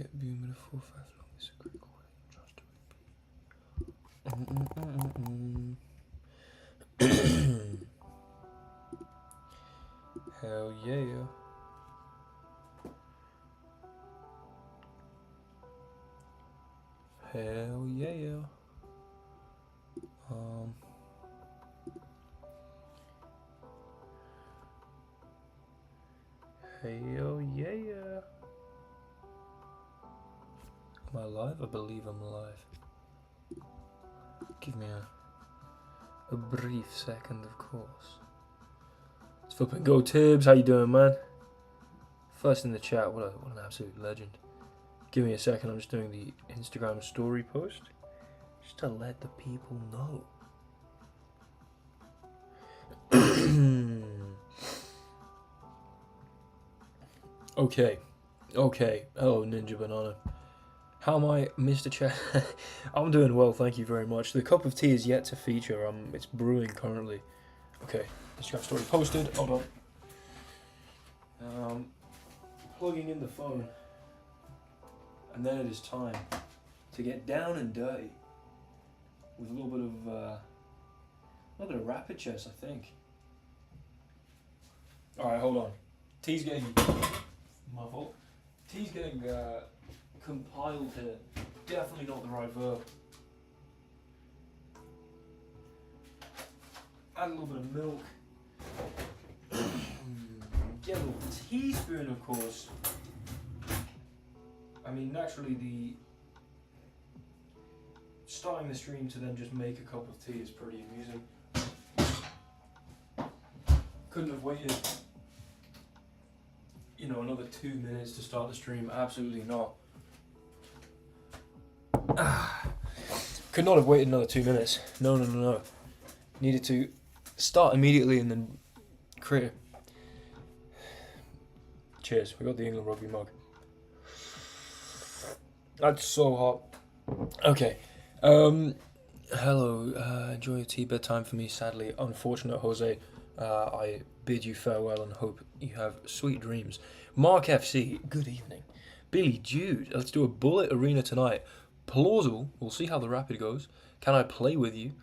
get being with a 4-5 long is a quick way just to repeat. Hell yeah. Hell yeah. Hell yeah. Am I alive? I believe I'm alive. Give me a brief second, of course. Let's flip and go, Tibbs. How you doing, man? First in the chat. What an absolute legend. Give me a second. I'm just doing the Instagram story post, just to let the people know. Okay. Hello, Ninja Banana. How am I, Mr. Chat? I'm doing well, thank you very much. The cup of tea is yet to feature. It's brewing currently. Okay, Instagram story posted. Hold on. Plugging in the phone, and then it is time to get down and dirty with a little bit of rapid chess, I think. All right, hold on. Tea's getting my fault. Tea's getting compiled here. Definitely not the right verb. Add a little bit of milk. Get a little teaspoon, of course. I mean, naturally, starting the stream to then just make a cup of tea is pretty amusing. Couldn't have waited, another 2 minutes to start the stream. Absolutely not. Could not have waited another 2 minutes. No. Needed to start immediately and then create. Cheers. We got the England rugby mug. That's so hot. Okay. Hello. Enjoy your tea. Bedtime for me, sadly. Unfortunate, Jose. I bid you farewell and hope you have sweet dreams. Mark FC, good evening. Billy Jude, let's do a bullet arena tonight. Plausible. We'll see how the rapid goes. Can I play with you?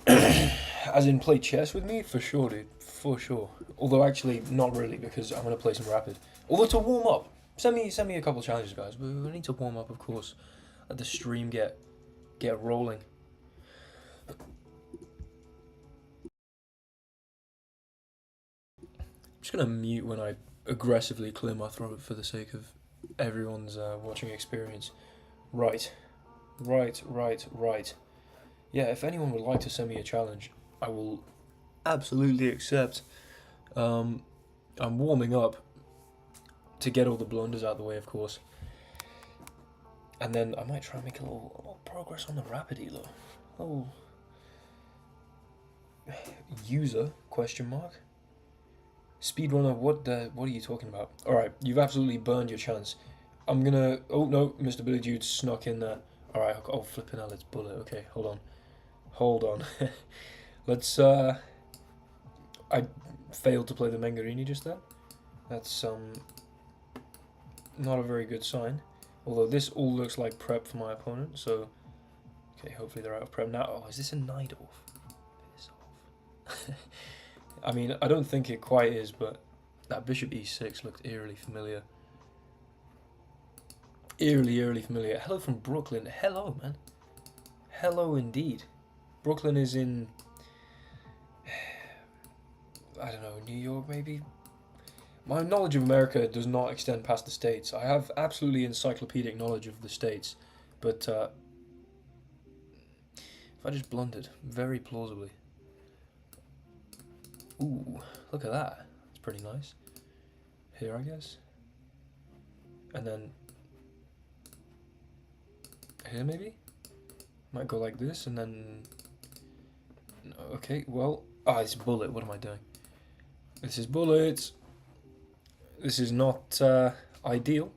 As in play chess with me? For sure, dude. For sure. Although actually, not really, because I'm going to play some rapid. Although to warm up, send me a couple of challenges, guys. We need to warm up, of course. Let the stream get rolling. I'm just going to mute when I aggressively clear my throat for the sake of everyone's watching experience. Right. Yeah, if anyone would like to send me a challenge, I will absolutely accept. I'm warming up to get all the blunders out of the way, of course. And then I might try and make a little progress on the rapid elo. Oh. User, question mark? Speedrunner, what are you talking about? Alright, you've absolutely burned your chance. I'm gonna... Oh, no, Mr. Billy Jude snuck in there. Alright, oh, flipping out, let's bullet. Okay, hold on. Let's, I failed to play the Mangarini just then. That's, not a very good sign. Although this all looks like prep for my opponent, so... Okay, hopefully they're out of prep now. Oh, is this a knight off? Piss off. I mean, I don't think it quite is, but that bishop e6 looked eerily familiar. Eerily familiar. Hello from Brooklyn. Hello, man. Hello indeed. Brooklyn is in... I don't know, New York maybe? My knowledge of America does not extend past the States. I have absolutely encyclopedic knowledge of the States, but if I just blundered, very plausibly. Ooh, look at that. That's pretty nice. Here, I guess. And then here, maybe? Might go like this, and then... Okay, well... Ah, it's bullet. What am I doing? This is bullet. This is not ideal.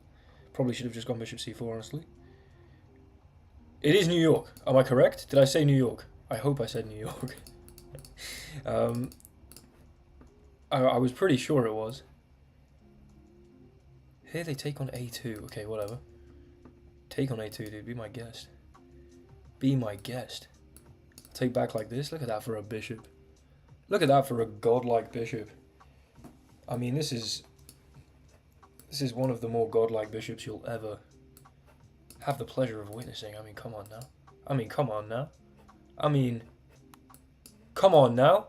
Probably should have just gone bishop c4, honestly. It is New York. Am I correct? Did I say New York? I hope I said New York. I was pretty sure it was. Here they take on a2. Okay, whatever. Take on a2, dude. Be my guest. Be my guest. Take back like this. Look at that for a bishop. Look at that for a godlike bishop. I mean, this is one of the more godlike bishops you'll ever have the pleasure of witnessing. I mean, come on now. I mean, come on now. I mean, come on now.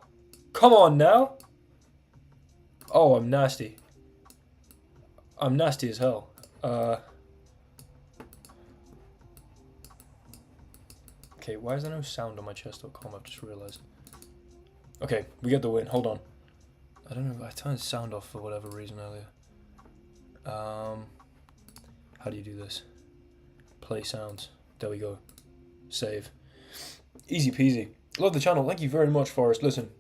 Come on now. Oh, I'm nasty. I'm nasty as hell. Okay, why is there no sound on my chess.com? I've just realized. Okay, we get the win. Hold on. I don't know. I turned sound off for whatever reason earlier. How do you do this? Play sounds. There we go. Save. Easy peasy. Love the channel. Thank you very much, Forrest. Listen,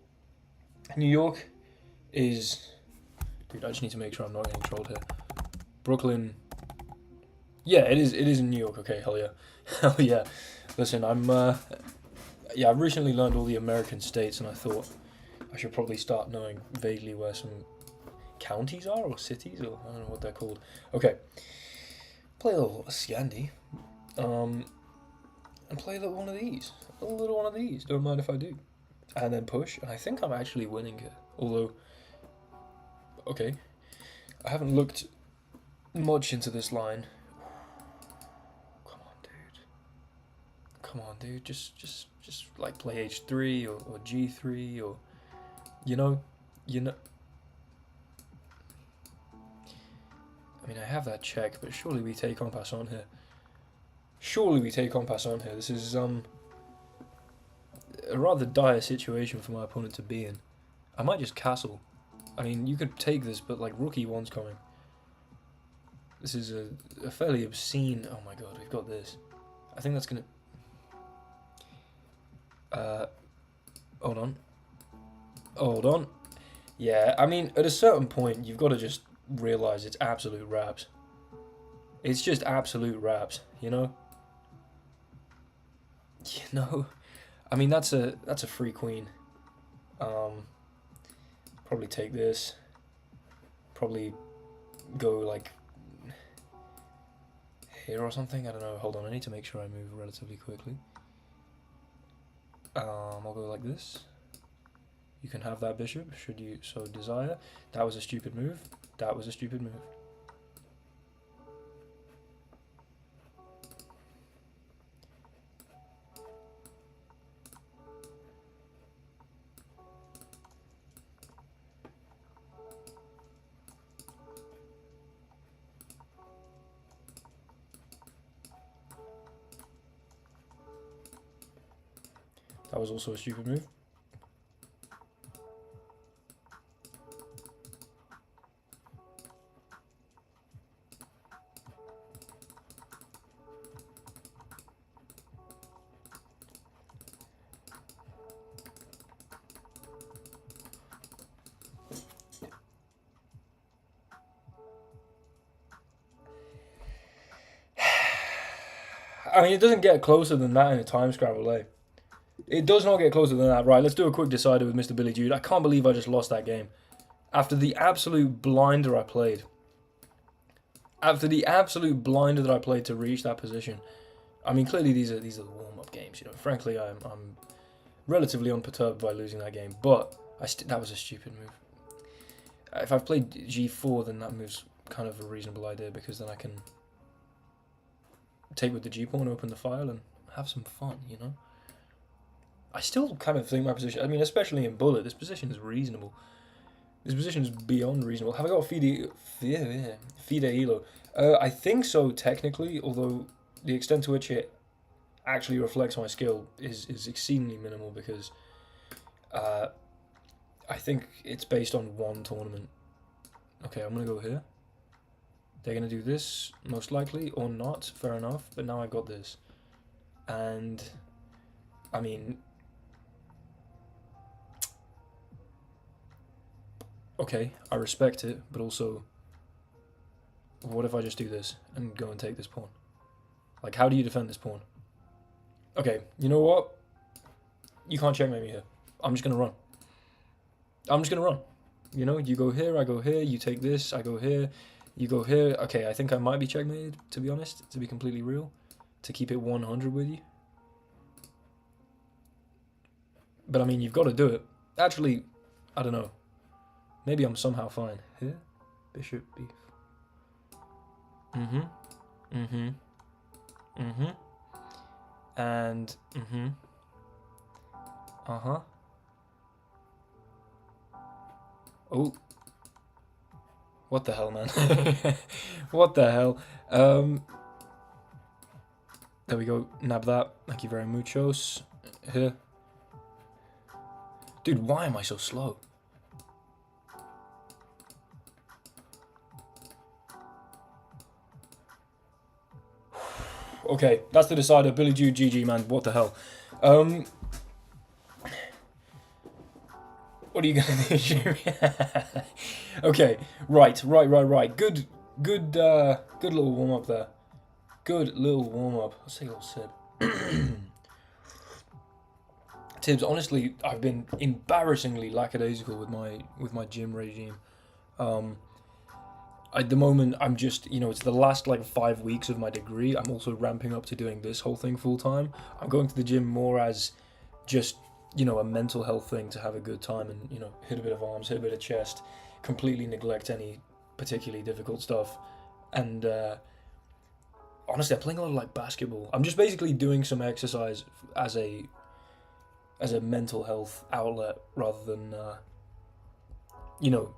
New York is... Dude, I just need to make sure I'm not getting trolled here. Brooklyn... Yeah, it is in New York. Okay, hell yeah. Hell yeah. Listen, yeah, I've recently learned all the American states, and I thought I should probably start knowing vaguely where some counties are, or cities, or I don't know what they're called. Okay. Play a little Scandi. And play a little one of these. A little one of these. Don't mind if I do. And then push. And I think I'm actually winning here. Although, okay. I haven't looked much into this line. Come on, dude. Come on, dude. Just like play H3 or G3 or, you know. I mean, I have that check, but surely we take en passant here. Surely we take en passant here. This is a rather dire situation for my opponent to be in. I might just castle. I mean, you could take this, but like rook e1's coming. This is a fairly obscene... Oh my god, we've got this. I think that's gonna... Hold on. Hold on. Yeah, I mean, at a certain point, you've got to just realise it's absolute raps. It's just absolute raps, you know? You know? I mean, that's a free queen. Probably take this. Probably go, like, here or something. I don't know. Hold on, I need to make sure I move relatively quickly. I'll go like this. You can have that bishop, should you so desire. That was a stupid move. That was a stupid move. That was also a stupid move. I mean, it doesn't get closer than that in a time scramble, eh? It does not get closer than that. Right, let's do a quick decider with Mr. Billy Jude. I can't believe I just lost that game. After the absolute blinder I played. After the absolute blinder that I played to reach that position. I mean, clearly these are the warm-up games, you know. Frankly, I'm relatively unperturbed by losing that game, but that was a stupid move. If I've played G4, then that move's kind of a reasonable idea, because then I can take with the G-pawn, open the file, and have some fun, you know? I still kind of think my position, I mean, especially in bullet, this position is reasonable. This position is beyond reasonable. Have I got Fide Elo? I think so, technically, although the extent to which it actually reflects my skill is exceedingly minimal, because I think it's based on one tournament. Okay, I'm going to go here. They're going to do this, most likely, or not, fair enough, but now I've got this. And, I mean... Okay, I respect it, but also, what if I just do this and go and take this pawn? Like, how do you defend this pawn? Okay, you know what? You can't checkmate me here. I'm just going to run. I'm just going to run. You know, you go here, I go here, you take this, I go here. You go here. Okay, I think I might be checkmated, to be honest, to be completely real. To keep it 100 with you. But I mean, you've got to do it. Actually, I don't know. Maybe I'm somehow fine. Here? Bishop, beef. Mm-hmm. Mm-hmm. Mm-hmm. And, mm-hmm. Uh-huh. Oh. What the hell, man? What the hell? There we go. Nab that. Thank you very muchos. Here. Dude, why am I so slow? Okay, that's the decider. Billy Jude, GG, man. What the hell? What are you gonna do? Okay, right. Good little warm up there. Good little warm up. Let's take a little sip. Tibbs, honestly, I've been embarrassingly lackadaisical with my gym regime. At the moment, I'm just, it's the last like 5 weeks of my degree. I'm also ramping up to doing this whole thing full time. I'm going to the gym more as just, a mental health thing to have a good time and, hit a bit of arms, hit a bit of chest, completely neglect any particularly difficult stuff. And honestly, I'm playing a lot of like basketball. I'm just basically doing some exercise as a mental health outlet rather than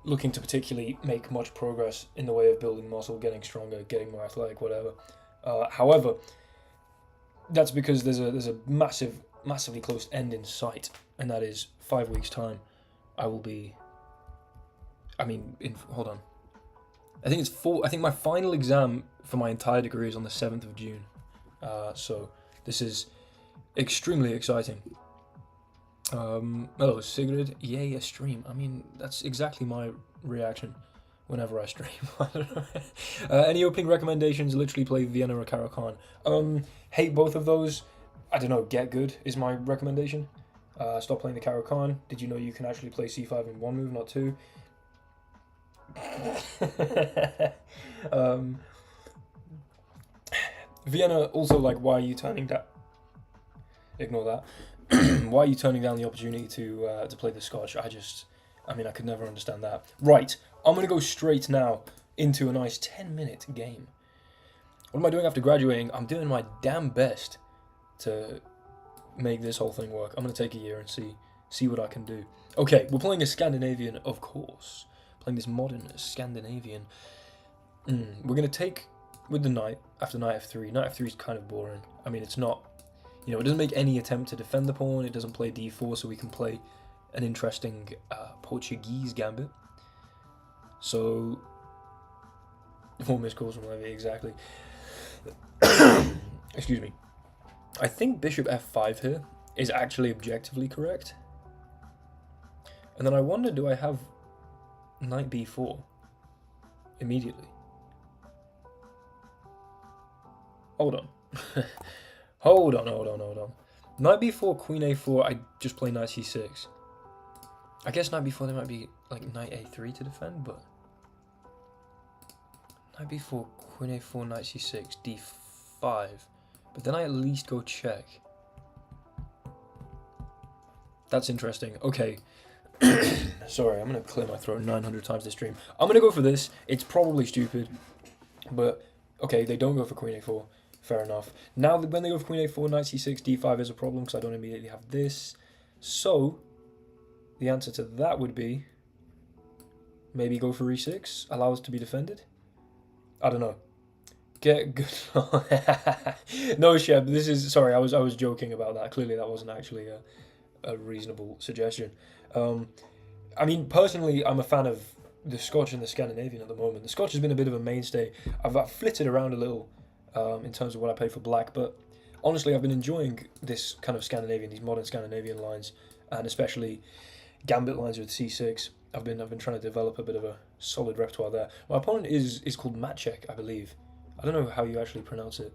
looking to particularly make much progress in the way of building muscle, getting stronger, getting more athletic, whatever. However, that's because there's a massively close end in sight, and that is 5 weeks' time. I will be. Hold on. I think my final exam for my entire degree is on the 7th of June. So this is extremely exciting. Hello, Sigrid. Yay, a stream. I mean, that's exactly my reaction whenever I stream. I don't know. Any opening recommendations? Literally play Vienna or Caro-Kann. Hate both of those. I don't know, get good is my recommendation. Stop playing the Caro-Kann. Did you know you can actually play c5 in one move, not two? Vienna, also, like, why are you turning down... Ignore that. Why are you turning down the opportunity to play the Scotch? I could never understand that. Right, I'm going to go straight now into a nice 10-minute game. What am I doing after graduating? I'm doing my damn best to make this whole thing work. I'm going to take a year and see what I can do. Okay, we're playing a Scandinavian, of course. Playing this modern Scandinavian. We're going to take with the knight after knight f3. Knight f3 is kind of boring. I mean, it's not... it doesn't make any attempt to defend the pawn. It doesn't play d4, so we can play an interesting Portuguese gambit. So... 4 missed calls from Levy, exactly. Excuse me. I think bishop f5 here is actually objectively correct. And then I wonder, do I have knight b4 immediately? Hold on. Hold on. Knight b4, queen a4, I just play knight c6. I guess knight b4 there might be like knight a3 to defend, but... Knight b4, queen a4, knight c6, d5. But then I at least go check. That's interesting. Okay. Sorry, I'm going to clear my throat 900 times this stream. I'm going to go for this. It's probably stupid. But, okay, they don't go for queen a4. Fair enough. Now, when they go for queen a4, knight c6, d5 is a problem because I don't immediately have this. So, the answer to that would be... maybe go for e6, allow us to be defended? I don't know. Get good. No, Sheb, this is... Sorry, I was joking about that. Clearly, that wasn't actually a reasonable suggestion. I mean, personally, I'm a fan of the Scotch and the Scandinavian at the moment. The Scotch has been a bit of a mainstay. I've flitted around a little in terms of what I pay for black, but honestly, I've been enjoying this kind of Scandinavian, these modern Scandinavian lines, and especially gambit lines with c6. I've been trying to develop a bit of a solid repertoire there. My opponent is called Maciek, I believe. I don't know how you actually pronounce it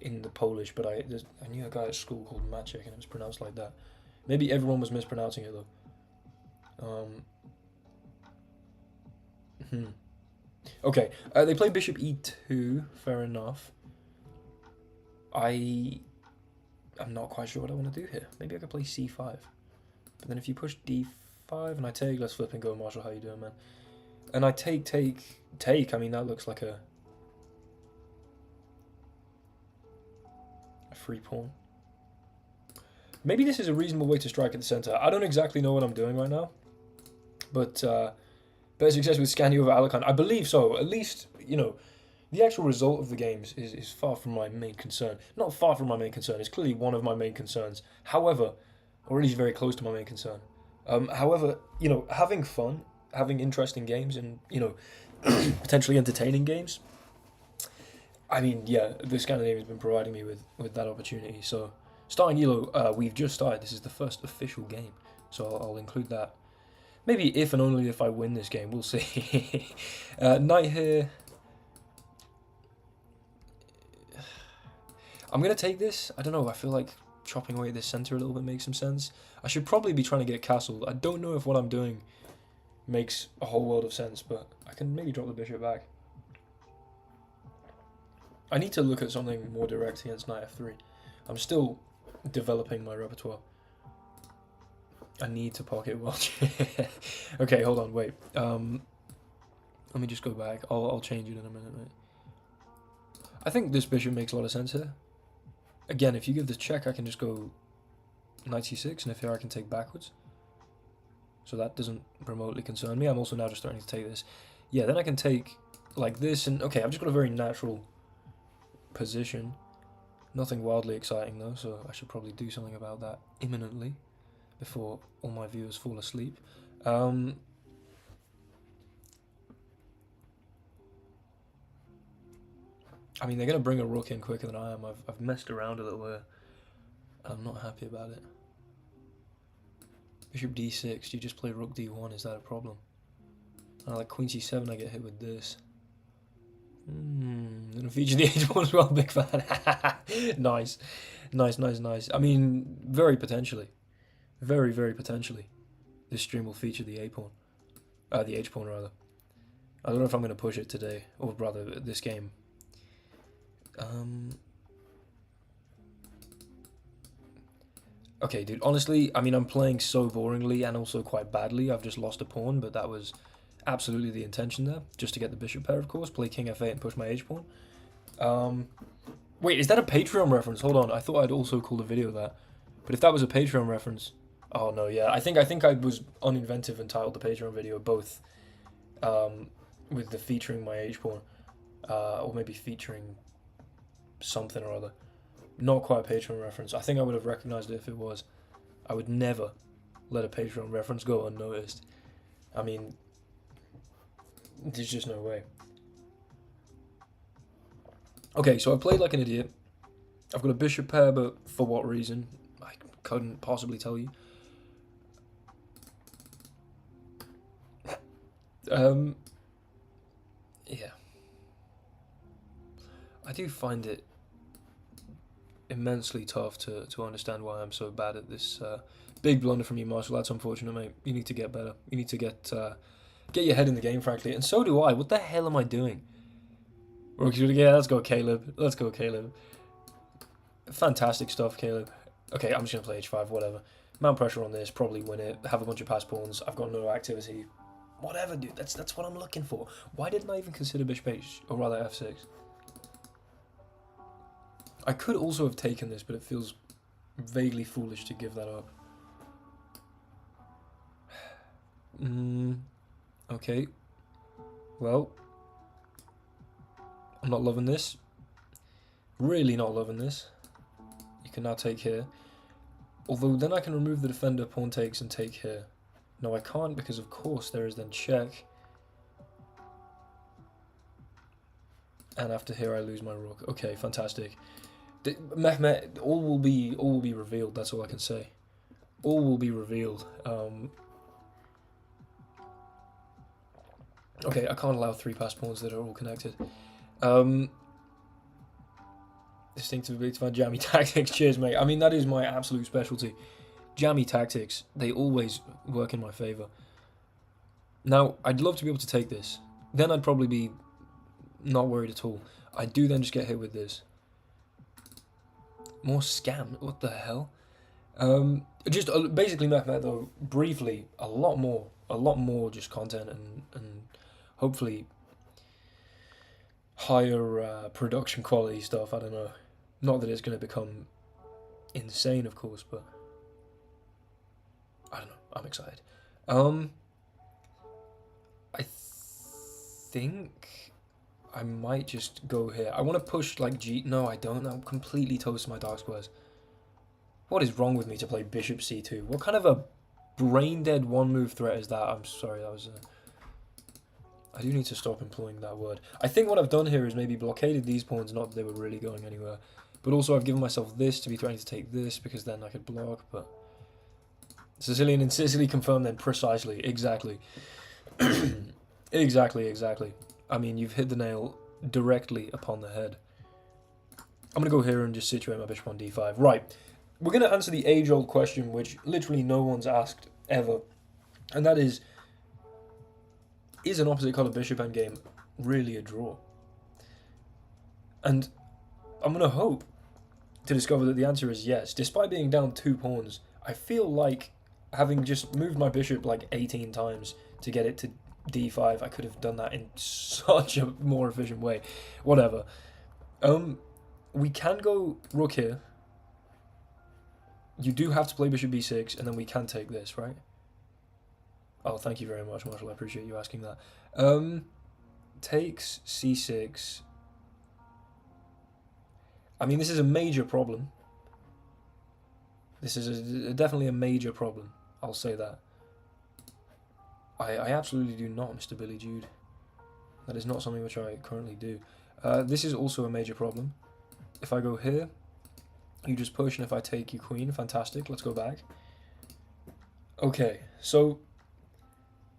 in the Polish, but I knew a guy at school called Maciek, and it was pronounced like that. Maybe everyone was mispronouncing it, though. Okay, they play bishop e2. Fair enough. I'm not quite sure what I want to do here. Maybe I could play c5. But then if you push d5 and I take, let's flip and go, Marshall. How you doing, man? And I take. I mean, that looks like a free pawn. Maybe this is a reasonable way to strike at the center. I don't exactly know what I'm doing right now, but better success with Scandi over Alicante. I believe so. At least, you know, the actual result of the games is far from my main concern. Not far from my main concern. It's clearly one of my main concerns. However, or at least very close to my main concern. However, you know, having fun, having interesting games, and, you know, potentially entertaining games. I mean, yeah, the Scandinavian has been providing me with that opportunity. So, starting Elo, we've just started. This is the first official game, so I'll include that. Maybe if and only if I win this game, we'll see. Knight here. I'm going to take this. I don't know, I feel like chopping away at this centre a little bit makes some sense. I should probably be trying to get castled. I don't know if what I'm doing makes a whole world of sense, but I can maybe drop the bishop back. I need to look at something more direct against knight f3. I'm still developing my repertoire. I need to pocket watch. Okay, hold on, wait. Let me just go back. I'll change it in a minute, mate. I think this bishop makes a lot of sense here. Again, if you give this check, I can just go knight c6, and if here I can take backwards. So that doesn't remotely concern me. I'm also now just starting to take this. Yeah, then I can take like this, and okay, I've just got a very natural position. Nothing wildly exciting though, so I should probably do something about that imminently before all my viewers fall asleep. I mean, they're going to bring a rook in quicker than I am. I've messed around a little bit, and I'm not happy about it. Bishop d6, do you just play rook d1? Is that a problem? And like queen c7, I get hit with this. Gonna feature the h1 as well, big fan. Nice. I mean, very potentially. Very, very potentially. This stream will feature the a-pawn. The h-pawn, rather. I don't know if I'm going to push it today, or rather, this game. Okay, dude, honestly, I mean, I'm playing so boringly and also quite badly. I've just lost a pawn, but that was absolutely the intention there. Just to get the bishop pair, of course. Play king f8 and push my h-pawn. Wait, is that a Patreon reference? Hold on, I thought I'd also call the video that. But if that was a Patreon reference... Oh, no, yeah. I think I was uninventive and titled the Patreon video both with the featuring my h-pawn. Or maybe featuring something or other. Not quite a Patreon reference. I think I would have recognised it if it was. I would never let a Patreon reference go unnoticed. I mean, there's just no way. Okay, so I played like an idiot. I've got a bishop pair, but for what reason? I couldn't possibly tell you. Yeah. I do find it immensely tough to understand why I'm so bad at this big blunder from you, Marshall. That's unfortunate, mate. You need to get better. You need to get your head in the game, frankly. And so do I. What the hell am I doing? Yeah, let's go, Caleb. Let's go, Caleb. Fantastic stuff, Caleb. Okay, I'm just going to play h5, whatever. Mount pressure on this, probably win it, have a bunch of pass pawns. I've got no activity. Whatever, dude. That's what I'm looking for. Why didn't I even consider bishop h, or rather f6? I could also have taken this, but it feels vaguely foolish to give that up. Okay. Well, I'm not loving this. Really not loving this. You can now take here. Although then I can remove the defender, pawn takes, and take here. No, I can't because of course there is then check. And after here I lose my rook. Okay, fantastic. Mehmet, all will be revealed. That's all I can say. All will be revealed. Okay, I can't allow 3 pass pawns that are all connected. Distinctive ability to find jammy tactics. Cheers, mate. I mean, that is my absolute specialty. Jammy tactics. They always work in my favour. Now, I'd love to be able to take this. Then I'd probably be Not worried at all. I do then just get hit with this. More scam. What the hell? Just basically Mehmet though, briefly, a lot more just content and hopefully higher production quality stuff. I don't know. Not that it's going to become insane, of course, but I don't know. I'm excited. I think I might just go here. I want to push like G. No, I don't. I'm completely toast to my dark squares. What is wrong with me to play bishop c2? What kind of a brain dead one move threat is that? I'm sorry, that was. I do need to stop employing that word. I think what I've done here is maybe blockaded these pawns, not that they were really going anywhere. But also I've given myself this to be threatening to take this because then I could block, but... Sicilian and Sicily confirmed then precisely, exactly. Exactly. I mean, you've hit the nail directly upon the head. I'm going to go here and just situate my bishop on d5. Right, we're going to answer the age-old question, which literally no one's asked ever. And that is an opposite colour bishop endgame really a draw? And I'm going to hope to discover that the answer is yes. Despite being down 2 pawns, I feel like having just moved my bishop like 18 times to get it to d5, I could have done that in such a more efficient way. Whatever. We can go rook here. You do have to play bishop b6, and then we can take this, right? Oh, thank you very much, Marshall. I appreciate you asking that. Takes c6. I mean, this is a major problem. This is definitely a major problem. I'll say that. I absolutely do not, Mr. Billy Jude. That is not something which I currently do. This is also a major problem. If I go here, you just push, and if I take you queen, fantastic. Let's go back. Okay, so,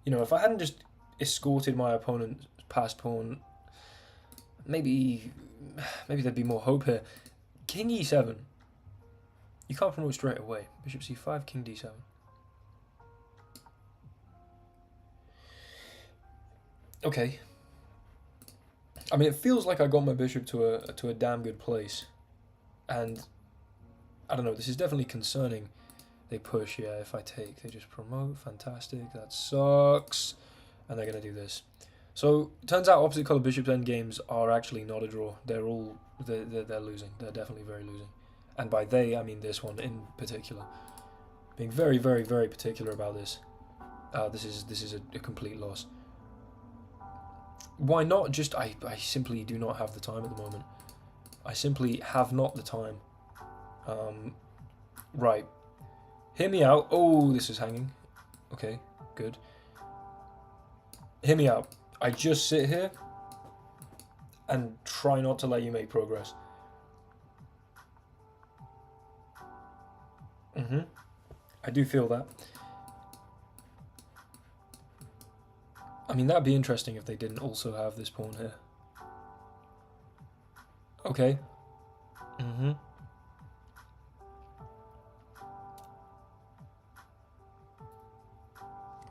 you know, if I hadn't just escorted my opponent's passed pawn, maybe there'd be more hope here. King e7. You can't promote straight away. Bishop c5, king d7. Okay. I mean, it feels like I got my bishop to a damn good place, and I don't know. This is definitely concerning. They push, yeah. If I take, they just promote. Fantastic. That sucks. And they're gonna do this. So turns out opposite color bishops endgames are actually not a draw. They're losing. They're definitely very losing. And by they, I mean this one in particular. Being very, very, very particular about this. This is a complete loss. Why not just... I simply do not have the time at the moment. I simply have not the time. Right. Hear me out. Oh, this is hanging. Okay, good. Hear me out. I just sit here and try not to let you make progress. I do feel that. I mean, that'd be interesting if they didn't also have this pawn here. Okay.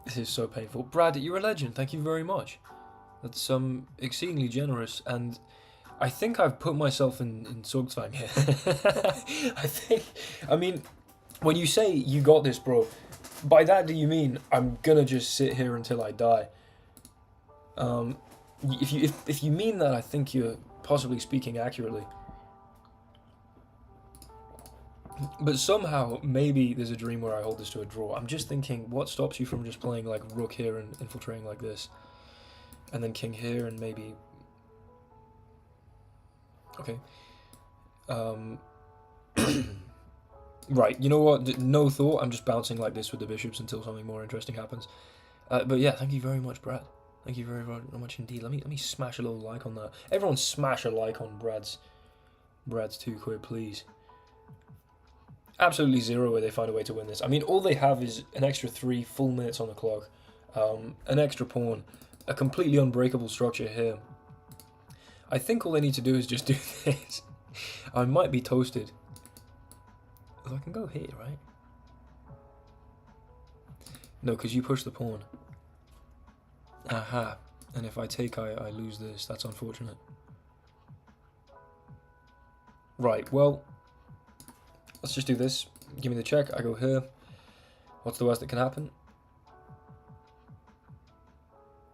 This is so painful. Brad, you're a legend. Thank you very much. That's exceedingly generous, and I think I've put myself in Zugzwang here. I mean, when you say you got this, bro, by that do you mean I'm gonna just sit here until I die? If you mean that, I think you're possibly speaking accurately. But somehow, maybe there's a dream where I hold this to a draw. I'm just thinking, what stops you from just playing like rook here and infiltrating like this? And then king here and maybe... Okay. Right, you know what? No thought. I'm just bouncing like this with the bishops until something more interesting happens. But yeah, thank you very much, Brad. Thank you very, very much indeed. Let me smash a little like on that. Everyone smash a like on Brad's £2, please. Absolutely zero way they find a way to win this. I mean, all they have is an extra 3 full minutes on the clock, an extra pawn, a completely unbreakable structure here. I think all they need to do is just do this. I might be toasted. Oh, I can go here, right? No, because you push the pawn. Aha. And if I take, I lose this. That's unfortunate. Right, well, let's just do this. Give me the check. I go here. What's the worst that can happen?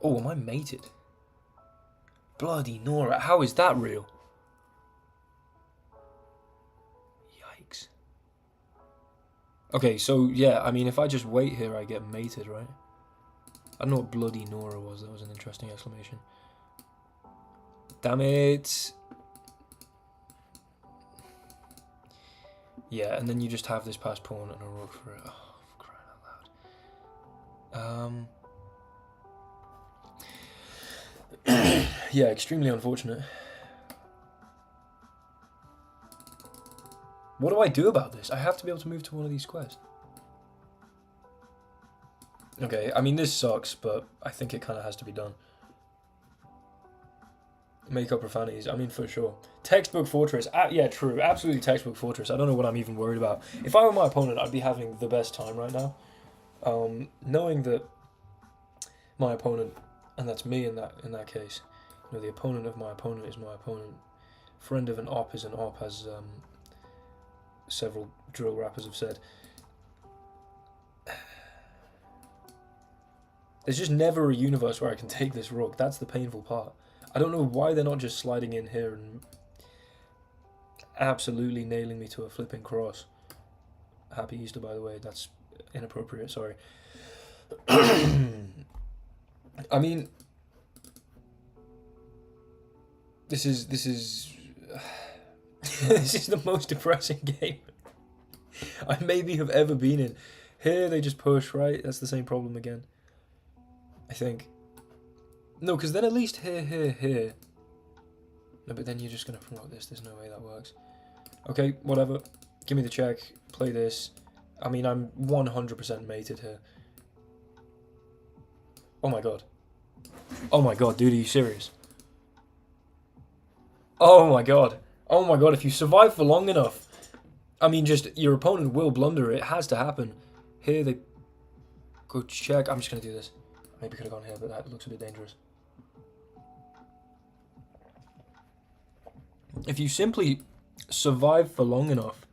Oh, am I mated? Bloody Nora, how is that real? Yikes. Okay, so yeah, I mean, if I just wait here, I get mated, right? I don't know what bloody Nora was. That was an interesting exclamation. Damn it. Yeah, and then you just have this pass pawn and a rook for it. Oh, for crying out loud. Yeah, extremely unfortunate. What do I do about this? I have to be able to move to one of these squares. Okay, I mean, this sucks, but I think it kind of has to be done. Make up profanities, I mean, for sure. Textbook Fortress, yeah, true, absolutely textbook Fortress. I don't know what I'm even worried about. If I were my opponent, I'd be having the best time right now. Knowing that my opponent, and that's me in that case, you know, the opponent of my opponent is my opponent. Friend of an op is an op, as several drill rappers have said. There's just never a universe where I can take this rook. That's the painful part. I don't know why they're not just sliding in here and absolutely nailing me to a flipping cross. Happy Easter, by the way. That's inappropriate, sorry. I mean, this is this is the most depressing game I maybe have ever been in. Here they just push, right? That's the same problem again, I think. No, because then at least here. No, but then you're just going to promote this. There's no way that works. Okay, whatever. Give me the check. Play this. I mean, I'm 100% mated here. Oh my god. Oh my god, dude, are you serious? Oh my god. Oh my god, if you survive for long enough, I mean, just your opponent will blunder. It has to happen. Here they go check. I'm just going to do this. Maybe could have gone here, but that looks a bit dangerous. If you simply survive for long enough,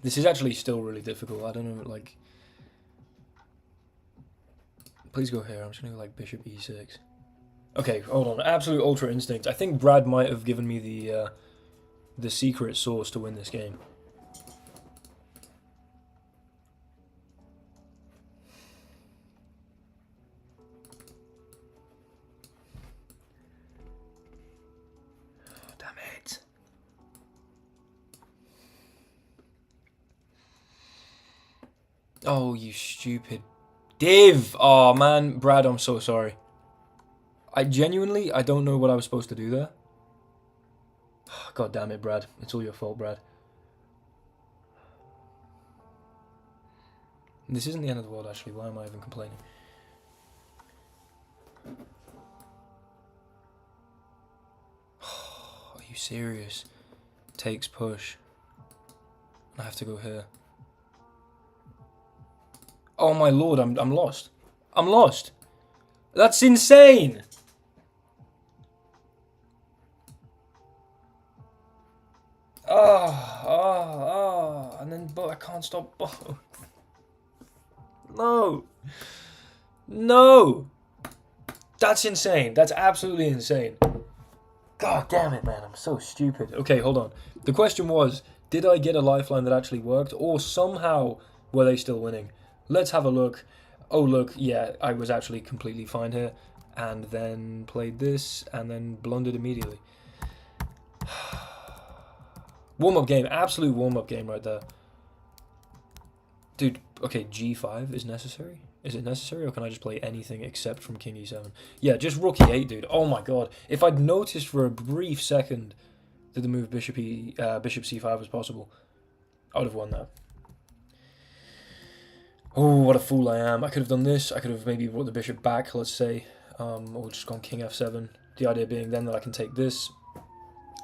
this is actually still really difficult. I don't know, like, please go here. I'm just gonna go like bishop e6. Okay, hold on. Absolute ultra instinct. I think Brad might have given me the secret sauce to win this game. Oh, you stupid div! Oh, man. Brad, I'm so sorry. I don't know what I was supposed to do there. God damn it, Brad. It's all your fault, Brad. This isn't the end of the world, actually. Why am I even complaining? Are you serious? Takes push. I have to go here. Oh my lord, I'm lost. I'm lost. That's insane. And then but I can't stop both. No. No. That's insane. That's absolutely insane. God damn it, man. I'm so stupid. Okay, hold on. The question was, did I get a lifeline that actually worked, or somehow were they still winning? Let's have a look. Oh, look, yeah, I was actually completely fine here. And then played this, and then blundered immediately. Warm-up game. Absolute warm-up game right there. Dude, okay, g5 is necessary? Is it necessary, or can I just play anything except from king e7? Yeah, just rook e8, dude. Oh my god. If I'd noticed for a brief second that the move bishop c5 was possible, I would have won that. Oh, what a fool I am. I could have done this. I could have maybe brought the bishop back, let's say. Or just gone king f7. The idea being then that I can take this.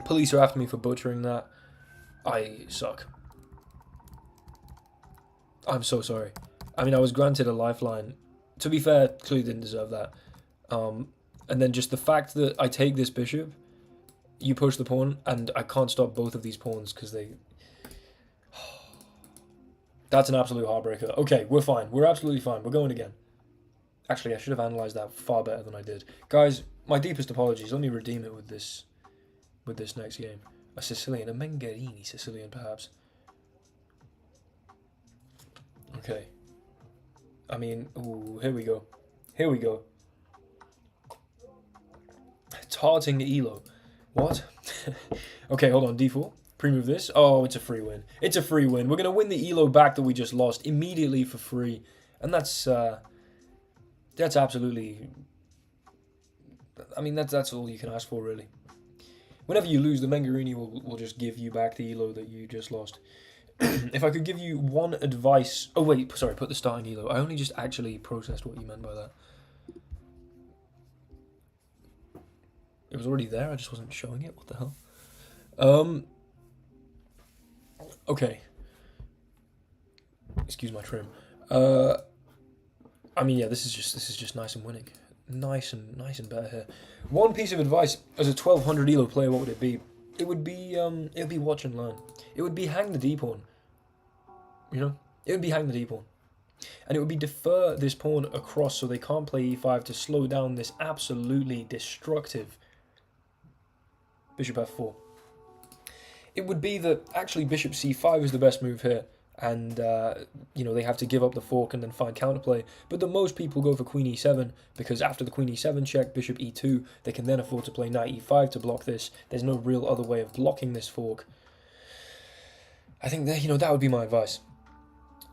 Police are after me for butchering that. I suck. I'm so sorry. I mean, I was granted a lifeline. To be fair, clearly didn't deserve that. And then just the fact that I take this bishop, you push the pawn, and I can't stop both of these pawns because they... That's an absolute heartbreaker. Okay, we're fine. We're absolutely fine. We're going again. Actually, I should have analysed that far better than I did. Guys, my deepest apologies. Let me redeem it with this next game. A Sicilian, a Mangarini Sicilian, perhaps. Okay. I mean, ooh, here we go. Here we go. Tarting Elo. What? Okay, hold on. D4. Pre-move this. Oh, it's a free win. It's a free win. We're going to win the Elo back that we just lost immediately for free. And that's absolutely... I mean, that's all you can ask for, really. Whenever you lose, the Mangarini will just give you back the Elo that you just lost. If I could give you one advice... Oh, wait, sorry, put the starting Elo. I only just actually processed what you meant by that. It was already there, I just wasn't showing it. What the hell? Okay. Excuse my trim. I mean, yeah, this is just nice and winning. Nice and better here. One piece of advice as a 1200 Elo player, what would it be? It would be watch and learn. It would be hang the D pawn. You know? It would be hang the D pawn. And it would be defer this pawn across so they can't play E5 to slow down this absolutely destructive bishop F4. It would be that actually bishop C5 is the best move here. And, you know, they have to give up the fork and then find counterplay. But that most people go for queen e7 because after the queen e7 check, bishop e2, they can then afford to play knight e5 to block this. There's no real other way of blocking this fork. I think that, you know, that would be my advice.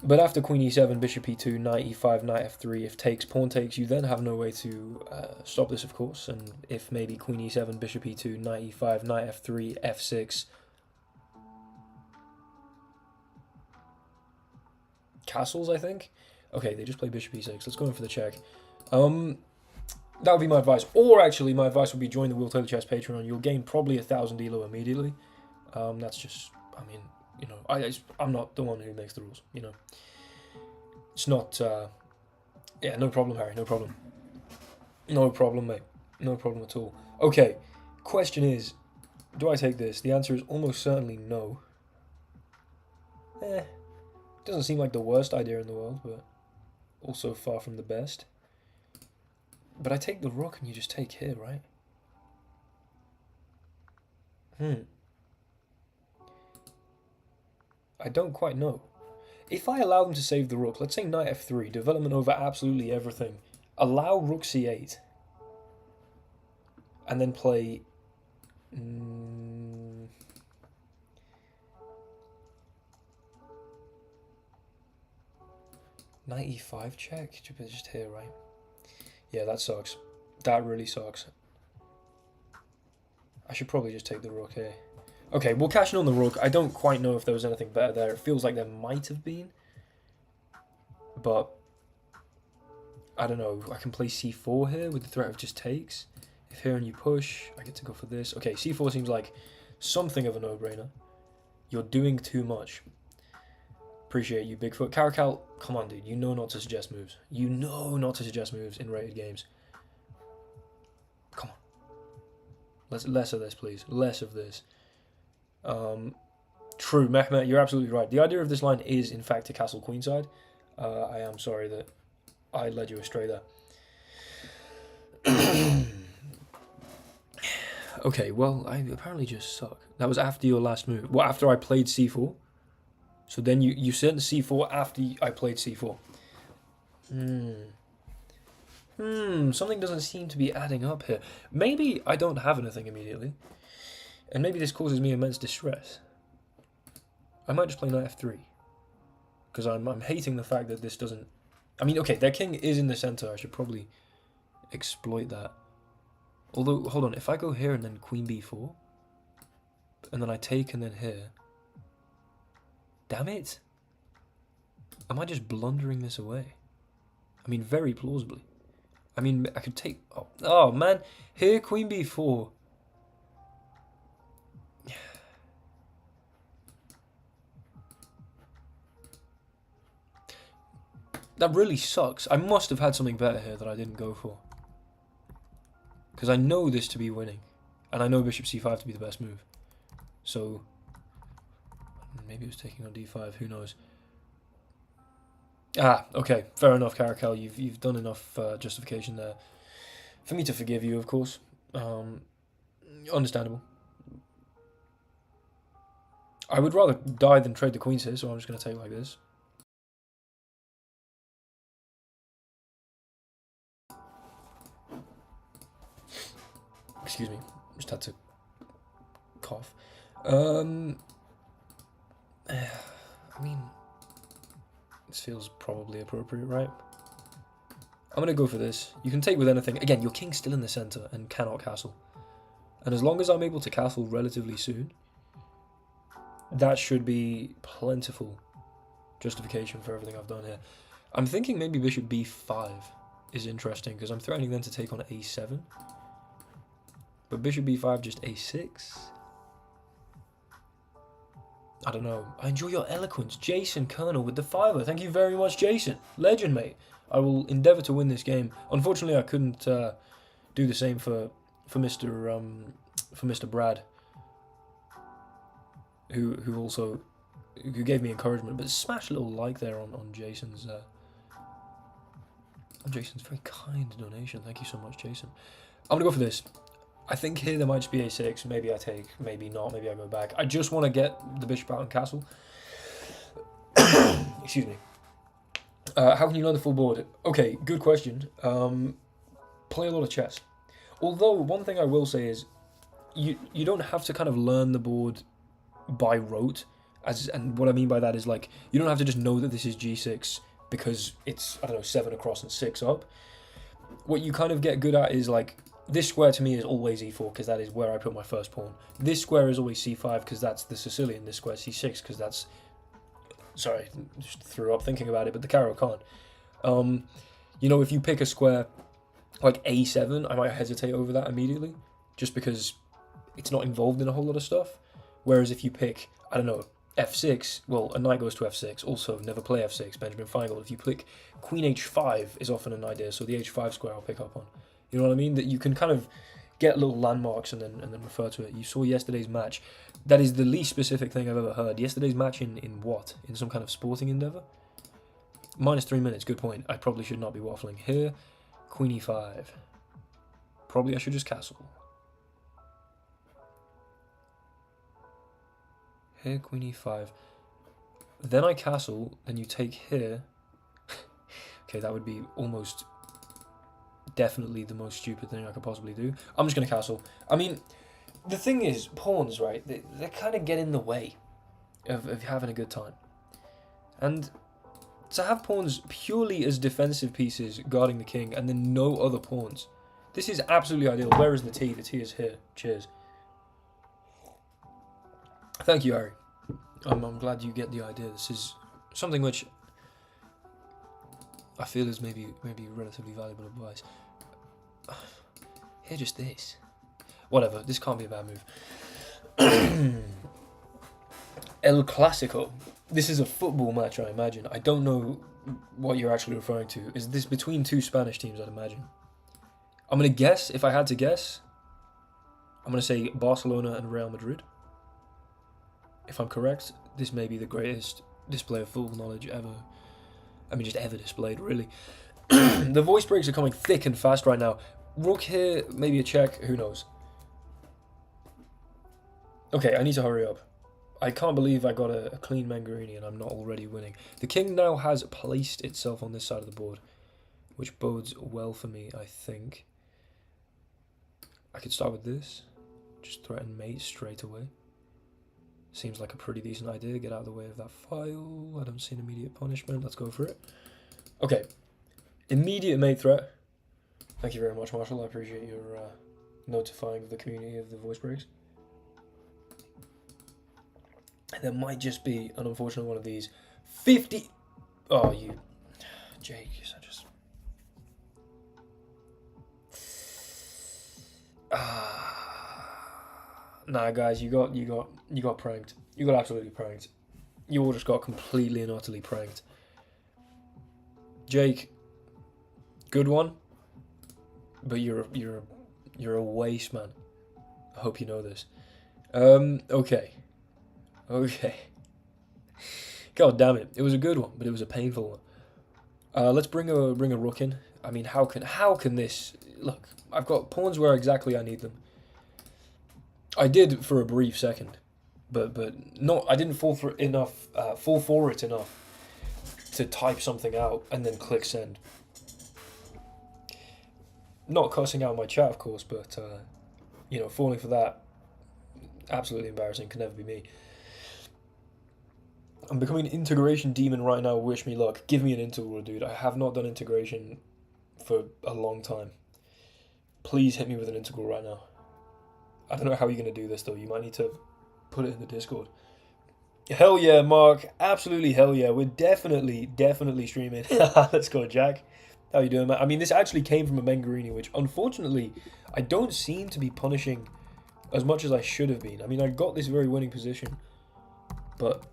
But after queen e7, bishop e2, knight e5, knight f3, if takes, pawn takes, you then have no way to stop this, of course. And if maybe queen e7, bishop e2, knight e5, knight f3, f6... castles, I think. Okay, they just play bishop e6. Let's go in for the check. That would be my advice. Or actually, my advice would be join the Will Taylor Chess Patreon. You'll gain probably 1,000 Elo immediately. That's just, I mean, you know, I'm not the one who makes the rules, you know. It's not, yeah, no problem, Harry, no problem. No problem, mate. No problem at all. Okay, question is, do I take this? The answer is almost certainly no. Doesn't seem like the worst idea in the world, but also far from the best. But I take the rook and you just take here, right? I don't quite know. If I allow them to save the rook, let's say knight f3, development over absolutely everything, allow rook c8, and then play... knight e5 check? Just here, right? Yeah, that sucks. That really sucks. I should probably just take the rook here. Okay, we'll cash in on the rook. I don't quite know if there was anything better there. It feels like there might have been. But I don't know. I can play c4 here with the threat of just takes. If here and you push, I get to go for this. Okay, c4 seems like something of a no-brainer. You're doing too much. Appreciate you, Bigfoot. Caracal, come on, dude. You know not to suggest moves. You know not to suggest moves in rated games. Come on. Less of this, please. Less of this. True, Mehmet, you're absolutely right. The idea of this line is, in fact, to castle queenside. I am sorry that I led you astray there. Okay, well, I apparently just suck. That was after your last move. Well, after I played c4. So then you sent c4 after I played c4. Something doesn't seem to be adding up here. Maybe I don't have anything immediately. And maybe this causes me immense distress. I might just play knight f3. Because I'm hating the fact that this doesn't... I mean, okay, their king is in the center. I should probably exploit that. Although, hold on. If I go here and then queen b4, and then I take and then here... Damn it! Am I just blundering this away? I mean, very plausibly. I mean, I could take... Oh man. Here, queen b4. That really sucks. I must have had something better here that I didn't go for. Because I know this to be winning. And I know bishop c5 to be the best move. So, maybe it was taking on d5, who knows. Ah, okay, fair enough, Caracal. You've done enough justification there for me to forgive you, of course. Understandable. I would rather die than trade the queens here, so I'm just going to take like this. Excuse me, just had to cough. I mean, this feels probably appropriate, right? I'm going to go for this. You can take with anything. Again, your king's still in the center and cannot castle. And as long as I'm able to castle relatively soon, that should be plentiful justification for everything I've done here. I'm thinking maybe bishop b5 is interesting, because I'm threatening them to take on a7. But bishop b5, just a6. I don't know. I enjoy your eloquence. Jason Colonel with the fiver. Thank you very much, Jason. Legend, mate. I will endeavour to win this game. Unfortunately, I couldn't do the same for Mr. Brad, who gave me encouragement. But smash a little like there on Jason's very kind donation. Thank you so much, Jason. I'm gonna go for this. I think here there might just be a6. Maybe I take, maybe not. Maybe I go back. I just want to get the bishop out and castle. Excuse me. How can you learn the full board? Okay, good question. Play a lot of chess. Although, one thing I will say is, you don't have to kind of learn the board by rote. And what I mean by that is, like, you don't have to just know that this is g6 because it's, I don't know, 7 across and 6 up. What you kind of get good at is, like, this square to me is always e4 because that is where I put my first pawn. This square is always c5 because that's the Sicilian. This square is c6 because that's... Sorry, just threw up thinking about it, but the Caro can't. You know, if you pick a square like a7, I might hesitate over that immediately just because it's not involved in a whole lot of stuff. Whereas if you pick, I don't know, f6, well, a knight goes to f6. Also, never play f6, Benjamin Feingold. If you click queen h5 is often an idea, so the h5 square I'll pick up on. You know what I mean? That you can kind of get little landmarks and then refer to it. You saw yesterday's match. That is the least specific thing I've ever heard. Yesterday's match in what? In some kind of sporting endeavour? Minus 3 minutes, good point. I probably should not be waffling here. Queen e5. Probably I should just castle. Here, queen e5. Then I castle, then you take here. Okay, that would be almost... definitely the most stupid thing I could possibly do. I'm just going to castle. I mean, the thing is, pawns, right, they kind of get in the way of having a good time. And to have pawns purely as defensive pieces guarding the king and then no other pawns, this is absolutely ideal. Where is the tea? The tea is here. Cheers. Thank you, Harry. I'm glad you get the idea. This is something which I feel is maybe relatively valuable advice. Here, just this. Whatever, this can't be a bad move. El Clasico. This is a football match, I imagine. I don't know what you're actually referring to. Is this between two Spanish teams, I'd imagine? I'm going to guess, if I had to guess, I'm going to say Barcelona and Real Madrid. If I'm correct, this may be the greatest display of football knowledge ever. I mean, just ever displayed, really. The voice breaks are coming thick and fast right now. Rook here, maybe a check, who knows. Okay, I need to hurry up. I can't believe I got a clean Mangarini and I'm not already winning. The king now has placed itself on this side of the board, which bodes well for me, I think. I could start with this. Just threaten mate straight away. Seems like a pretty decent idea. Get out of the way of that file. I don't see an immediate punishment. Let's go for it. Okay. Immediate mate threat. Thank you very much, Marshall. I appreciate your notifying of the community of the voice breaks. And there might just be an unfortunate one of these. 50... Oh, you... Jake, I just... Nah, guys, you got pranked. You got absolutely pranked. You all just got completely and utterly pranked. Jake, good one, but you're a waste, man. I hope you know this. Okay. God damn it! It was a good one, but it was a painful one. Let's bring a rook in. I mean, how can this look? I've got pawns where exactly I need them. I did for a brief second, but not. I didn't fall for it enough. Fall for it enough to type something out and then click send. Not cussing out my chat, of course, but you know, falling for that, absolutely embarrassing. Can never be me. I'm becoming an integration demon right now. Wish me luck. Give me an integral, dude. I have not done integration for a long time. Please hit me with an integral right now. I don't know how you're going to do this, though. You might need to put it in the Discord. Hell yeah, Mark. Absolutely hell yeah. We're definitely streaming. Let's go, Jack. How you doing, man? I mean, this actually came from a Mangarini, which, unfortunately, I don't seem to be punishing as much as I should have been. I mean, I got this very winning position, but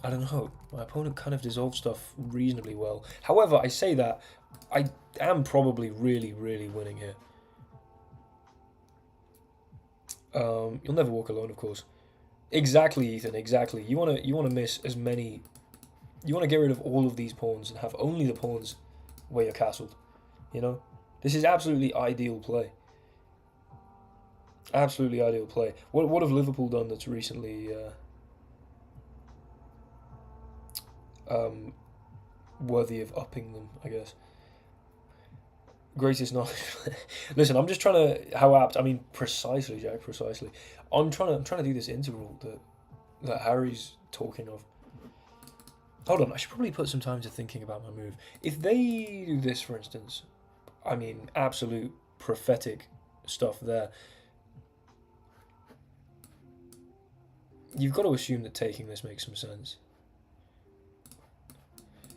I don't know. My opponent kind of dissolved stuff reasonably well. However, I say that, I am probably really winning here. You'll never walk alone, of course. Exactly, Ethan. Exactly. You wanna miss as many. You wanna get rid of all of these pawns and have only the pawns where you're castled. You know, this is absolutely ideal play. Absolutely ideal play. What have Liverpool done that's recently worthy of upping them? I guess. Greatest knowledge. Listen, I'm just trying to. How apt? I mean, precisely, Jack. Precisely. I'm trying to do this integral that Harry's talking of. Hold on, I should probably put some time to thinking about my move. If they do this, for instance, I mean, absolute prophetic stuff there. You've got to assume that taking this makes some sense.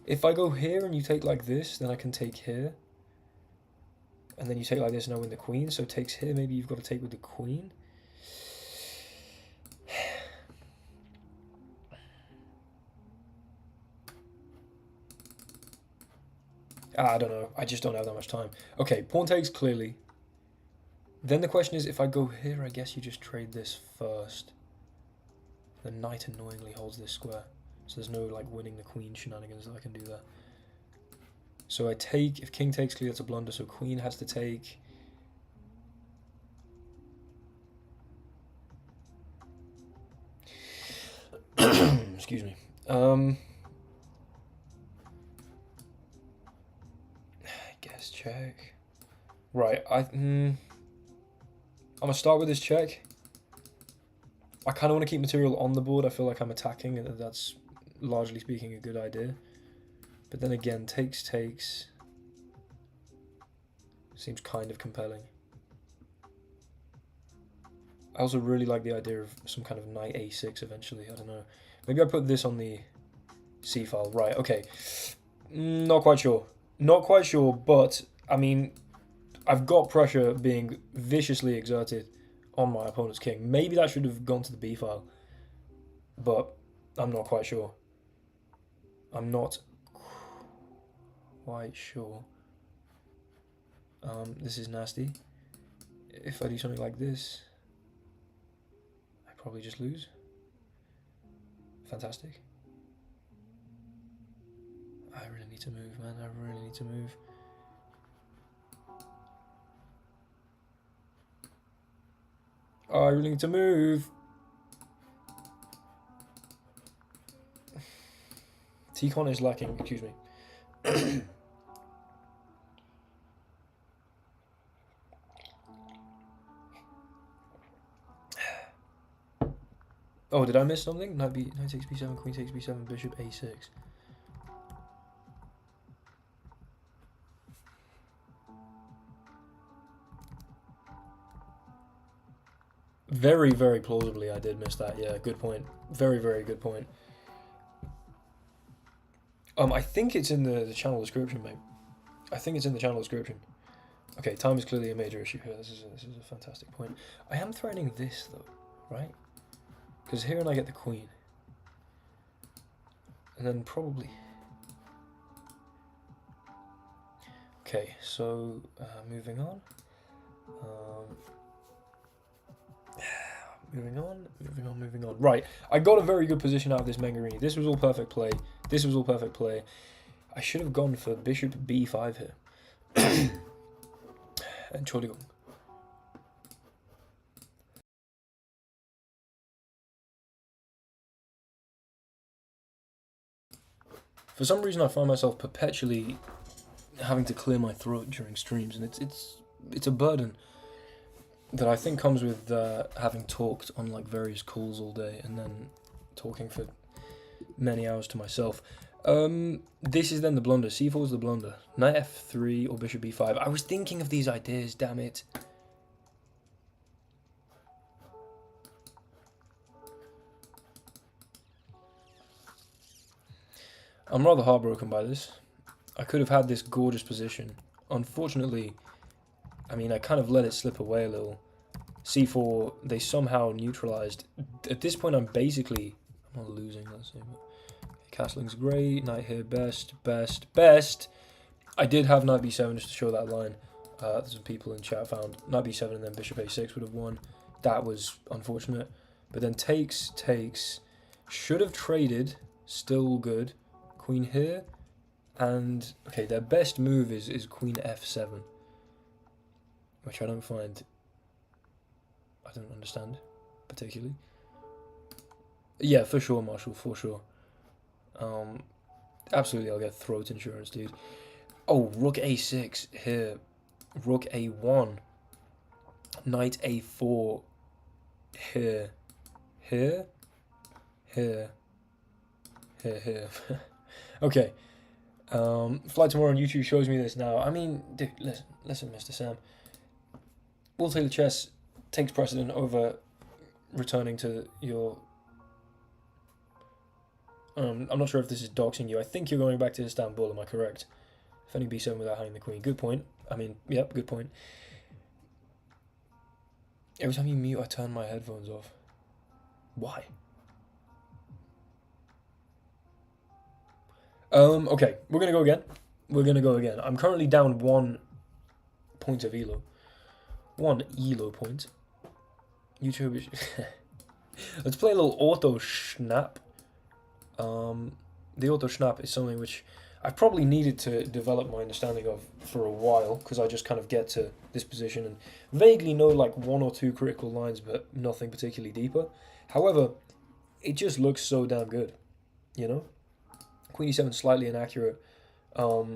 If I go here and you take like this, then I can take here. And then you take like this and I win the queen, so takes here, maybe you've got to take with the queen. I don't know. I just don't have that much time. Okay, pawn takes clearly. Then the question is, if I go here, I guess you just trade this first. The knight annoyingly holds this square. So there's no like winning the queen shenanigans that I can do there. So I take, if king takes clearly, that's a blunder, so queen has to take. Excuse me. I guess check. Right, I'm gonna start with this check. I kind of want to keep material on the board. I feel like I'm attacking, and that's largely speaking a good idea. But then again, takes seems kind of compelling. I also really like the idea of some kind of knight a6 eventually. I don't know. Maybe I put this on the c file. Right, okay. Not quite sure. Not quite sure, but I mean, I've got pressure being viciously exerted on my opponent's king. Maybe that should have gone to the b file, but I'm not quite sure. I'm not quite sure. This is nasty. If I do something like this, I probably just lose. Fantastic. I really need to move, man. I really need to move. Oh, I really need to move. T-con is lacking, excuse me. Oh, did I miss something? Knight takes b7, queen takes b7, bishop a6. Very plausibly I did miss that. Yeah, good point. Very good point. I think it's in the channel description, mate. I think it's in the channel description. Okay, time is clearly a major issue here. This is a fantastic point. I am threatening this though, right? Because here and I get the queen. And then probably... Okay, so moving on. Moving on. Right, I got a very good position out of this Mangarini. This was all perfect play. I should have gone for bishop b5 here. And Choligong. For some reason, I find myself perpetually having to clear my throat during streams, and it's a burden that I think comes with having talked on like various calls all day and then talking for many hours to myself. This is then the blunder. c4 is the blunder. Knight f3 or bishop b5. I was thinking of these ideas, damn it. I'm rather heartbroken by this. I could have had this gorgeous position. Unfortunately, I mean, I kind of let it slip away a little. c4, they somehow neutralized. At this point, I'm not losing, let's say. But castling's great. Knight here, best. I did have knight b7 just to show that line. Some people in chat found knight b7 and then bishop a6 would have won. That was unfortunate. But then takes. Should have traded. Still good. Queen here. And, okay, their best move is queen f7. Which I don't understand, particularly. Yeah, for sure, Marshall, for sure. Absolutely, I'll get throat insurance, dude. Oh, rook a6 here. Rook a1. Knight a4 here. Here. Okay. Flight Tomorrow on YouTube shows me this now. I mean, dude, listen, Mr. Sam. Will Taylor Chess takes precedent over returning to your... I'm not sure if this is doxing you. I think you're going back to Istanbul, am I correct? Defending b7 without hanging the queen. Good point. I mean, yep, good point. Every time you mute, I turn my headphones off. Why? Okay, we're gonna go again. I'm currently down 1 point of elo. 1 elo point. YouTube is... Let's play a little auto snap. The auto snap is something which I've probably needed to develop my understanding of for a while, because I just kind of get to this position and vaguely know like 1 or 2 critical lines, but nothing particularly deeper. However, it just looks so damn good, you know? Queen e7 slightly inaccurate. What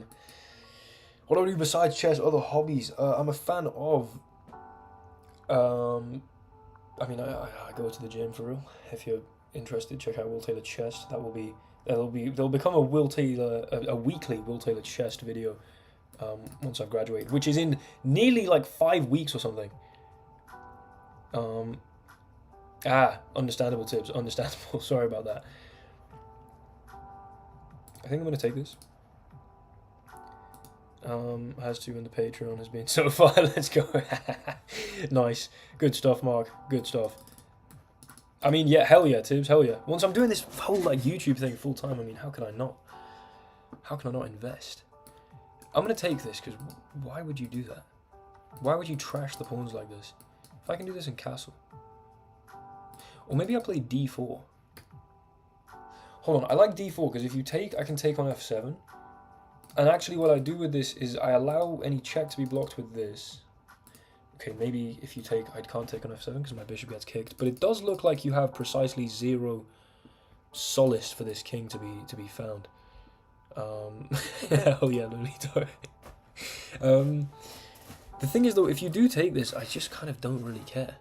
do I do besides chess? Other hobbies? I'm a fan of... I mean, I go to the gym for real. If you're interested, check out Will Taylor Chess. They'll become a weekly Will Taylor Chess video once I've graduated, which is in nearly like 5 weeks or something. Understandable tips. Understandable. Sorry about that. I think I'm gonna take this. Has to, and the Patreon has been so far. Let's go. Nice. Good stuff, Mark. Good stuff. I mean, yeah, hell yeah, Tibbs, hell yeah. Once I'm doing this whole like YouTube thing full time, I mean, how can I not? How can I not invest? I'm gonna take this because why would you do that? Why would you trash the pawns like this? If I can do this in castle, or maybe I play d4. Hold on, I like d4 because if you take, I can take on f7. And actually what I do with this is I allow any check to be blocked with this. Okay, maybe if you take, I can't take on f7 because my bishop gets kicked. But it does look like you have precisely 0 solace for this king to be found. Hell yeah, Lolito. The thing is though, if you do take this, I just kind of don't really care.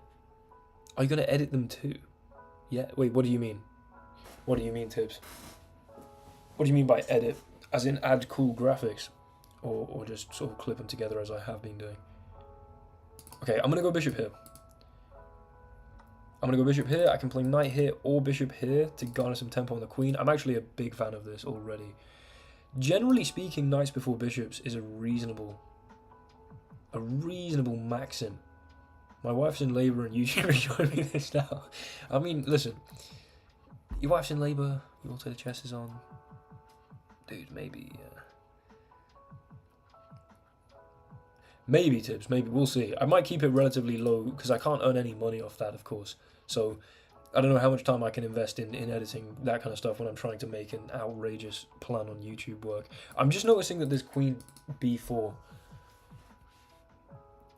Are you going to edit them too? Yeah, wait, what do you mean? What do you mean, Tibbs? What do you mean by edit? As in add cool graphics? Or just sort of clip them together as I have been doing? Okay, I'm going to go bishop here. I can play knight here or bishop here to garner some tempo on the queen. I'm actually a big fan of this already. Generally speaking, knights before bishops is a reasonable maxim. My wife's in labour and YouTube is showing me this now. I mean, listen. Your wife's in labour, your Taylor Chess is on. Dude, maybe... Maybe tips, maybe, we'll see. I might keep it relatively low, because I can't earn any money off that, of course. So, I don't know how much time I can invest in editing that kind of stuff when I'm trying to make an outrageous plan on YouTube work. I'm just noticing that this queen b4...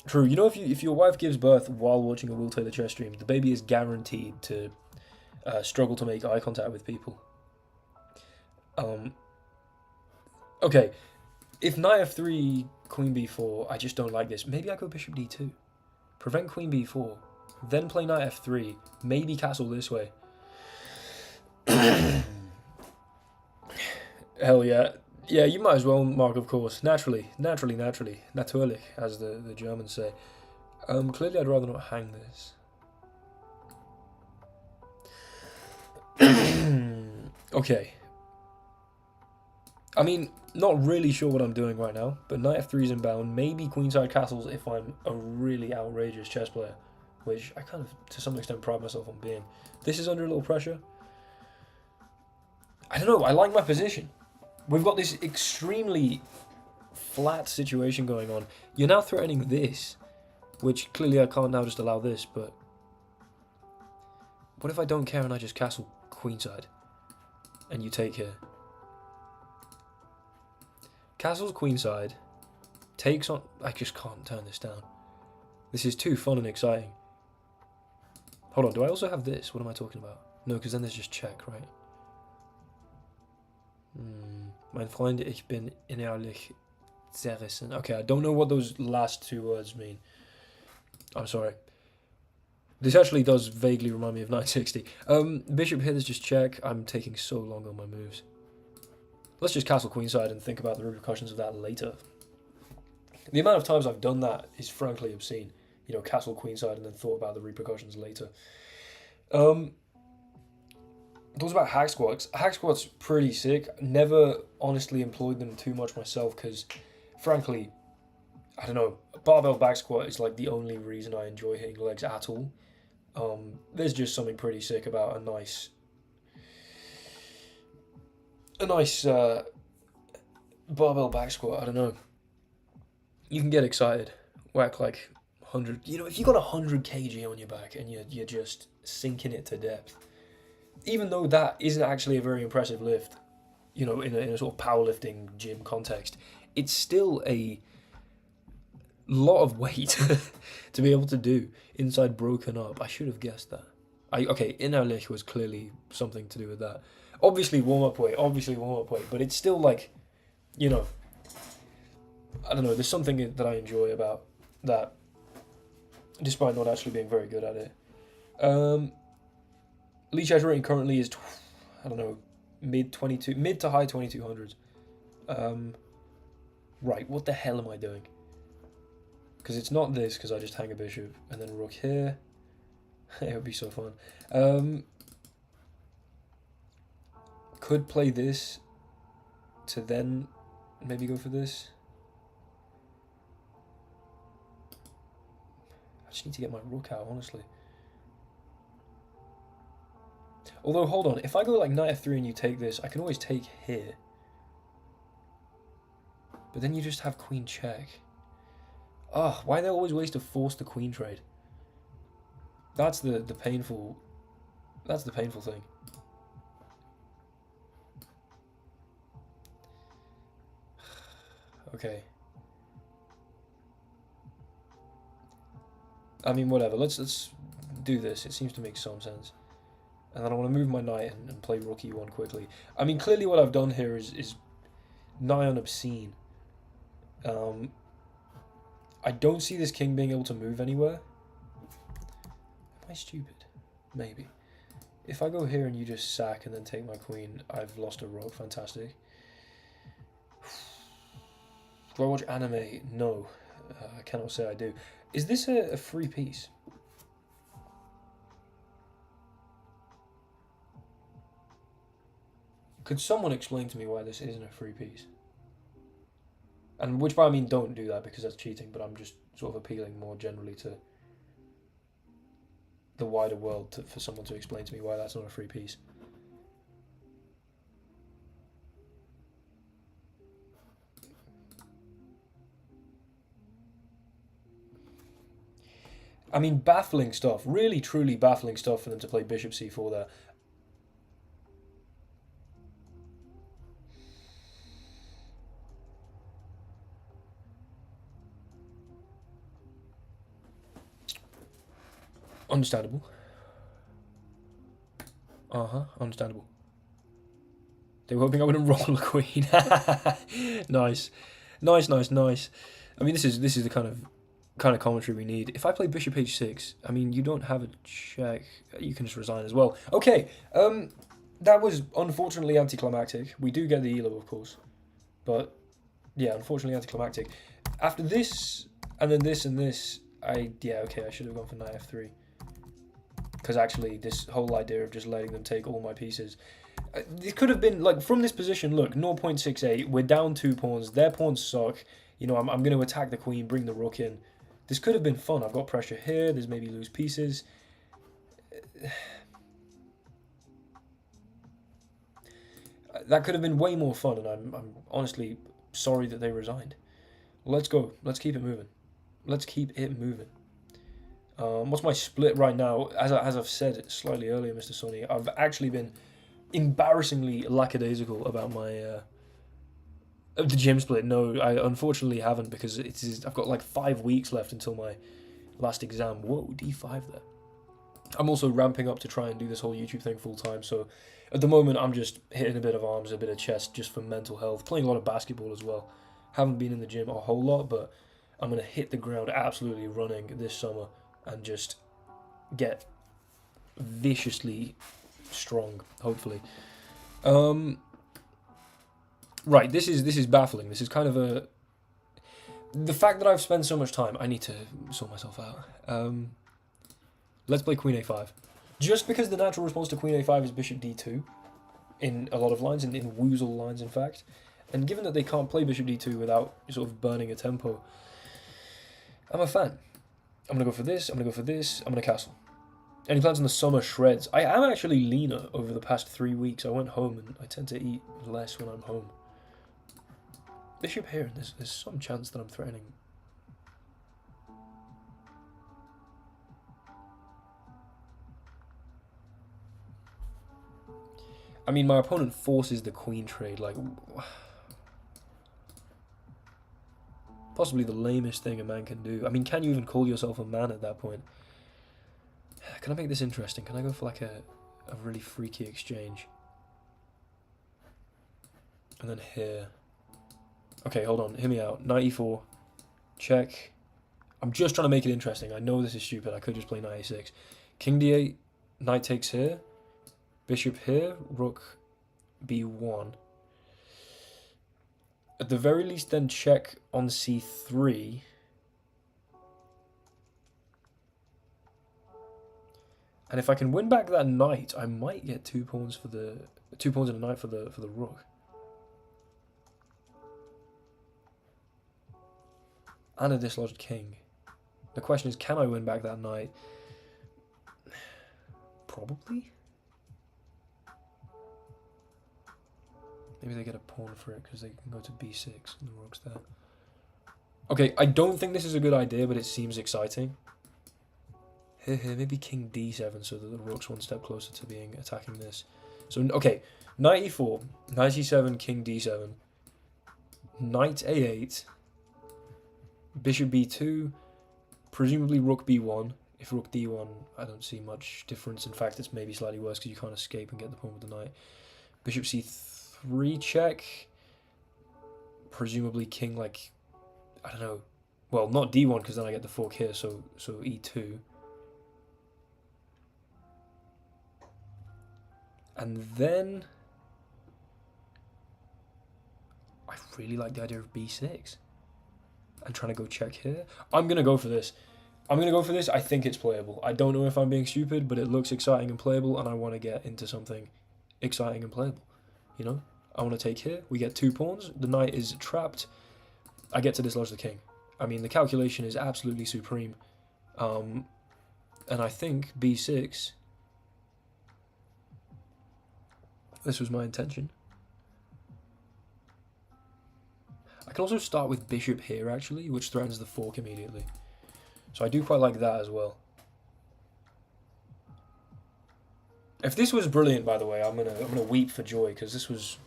True, you know, if your wife gives birth while watching a Will Taylor chess stream, the baby is guaranteed to struggle to make eye contact with people. Okay, if knight f3, queen b4, I just don't like this. Maybe I go bishop d2. Prevent queen b4. Then play knight f3. Maybe castle this way. Hell yeah. Yeah, you might as well, Mark, of course. Naturally, natürlich, as the Germans say. Clearly I'd rather not hang this. Okay. I mean, not really sure what I'm doing right now, but knight f3 is inbound. Maybe queenside castles if I'm a really outrageous chess player, which I kind of, to some extent, pride myself on being. This is under a little pressure. I don't know, I like my position. We've got this extremely flat situation going on. You're now threatening this, which clearly I can't now just allow this, but... What if I don't care and I just castle queenside? And you take here. Castles queenside. Takes on... I just can't turn this down. This is too fun and exciting. Hold on, do I also have this? What am I talking about? No, because then there's just check, right? Mein Freund, ich bin innerlich zerrissen. Okay, I don't know what those last two words mean. I'm sorry. This actually does vaguely remind me of 960. Bishop here, there's just check. I'm taking so long on my moves. Let's just castle queenside and think about the repercussions of that later. The amount of times I've done that is frankly obscene. You know, castle queenside and then thought about the repercussions later. Thoughts about hack squats. Hack squats pretty sick. Never honestly employed them too much myself because, frankly, I don't know. Barbell back squat is like the only reason I enjoy hitting legs at all. There's just something pretty sick about a nice barbell back squat. I don't know. You can get excited. Whack like 100. You know, if you got 100 kg on your back and you're just sinking it to depth, even though that isn't actually a very impressive lift, you know, in a sort of powerlifting gym context, it's still a lot of weight to be able to do inside broken up. I should have guessed that. Okay, innerlich was clearly something to do with that. Obviously warm-up weight, but it's still like, you know, I don't know, there's something that I enjoy about that, despite not actually being very good at it. Leech edge rating currently is, I don't know, mid to high 2200s. Right, what the hell am I doing? Because it's not this, because I just hang a bishop and then rook here. It would be so fun. Could play this to then maybe go for this. I just need to get my rook out, honestly. Although, hold on, if I go like knight f3 and you take this, I can always take here. But then you just have queen check. Ugh, why they always ways to force the queen trade? That's the painful... That's the painful thing. Okay. I mean, whatever. Let's do this. It seems to make some sense. And then I want to move my knight and play rook e1 quickly. I mean, clearly what I've done here is nigh on obscene. I don't see this king being able to move anywhere. Am I stupid? Maybe. If I go here and you just sack and then take my queen, I've lost a rook. Fantastic. Do I watch anime? No. I cannot say I do. Is this a free piece? Could someone explain to me why this isn't a free piece? And which by I mean don't do that because that's cheating, but I'm just sort of appealing more generally to the wider world for someone to explain to me why that's not a free piece. I mean, baffling stuff. Really, truly baffling stuff for them to play bishop c4 there. Understandable. Understandable. They were hoping I wouldn't roll a queen. Nice. Nice. I mean, this is the kind of commentary we need. If I play bishop h6, I mean, you don't have a check. You can just resign as well. Okay, that was unfortunately anticlimactic. We do get the elo, of course, but yeah, unfortunately anticlimactic. After this, and then this and this, I should have gone for knight f3. Because actually, this whole idea of just letting them take all my pieces, it could have been, like, from this position, look, 0.68, we're down 2 pawns, their pawns suck, you know, I'm going to attack the queen, bring the rook in. This could have been fun. I've got pressure here, there's maybe loose pieces. That could have been way more fun, and I'm honestly sorry that they resigned. Let's go. Let's keep it moving. Let's keep it moving. What's my split right now? As I've said slightly earlier, Mr. Sonny, I've actually been embarrassingly lackadaisical about my the gym split. No, I unfortunately haven't, because I've got like 5 weeks left until my last exam. Whoa, D5 there. I'm also ramping up to try and do this whole YouTube thing full time, so at the moment I'm just hitting a bit of arms, a bit of chest, just for mental health. Playing a lot of basketball as well. Haven't been in the gym a whole lot, but I'm going to hit the ground absolutely running this summer and just get viciously strong, hopefully. Right, this is baffling. This is kind of the fact that I've spent so much time. I need to sort myself out. Let's play queen a5. Just because the natural response to queen a5 is bishop d2 in a lot of lines, in woozle lines, in fact. And given that they can't play bishop d2 without sort of burning a tempo, I'm a fan. I'm going to go for this, I'm going to go for this, I'm going to castle. Any plans in the summer? Shreds. I am actually leaner over the past 3 weeks. I went home and I tend to eat less when I'm home. Bishop here, and there's some chance that I'm threatening. I mean, my opponent forces the queen trade, like, possibly the lamest thing a man can do. I mean, can you even call yourself a man at that point? Can I make this interesting? Can I go for like a really freaky exchange? And then here. Okay, hold on. Hear me out. Knight e4. Check. I'm just trying to make it interesting. I know this is stupid. I could just play knight a6. King d8. Knight takes here. Bishop here. Rook b1. At the very least, then check on c3. And if I can win back that knight, I might get 2 pawns for the 2 pawns and a knight for the rook. And a dislodged king. The question is, can I win back that knight? Probably. Maybe they get a pawn for it because they can go to b6 and the rook's there. Okay, I don't think this is a good idea, but it seems exciting. Here, maybe king d7 so that the rook's one step closer to being attacking this. So, okay, knight e4, knight e7, king d7, knight a8, bishop b2, presumably rook b1. If rook d1, I don't see much difference. In fact, it's maybe slightly worse because you can't escape and get the pawn with the knight. Bishop c3 check. Presumably king, like, I don't know. Well, not d1 because then I get the fork here, so e2. And then I really like the idea of b6. I'm trying to go check here. I'm going to go for this. I think it's playable. I don't know if I'm being stupid, but it looks exciting and playable, and I want to get into something exciting and playable. You know? I want to take here. We get 2 pawns. The knight is trapped. I get to dislodge the king. I mean, the calculation is absolutely supreme. And I think b6... This was my intention. I can also start with bishop here, actually, which threatens the fork immediately. So I do quite like that as well. If this was brilliant, by the way, I'm gonna weep for joy because this was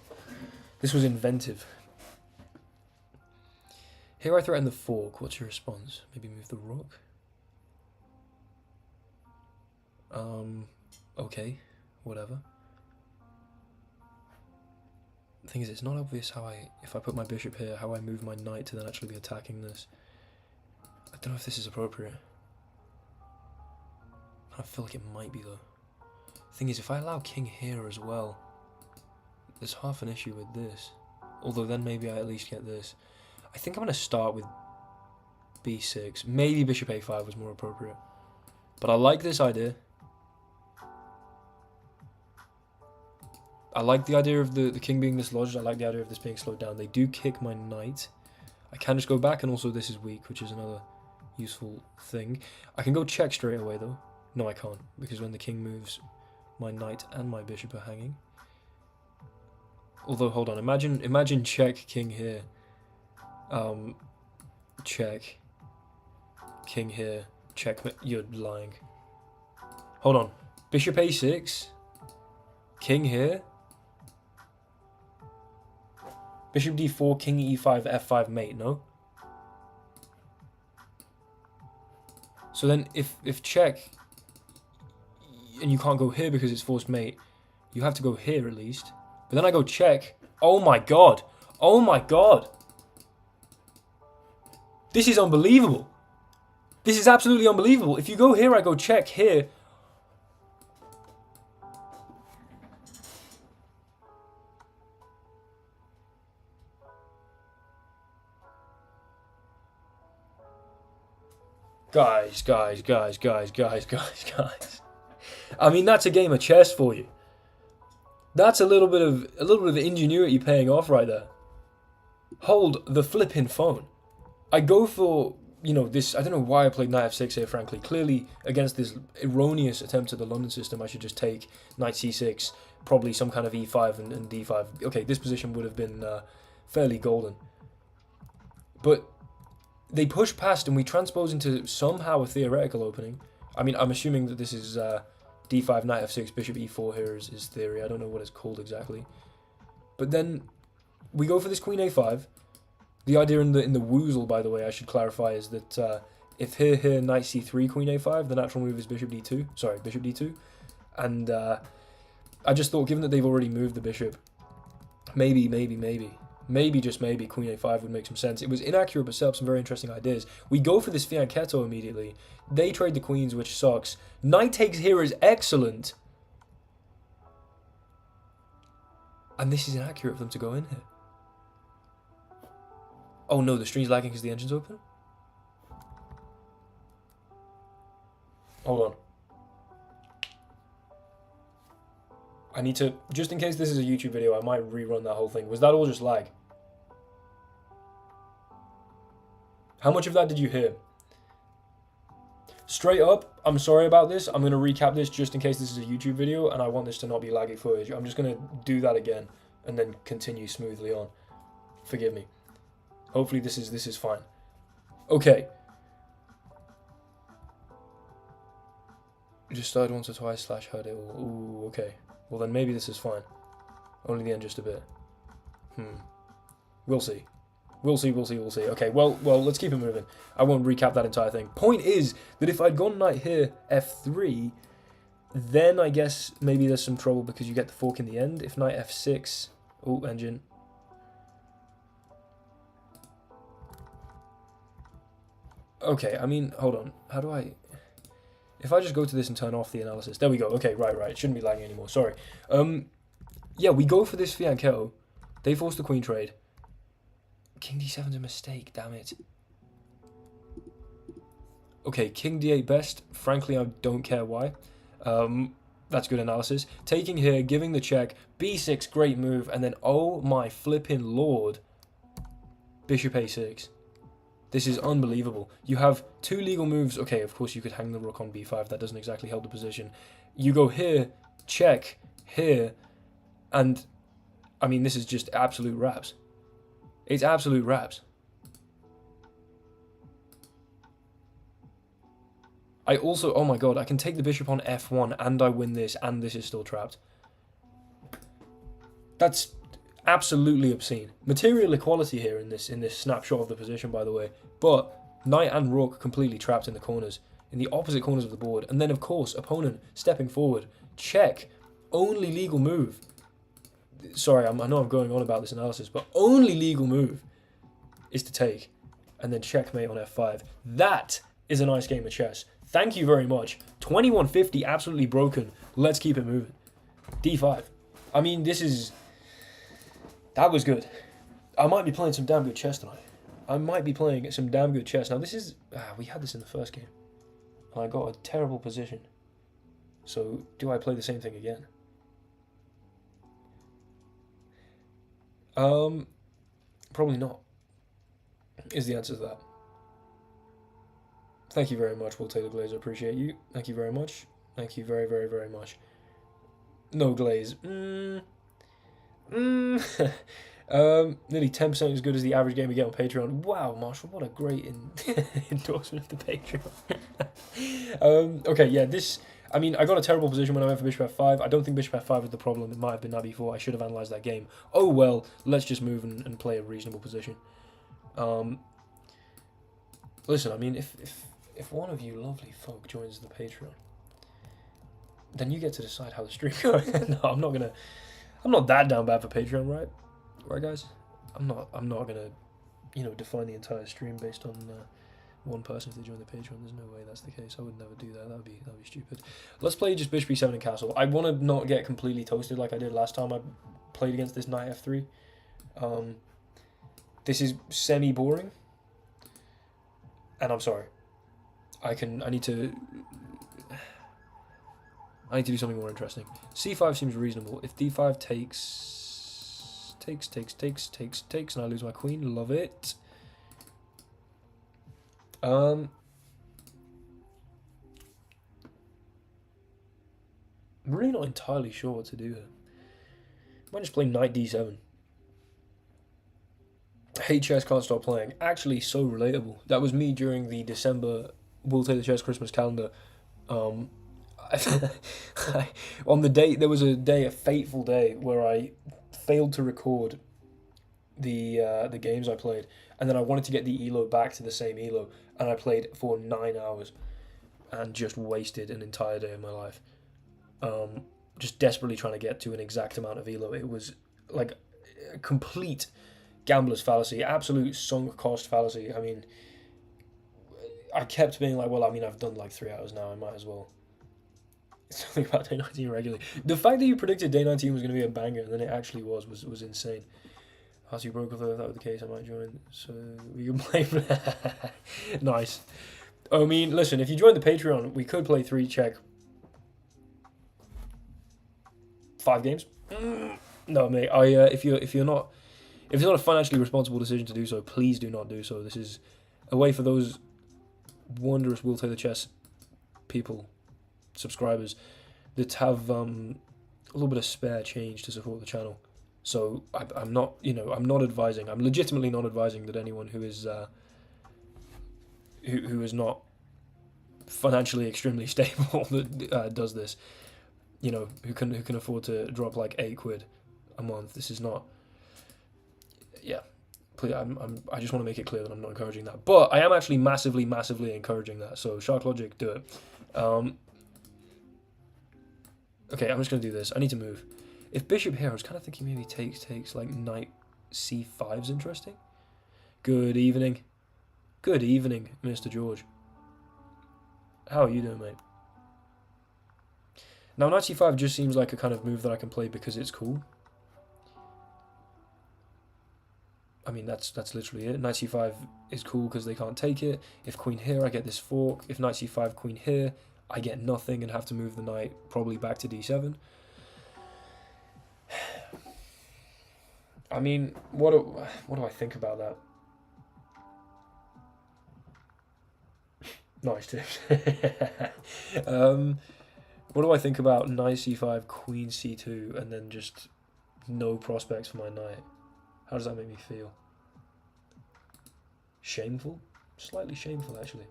inventive. Here I threaten the fork. What's your response? Maybe move the rook. Okay, whatever. The thing is, it's not obvious how if I put my bishop here, how I move my knight to then actually be attacking this. I don't know if this is appropriate. I feel like it might be though. The thing is, if I allow king here as well, there's half an issue with this. Although then maybe I at least get this. I think I'm going to start with b6. Maybe bishop a5 was more appropriate. But I like this idea. I like the idea of the king being dislodged. I like the idea of this being slowed down. They do kick my knight. I can just go back, and also this is weak, which is another useful thing. I can go check straight away, though. No, I can't, because when the king moves, my knight and my bishop are hanging. Although, hold on, imagine check king here. Check. King here. Check. You're lying. Hold on. Bishop a6. King here. Bishop d4, king e5, f5 mate, no? So then if check, and you can't go here because it's forced mate, you have to go here at least. But then I go check. Oh my god. Oh my god. This is unbelievable. This is absolutely unbelievable. If you go here, I go check here. Guys. I mean, that's a game of chess for you. That's a little bit of ingenuity paying off right there. Hold the flipping phone. I go for, you know, this. I don't know why I played knight f6 here, frankly. Clearly, against this erroneous attempt at the London system, I should just take knight c6, probably some kind of e5 and d5. Okay, this position would have been fairly golden. But they push past and we transpose into somehow a theoretical opening. I mean, I'm assuming that this is d5, knight f6, bishop e4 here is theory. I don't know what it's called exactly. But then we go for this queen a5. The idea in the woozle, by the way, I should clarify, is that if here, knight c3, queen a5, the natural move is bishop d2. Sorry, bishop d2. And I just thought, given that they've already moved the bishop, maybe, just maybe, queen a5 would make some sense. It was inaccurate, but set up some very interesting ideas. We go for this fianchetto immediately. They trade the queens, which sucks. Knight takes here is excellent. And this is inaccurate for them to go in here. Oh no, the stream's lagging because the engine's open? Hold on. I need to, just in case this is a YouTube video, I might rerun that whole thing. Was that all just lag? How much of that did you hear? Straight up, I'm sorry about this. I'm going to recap this just in case this is a YouTube video and I want this to not be laggy footage. I'm just going to do that again and then continue smoothly on. Forgive me. Hopefully this is fine. Okay. Just started once or twice / heard it all. Ooh, okay. Well then maybe this is fine. Only the end just a bit. We'll see. We'll see. Okay, well, let's keep it moving. I won't recap that entire thing. Point is that if I'd gone knight here, f3, then I guess maybe there's some trouble because you get the fork in the end. If knight f6... Oh, engine. Okay, I mean, hold on. How do I... If I just go to this and turn off the analysis... There we go. Okay, right. It shouldn't be lagging anymore. Sorry. Yeah, we go for this fianchetto. They force the queen trade. King d7's a mistake, damn it. Okay, king d8 best. Frankly, I don't care why. That's good analysis. Taking here, giving the check. b6, great move. And then, oh my flipping lord. Bishop a6. This is unbelievable. You have two legal moves. Okay, of course you could hang the rook on b5. That doesn't exactly help the position. You go here, check, here. And, I mean, this is just absolute raps. It's absolute raps. I also, oh my god, I can take the bishop on f1 and I win this and this is still trapped. That's absolutely obscene. Material equality here in this snapshot of the position, by the way. But knight and rook completely trapped in the corners, in the opposite corners of the board. And then, of course, opponent stepping forward. Check. Only legal move. Sorry, I know I'm going on about this analysis, but only legal move is to take. And then checkmate on f5. That is a nice game of chess. Thank you very much. 2150, absolutely broken. Let's keep it moving. d5. I mean, that was good. I might be playing some damn good chess tonight. I might be playing some damn good chess. Now, this is... we had this in the first game. And I got a terrible position. So, do I play the same thing again? Probably not. Is the answer to that. Thank you very much, Will Taylor Glaze. I appreciate you. Thank you very much. Thank you very, very, very much. No Glaze. Nearly 10% as good as the average game we get on Patreon. Wow, Marshall, what a great endorsement of the Patreon. Okay, yeah, this... I mean, I got a terrible position when I went for bishop f5. I don't think bishop f5 was the problem. It might have been knight b4. I should have analysed that game. Oh, well, let's just move and play a reasonable position. Listen, I mean, if one of you lovely folk joins the Patreon, then you get to decide how the stream goes. No, I'm not that down bad for Patreon, right? Right, guys? I'm not gonna, define the entire stream based on one person if they join the Patreon. There's no way that's the case. I would never do that. That'd be stupid. Let's play just bishop e7 and castle. I want to not get completely toasted like I did last time I played against this knight f3. This is semi-boring. And I'm sorry. I need to do something more interesting. c5 seems reasonable. If d5 takes, and I lose my queen, love it. I'm really not entirely sure what to do here. Might just play knight d7. Hate chess, can't stop playing. Actually, so relatable. That was me during the December Will Taylor Chess Christmas calendar. On the day, there was a fateful day where I failed to record the games I played, and then I wanted to get the elo back to the same elo, and I played for 9 hours, and just wasted an entire day of my life. Just desperately trying to get to an exact amount of elo. It was like a complete gambler's fallacy, absolute sunk cost fallacy. I mean, I kept being like, well, I mean, I've done like 3 hours now, I might as well. Something about day 19 regularly. The fact that you predicted day 19 was going to be a banger, and then it actually was insane. As you broke, although if that were the case, I might join, so we can play. Nice. I mean, listen, if you join the Patreon, we could play 3 check 5 games. No, mate. If it's not a financially responsible decision to do so, please do not do so. This is a way for those wondrous Will Taylor Chess people, subscribers, that have a little bit of spare change to support the channel. So I'm not advising. I'm legitimately not advising that anyone who is who is not financially extremely stable that does this, who can afford to drop like £8 a month. This is not. Yeah, please. I just want to make it clear that I'm not encouraging that, but I am actually massively encouraging that. So Shark Logic, do it. Okay, I'm just gonna do this. I need to move. If bishop here, I was kind of thinking maybe takes like knight c5 is interesting. Good evening. Good evening, Mr. George. How are you doing, mate? Now, knight c5 just seems like a kind of move that I can play because it's cool. I mean, that's literally it. Knight c5 is cool because they can't take it. If queen here, I get this fork. If knight c5, queen here, I get nothing and have to move the knight probably back to d7. I mean, what do I think about that? Nice tips. What do I think about knight c5, queen c2, and then just no prospects for my knight? How does that make me feel? Shameful? Slightly shameful, actually.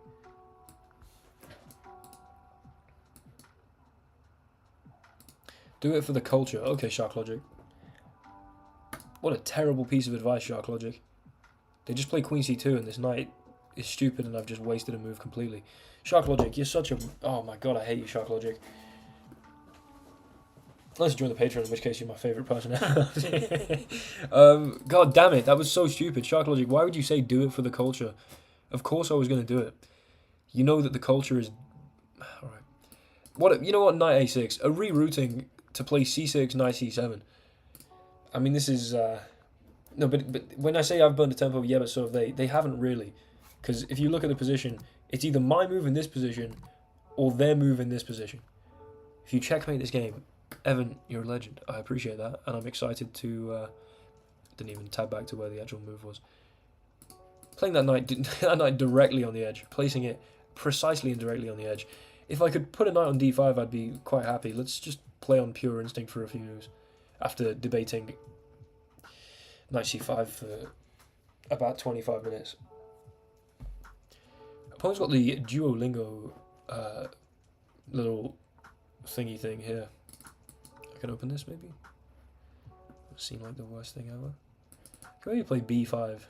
Do it for the culture. Okay, Shark Logic. What a terrible piece of advice, Shark Logic. They just play Queen C2 and this knight is stupid and I've just wasted a move completely. Shark Logic, you're such a... Oh my god, I hate you, Shark Logic. Unless you join the Patreon, in which case you're my favourite person ever. God damn it, that was so stupid. Shark Logic, why would you say do it for the culture? Of course I was going to do it. You know that the culture is... Alright. You know what, knight a6. A rerouting to play c6, knight c7. I mean, this is... No, but when I say I've burned a tempo, yeah, but so have they. They haven't really. Because if you look at the position, it's either my move in this position or their move in this position. If you checkmate this game, Evan, you're a legend. I appreciate that, and I'm excited to... didn't even tab back to where the actual move was. Playing that knight, that knight directly on the edge, placing it precisely and directly on the edge. If I could put a knight on d5, I'd be quite happy. Let's just play on pure instinct for a few moves. After debating knight c5 for about 25 minutes. Opponent's got the Duolingo little thingy thing here. I can open this maybe. It seemed like the worst thing ever. Can maybe play b5.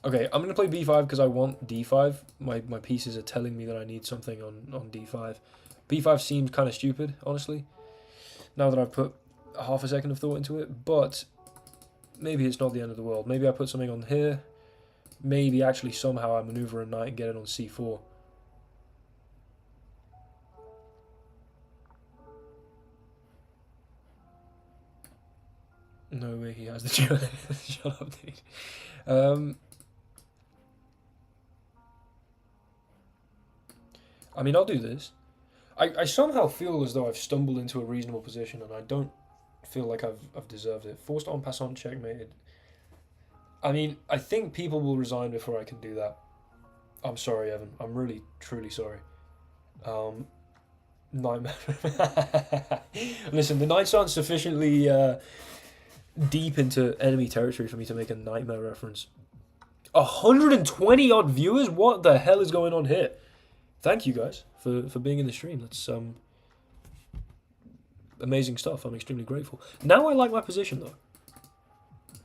Okay, I'm going to play b5 because I want d5. My pieces are telling me that I need something on d5. b5 seems kind of stupid, honestly, now that I've put a half a second of thought into it, but maybe it's not the end of the world. Maybe I put something on here. Maybe actually somehow I maneuver a knight and get it on c4. No way he has the shut up, dude. I mean, I'll do this. I somehow feel as though I've stumbled into a reasonable position, and I don't feel like I've deserved it. Forced en passant checkmated. I mean, I think people will resign before I can do that. I'm sorry, Evan. I'm really, truly sorry. Nightmare. Listen, the knights aren't sufficiently deep into enemy territory for me to make a nightmare reference. 120 odd viewers? What the hell is going on here? Thank you guys for being in the stream. That's amazing stuff. I'm extremely grateful. Now I like my position though.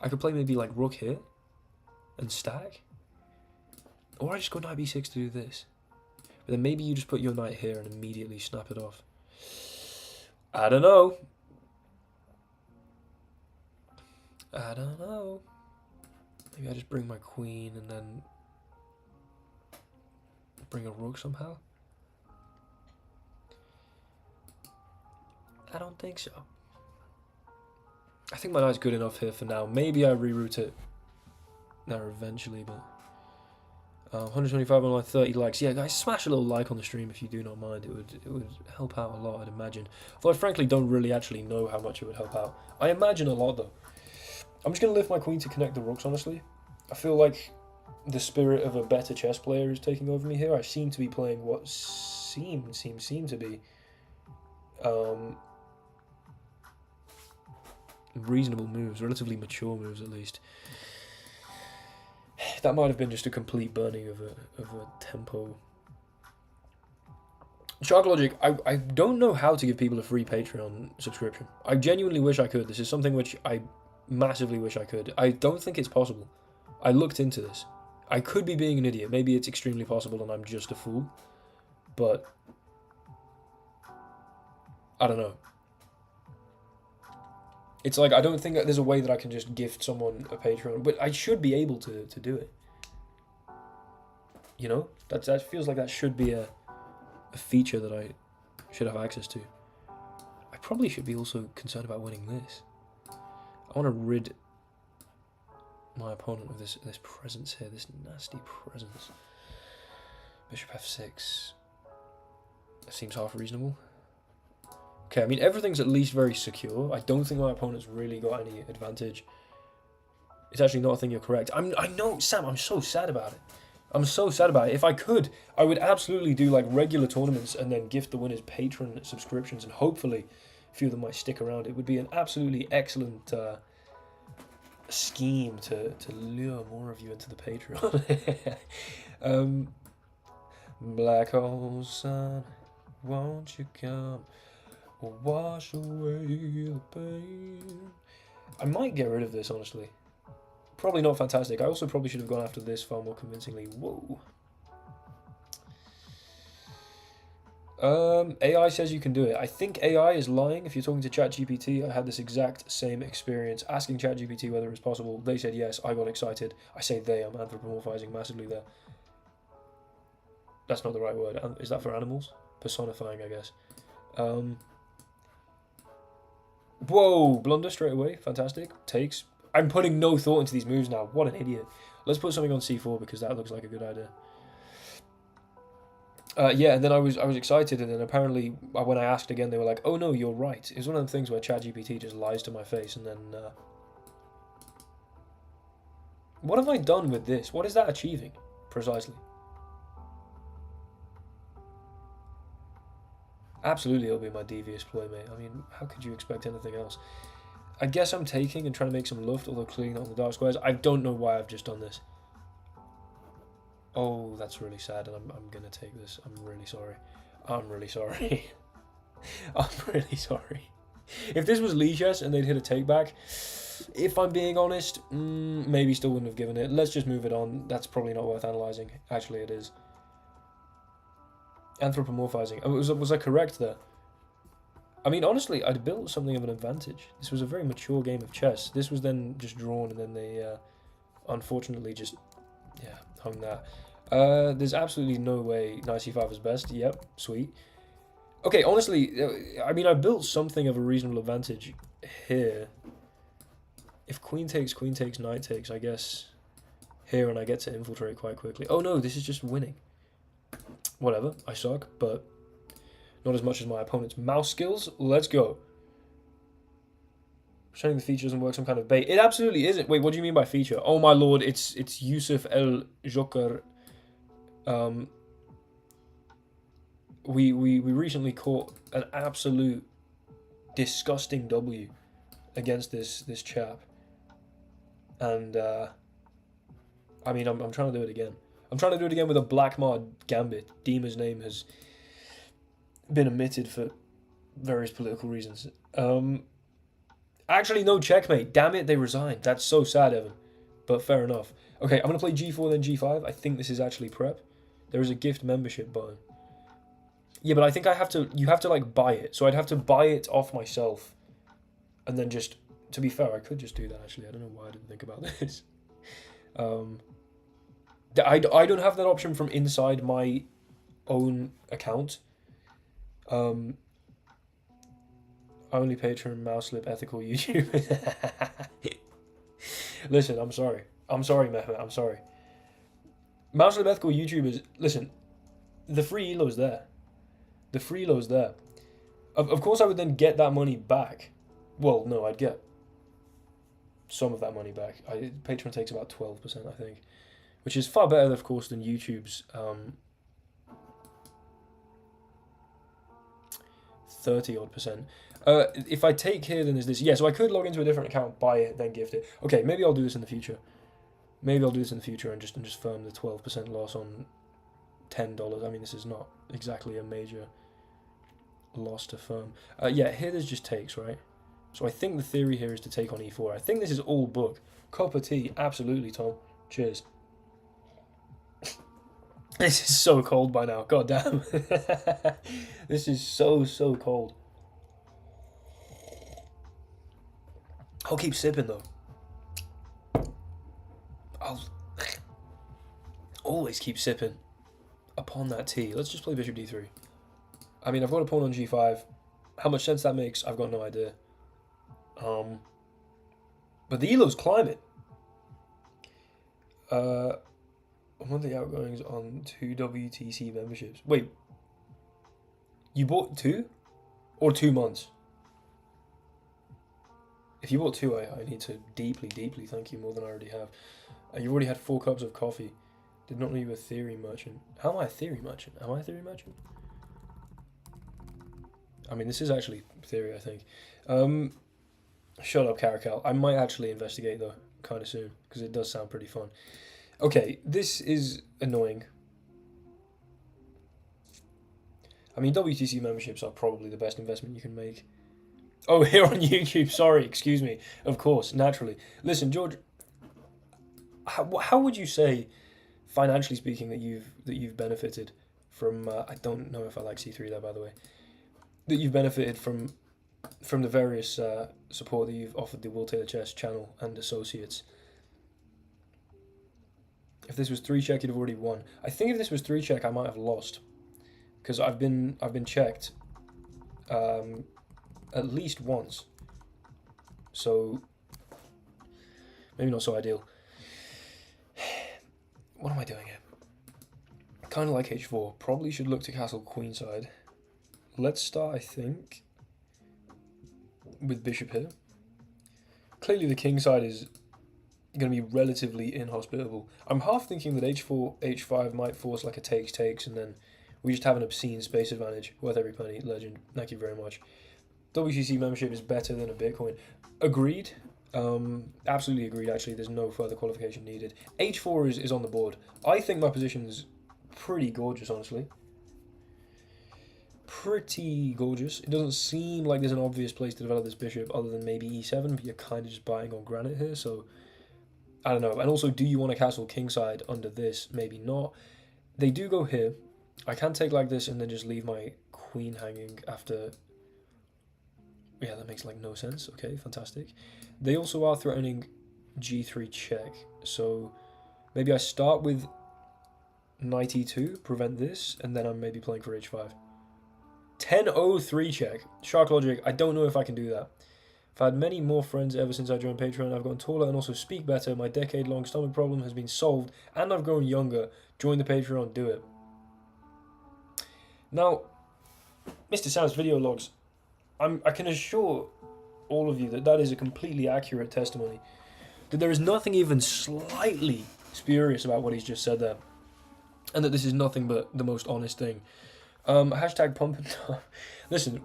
I could play maybe like rook here and stack. Or I just go knight b6 to do this. But then maybe you just put your knight here and immediately snap it off. I don't know. I don't know. Maybe I just bring my queen and then bring a rook somehow. I don't think so. I think my knight's good enough here for now. Maybe I reroute it there eventually, but 125 on 30 likes. Yeah, guys, smash a little like on the stream if you do not mind. It would help out a lot, I'd imagine. Although I frankly don't really actually know how much it would help out. I imagine a lot though. I'm just gonna lift my queen to connect the rooks, honestly. I feel like the spirit of a better chess player is taking over me here. I seem to be playing what seem to be reasonable moves, relatively mature moves at least. That might have been just a complete burning of a tempo. Shark Logic, I don't know how to give people a free Patreon subscription. I genuinely wish I could. This is something which I massively wish I could. I don't think it's possible. I looked into this. I could be being an idiot. Maybe it's extremely possible and I'm just a fool. But I don't know. It's like, I don't think that there's a way that I can just gift someone a Patreon, but I should be able to do it. You know? That feels like that should be a feature that I should have access to. I probably should be also concerned about winning this. I want to rid my opponent of this presence here, this nasty presence. Bishop f6. That seems half reasonable. Okay, I mean, everything's at least very secure. I don't think my opponent's really got any advantage. It's actually not a thing you're correct. I know, Sam, I'm so sad about it. I'm so sad about it. If I could, I would absolutely do like regular tournaments and then gift the winners patron subscriptions, and hopefully a few of them might stick around. It would be an absolutely excellent scheme to lure more of you into the Patreon. Black hole sun. Won't you come wash away the pain? I might get rid of this, honestly. Probably not fantastic. I also probably should have gone after this far more convincingly. Whoa. AI says you can do it. I think AI is lying. If you're talking to ChatGPT, I had this exact same experience. Asking ChatGPT whether it was possible, they said yes. I got excited. I say they. I'm anthropomorphizing massively there. That's not the right word. Is that for animals? Personifying, I guess. Whoa! Blunder straight away. Fantastic. Takes. I'm putting no thought into these moves now. What an idiot. Let's put something on c4 because that looks like a good idea. Yeah, and then I was excited, and then apparently when I asked again, they were like, "Oh no, you're right." It's one of them things where ChatGPT just lies to my face, and then what have I done with this? What is that achieving precisely? Absolutely, it'll be my devious ploy, mate. I mean, how could you expect anything else? I guess I'm taking and trying to make some luft, although clearly not on the dark squares. I don't know why I've just done this. Oh, that's really sad, and I'm gonna take this. I'm really sorry. I'm really sorry. I'm really sorry. If this was Lichess and they'd hit a take back, if I'm being honest, maybe still wouldn't have given it. Let's just move it on. That's probably not worth analysing. Actually, it is. Anthropomorphizing. Oh, was I correct there? I mean, honestly, I'd built something of an advantage. This was a very mature game of chess. This was then just drawn, and then they, unfortunately, just, yeah, hung that. There's absolutely no way knight c5 is best. Yep, sweet. Okay, honestly, I mean, I built something of a reasonable advantage here. If queen takes, knight takes, I guess here, and I get to infiltrate quite quickly. Oh no, this is just winning. Whatever, I suck, but not as much as my opponent's mouse skills. Let's go. Showing the feature doesn't work, some kind of bait. It absolutely isn't. Wait, what do you mean by feature? Oh my lord, it's Yusuf El Joker. We recently caught an absolute disgusting W against this chap, and I mean I'm trying to do it again. I'm trying to do it again with a Blackmar Gambit. Dima's name has been omitted for various political reasons. Actually, no, checkmate. Damn it, they resigned. That's so sad, Evan. But fair enough. Okay, I'm going to play g4, then g5. I think this is actually prep. There is a gift membership button. Yeah, but I think you have to, like, buy it. So I'd have to buy it off myself. And then just, to be fair, I could just do that, actually. I don't know why I didn't think about this. I don't have that option from inside my own account. Only Patreon, Mouselip, ethical YouTube. Listen, I'm sorry. I'm sorry, Mehmet. I'm sorry. Mouselip, ethical YouTubers. Listen, the free elo's there. The free elo's there. Of course, I would then get that money back. Well, no, I'd get some of that money back. Patreon takes about 12%, I think, which is far better, of course, than YouTube's 30-odd%. If I take here, then there's this. Yeah, so I could log into a different account, buy it, then gift it. Okay, maybe I'll do this in the future. Maybe I'll do this in the future and just firm the 12% loss on $10. I mean, this is not exactly a major loss to firm. Yeah, here there's just takes, right? So I think the theory here is to take on e4. I think this is all book. Cup of tea, absolutely, Tom. Cheers. This is so cold by now. God damn. This is so cold. I'll keep sipping though. I'll always keep sipping upon that tea. Let's just play bishop d3. I mean, I've got a pawn on g5. How much sense that makes, I've got no idea. But the elo's climbing. Monthly outgoings on 2 WTC memberships. Wait, you bought 2? Or 2 months? If you bought 2, I need to deeply thank you more than I already have. You've already had 4 cups of coffee. Did not know you were a theory merchant. How am I a theory merchant? Am I a theory merchant? I mean, this is actually theory, I think. Shut up, Caracal. I might actually investigate, though, kind of soon, because it does sound pretty fun. Okay, this is annoying. I mean, WTC memberships are probably the best investment you can make. Oh, here on YouTube. Sorry, excuse me. Of course, naturally. Listen, George. How would you say, financially speaking, that you've benefited from? I don't know if I like C3 there, by the way. That you've benefited from the various support that you've offered the Will Taylor Chess channel and associates. If this was 3-check, you'd have already won. I think if this was 3-check, I might have lost, because I've been checked at least once. So maybe not so ideal. What am I doing here? Kind of like h4. Probably should look to castle queenside. Let's start, I think, with bishop here. Clearly the king side is going to be relatively inhospitable. I'm half thinking that h4, h5 might force like a takes, and then we just have an obscene space advantage. Worth every penny, legend. Thank you very much. WCC membership is better than a Bitcoin. Agreed. Absolutely agreed, actually. There's no further qualification needed. h4 is on the board. I think my position's pretty gorgeous, honestly. Pretty gorgeous. It doesn't seem like there's an obvious place to develop this bishop other than maybe e7, but you're kind of just buying on granite here, so I don't know. And also, do you want to castle kingside under this? Maybe not. They do go here. I can take like this and then just leave my queen hanging after. Yeah, that makes like no sense. Okay, fantastic. They also are threatening g3 check, so maybe I start with knight e2, prevent this, and then I'm maybe playing for h5. 10-0 3-check. Shark logic, I don't know if I can do that. I've had many more friends ever since I joined Patreon. I've gotten taller and also speak better. My decade-long stomach problem has been solved, and I've grown younger. Join the Patreon, do it. Now, Mr. Sam's video logs, I can assure all of you that that is a completely accurate testimony. That there is nothing even slightly spurious about what he's just said there. And that this is nothing but the most honest thing. Hashtag pump and Tom. Listen,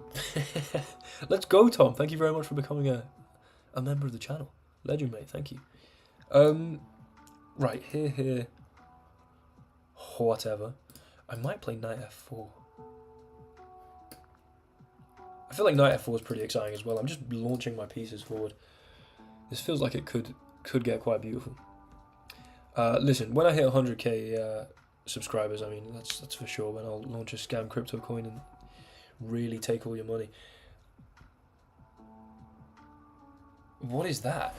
let's go, Tom. Thank you very much for becoming a member of the channel. Legend, mate. Thank you. Right, here. Whatever. I might play knight f4. I feel like knight f4 is pretty exciting as well. I'm just launching my pieces forward. This feels like it could get quite beautiful. Listen, when I hit 100k subscribers, I mean, that's for sure, when I'll launch a scam crypto coin and really take all your money. What is that?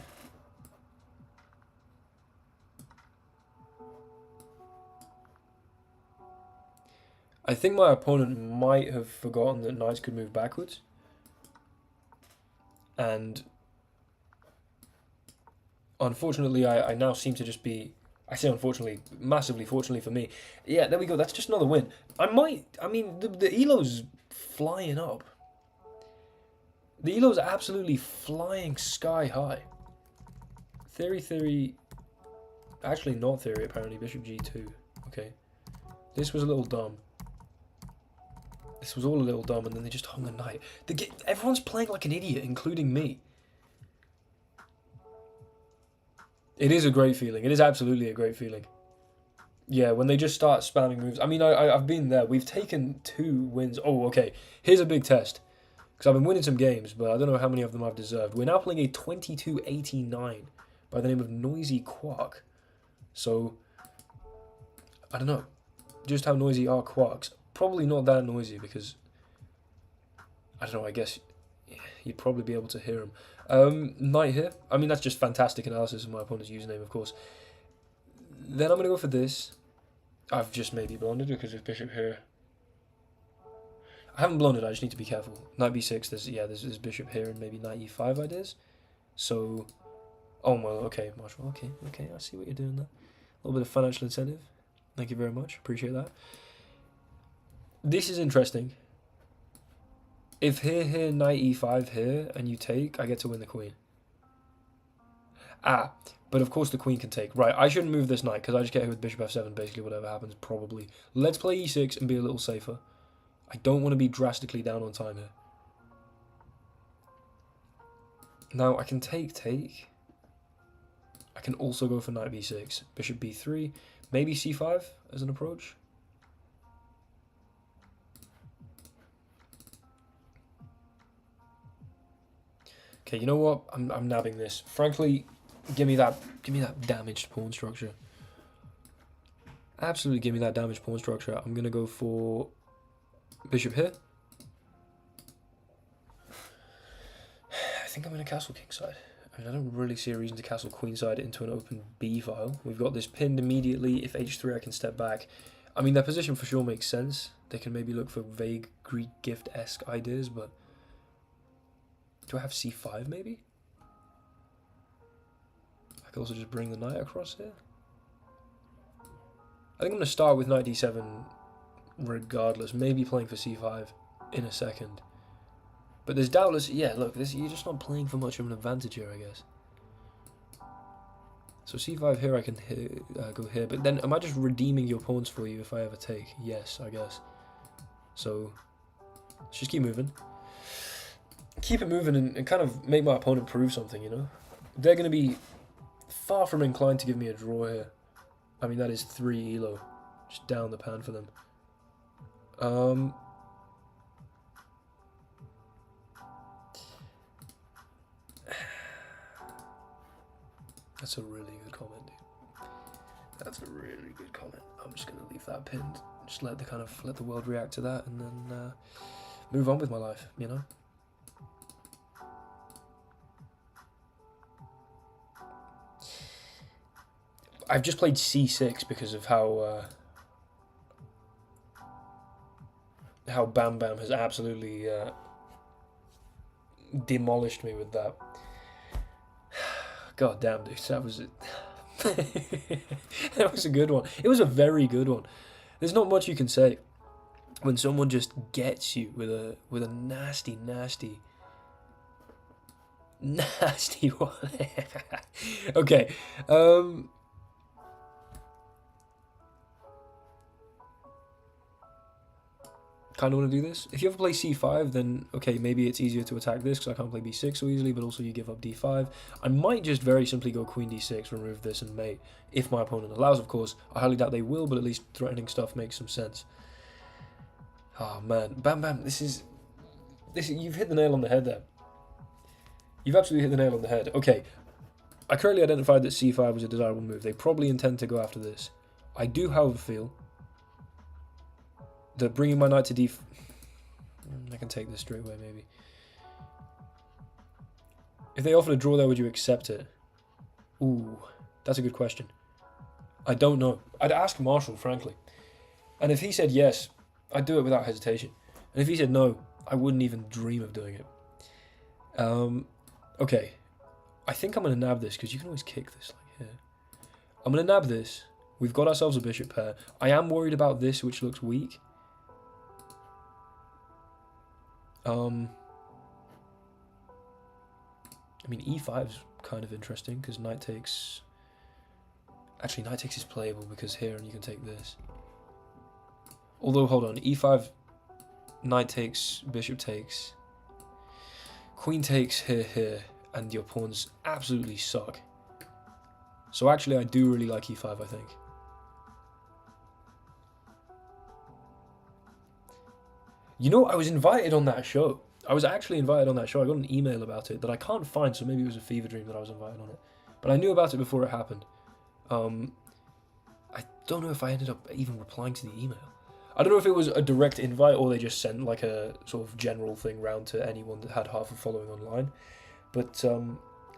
I think my opponent might have forgotten that knights could move backwards. And unfortunately, I now seem to just be... I say unfortunately, massively fortunately for me. Yeah, there we go. That's just another win. I mean, the ELO's flying up. The ELO's absolutely flying sky high. Theory. Actually, not theory, apparently. Bishop g2. Okay. This was a little dumb. This was all a little dumb, and then they just hung a knight. Everyone's playing like an idiot, including me. It is a great feeling. It is absolutely a great feeling. Yeah, when they just start spamming moves. I mean, I've been there. We've taken 2 wins. Oh, okay. Here's a big test. Because I've been winning some games, but I don't know how many of them I've deserved. We're now playing a 22-89 by the name of Noisy Quark. So, I don't know just how noisy are quarks. Probably not that noisy because, I don't know, I guess you'd probably be able to hear him. Knight here. I mean, that's just fantastic analysis of my opponent's username, of course. Then I'm going to go for this. I've just maybe blundered because there's bishop here. I haven't blundered, I just need to be careful. Knight b6, there's bishop here and maybe knight e5 ideas. So, oh, well, okay, Marshall, okay, I see what you're doing there. A little bit of financial incentive. Thank you very much, appreciate that. This is interesting. If here, knight e5 here, and you take, I get to win the queen. Ah, but of course the queen can take. Right, I shouldn't move this knight, because I just get here with bishop f7, basically whatever happens, probably. Let's play e6 and be a little safer. I don't want to be drastically down on time here. Now, I can take. I can also go for knight b6, bishop b3, maybe c5 as an approach. Okay, you know what? I'm nabbing this. Frankly, give me that damaged pawn structure. Absolutely give me that damaged pawn structure. I'm gonna go for bishop here. I think I'm gonna castle kingside. I mean, I don't really see a reason to castle queenside into an open b file. We've got this pinned immediately. If h3, I can step back. I mean, their position for sure makes sense. They can maybe look for vague Greek gift-esque ideas, but do I have c5 maybe? I could also just bring the knight across here. I think I'm going to start with knight d7 regardless, maybe playing for c5 in a second. But there's doubtless, yeah, look, you're just not playing for much of an advantage here, I guess. So c5 here, I can go here, but then am I just redeeming your pawns for you if I ever take? Yes, I guess. So let's just keep moving. Keep it moving and kind of make my opponent prove something, you know? They're going to be far from inclined to give me a draw here. I mean, that is 3 elo. Just down the pan for them. That's a really good comment, dude. That's a really good comment. I'm just going to leave that pinned. Just let the world react to that and then move on with my life, you know? I've just played c6 because of how Bam Bam has absolutely demolished me with that. God damn, dude, that was it. That was a good one. It was a very good one. There's not much you can say when someone just gets you with a nasty one. Okay. Kind of want to do this. If you ever play c5, then okay, maybe it's easier to attack this because I can't play b6 so easily, but also you give up d5. I might just very simply go queen d6, remove this and mate, if my opponent allows, of course. I highly doubt they will, but at least threatening stuff makes some sense. Oh man, Bam Bam, this is you've hit the nail on the head there. You've absolutely hit the nail on the head. Okay, I correctly identified that c5 was a desirable move. They probably intend to go after this. I do, however, feel that bringing my knight to d... I can take this straight away, maybe. If they offered a draw there, would you accept it? Ooh, that's a good question. I don't know. I'd ask Marshall, frankly. And if he said yes, I'd do it without hesitation. And if he said no, I wouldn't even dream of doing it. Okay. I think I'm going to nab this, because you can always kick this like here. I'm going to nab this. We've got ourselves a bishop pair. I am worried about this, which looks weak. I mean, e5's kind of interesting because knight takes... Actually, knight takes is playable because here and you can take this. Although, hold on, e5, knight takes, bishop takes, queen takes here, and your pawns absolutely suck. So actually, I do really like e5, I think. You know, I was invited on that show. I was actually invited on that show. I got an email about it that I can't find, so maybe it was a fever dream that I was invited on it. But I knew about it before it happened. I don't know if I ended up even replying to the email. I don't know if it was a direct invite or they just sent like a sort of general thing round to anyone that had half a following online. But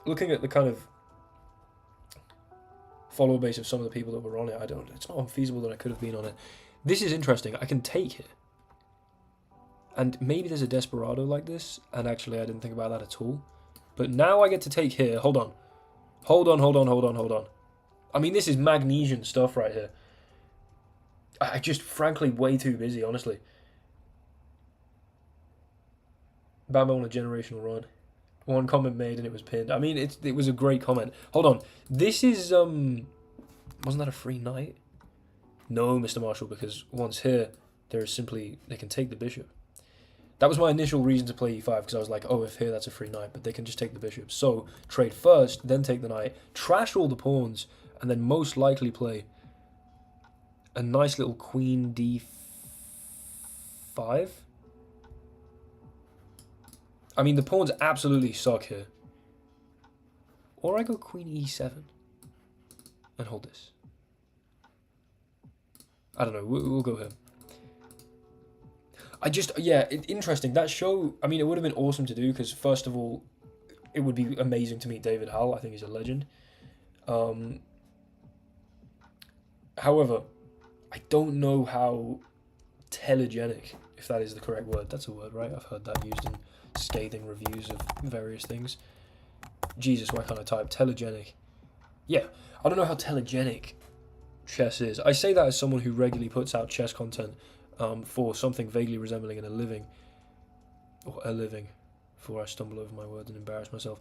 looking at the kind of follower base of some of the people that were on it, it's not unfeasible that I could have been on it. This is interesting. I can take here. And maybe there's a Desperado like this, and actually I didn't think about that at all. But now I get to take here. Hold on. I mean, this is Magnesian stuff right here. I just, frankly, way too busy, honestly. Bam on a generational run. One comment made and it was pinned. I mean, it was a great comment. Hold on. This is, wasn't that a free knight? No, Mr. Marshall, because once here, there is simply, they can take the bishop. That was my initial reason to play e5, because I was like, oh, if here, that's a free knight, but they can just take the bishop. So, trade first, then take the knight, trash all the pawns, and then most likely play a nice little queen d5. I mean, the pawns absolutely suck here. Or I go queen e7 and hold this. I don't know, we'll go here. Interesting. That show, I mean, it would have been awesome to do because, first of all, it would be amazing to meet David Hull. I think he's a legend. However, I don't know how telegenic, if that is the correct word. That's a word, right? I've heard that used in scathing reviews of various things. Jesus, why can't I type? Telegenic. Yeah, I don't know how telegenic chess is. I say that as someone who regularly puts out chess content for something vaguely resembling a living. Before I stumble over my words and embarrass myself.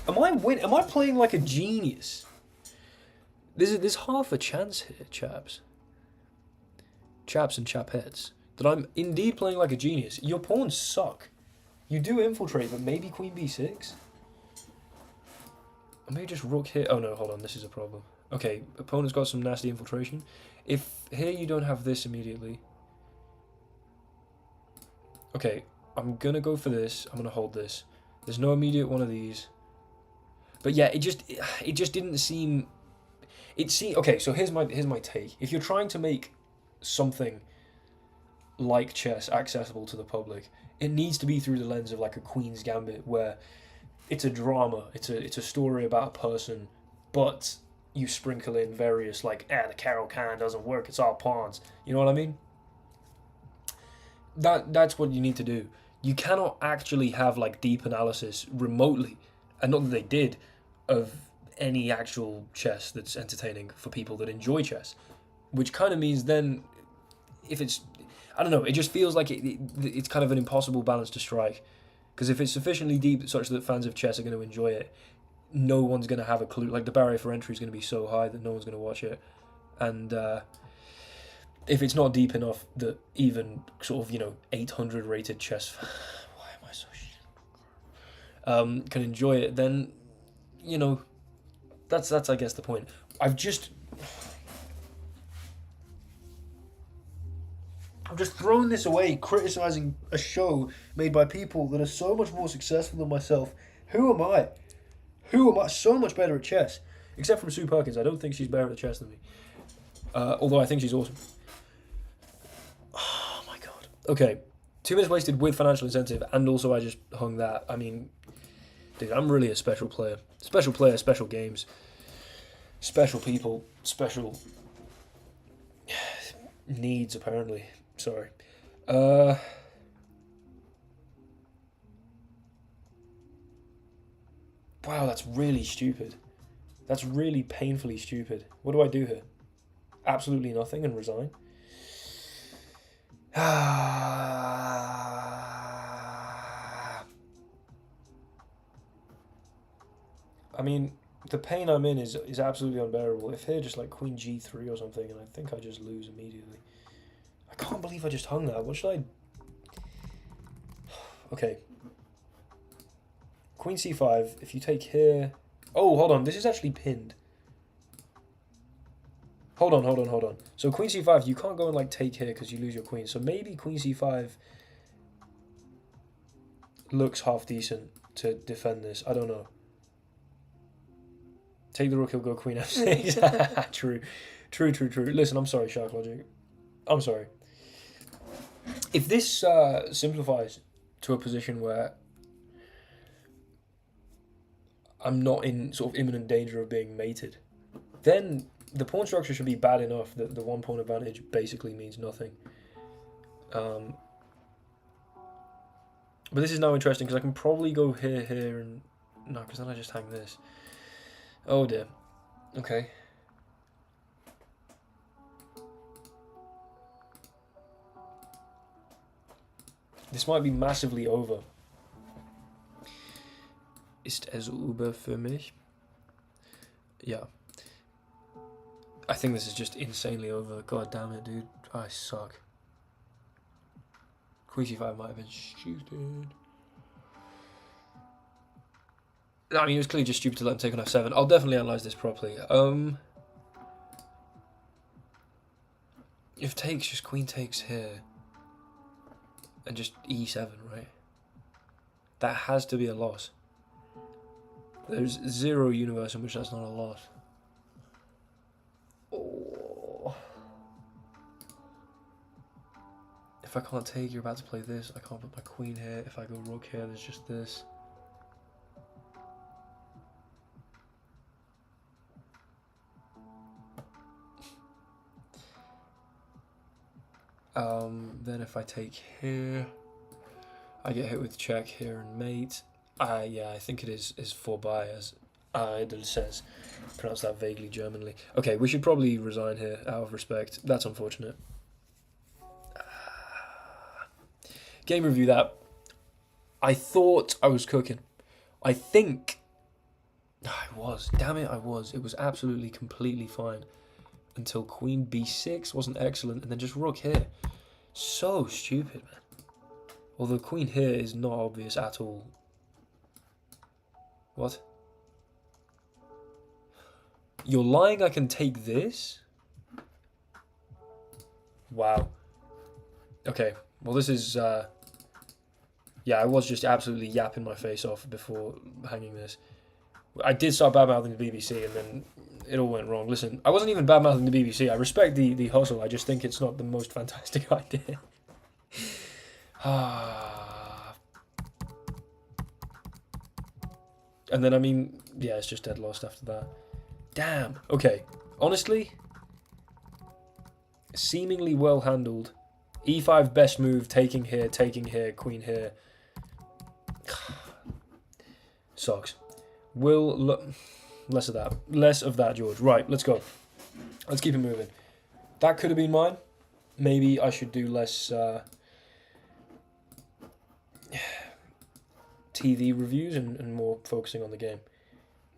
Am I playing like a genius? There's half a chance here, chaps and chapheads, that I'm indeed playing like a genius. Your pawns suck. You do infiltrate, but maybe queen b6? Or maybe just rook here. Oh no, hold on, this is a problem. Okay, opponent's got some nasty infiltration. If here you don't have this immediately. Okay, I'm gonna go for this. I'm gonna hold this. There's no immediate one of these. But yeah, it just didn't seem. Okay. So here's my take. If you're trying to make something like chess accessible to the public, it needs to be through the lens of like a Queen's Gambit, where it's a drama. It's a story about a person, but you sprinkle in various like, the Carol Khan doesn't work. It's all pawns. You know what I mean? That's what you need to do. You cannot actually have like deep analysis remotely, and not that they did, of any actual chess that's entertaining for people that enjoy chess, which kind of means then, if it's, I don't know, it just feels like it's kind of an impossible balance to strike, because if it's sufficiently deep such that fans of chess are going to enjoy it, no one's going to have a clue. Like the barrier for entry is going to be so high that no one's going to watch it, and if it's not deep enough that even sort of 800 rated chess why am I so shit can enjoy it, then that's I guess the point. I'm just throwing this away, criticizing a show made by people that are so much more successful than myself. Who am I? So much better at chess, except from Sue Perkins. I don't think she's better at chess than me, although I think she's awesome. Oh my god. Okay, 2 minutes wasted with financial incentive, and also I just hung that. I mean, dude, I'm really a special player. Special player, special games, special people, special needs, apparently. Sorry. Wow, that's really stupid. That's really painfully stupid. What do I do here? Absolutely nothing and resign? I mean, the pain I'm in is absolutely unbearable. If here just like queen g3 or something, and I think I just lose immediately. I can't believe I just hung that. What should I... Okay. Queen c5, if you take here... Oh, hold on, this is actually pinned. Hold on. So queen c5, you can't go and like take here because you lose your queen. So maybe queen c5 looks half decent to defend this. I don't know. Take the rook, he'll go queen f6. True. Listen, I'm sorry, Shark Logic. I'm sorry. If this simplifies to a position where I'm not in sort of imminent danger of being mated, then the pawn structure should be bad enough that the one pawn advantage basically means nothing. But this is now interesting because I can probably go here, and... No, because then I just hang this. Oh dear. Okay. This might be massively over. Ist es über für mich? Yeah. I think this is just insanely over. God damn it, dude. I suck. Queen c5 might have been stupid. I mean, it was clearly just stupid to let him take on f7. I'll definitely analyse this properly. If takes, just queen takes here. And just e7, right? That has to be a loss. There's 0 universe in which that's not a lot. Oh. If I can't take, you're about to play this. I can't put my queen here. If I go rook here, there's just this. Then if I take here, I get hit with check here and mate. Yeah, I think it is vorbei, as Idol says. Pronounce that vaguely Germanly. Okay, we should probably resign here out of respect. That's unfortunate. Game review that. I thought I was cooking. I think I was. Damn it, I was. It was absolutely, completely fine. Until queen b6 wasn't excellent, and then just rook here. So stupid, man. Although queen here is not obvious at all. What? You're lying I can take this? Wow. Okay, well this is... yeah, I was just absolutely yapping my face off before hanging this. I did start bad-mouthing the BBC and then it all went wrong. Listen, I wasn't even bad-mouthing the BBC. I respect the hustle. I just think it's not the most fantastic idea. And then, I mean, yeah, it's just dead lost after that. Damn. Okay. Honestly, seemingly well handled. E5 best move, taking here, queen here. Sucks. Less of that. Less of that, George. Right, let's go. Let's keep it moving. That could have been mine. Maybe I should do less TV reviews and more focusing on the game.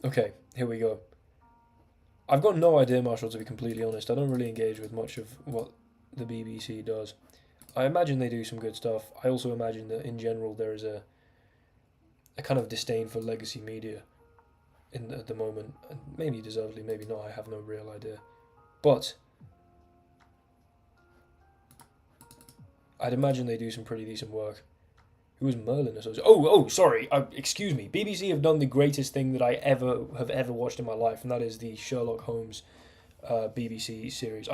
Okay, here we go. I've got no idea, Marshall, to be completely honest. I don't really engage with much of what the BBC does. I imagine they do some good stuff. I also imagine that in general there is a kind of disdain for legacy media at the moment. And maybe deservedly, maybe not. I have no real idea. But I'd imagine they do some pretty decent work. Who was Merlin associated? Oh, sorry. Excuse me. BBC have done the greatest thing that I have ever watched in my life, and that is the Sherlock Holmes BBC series.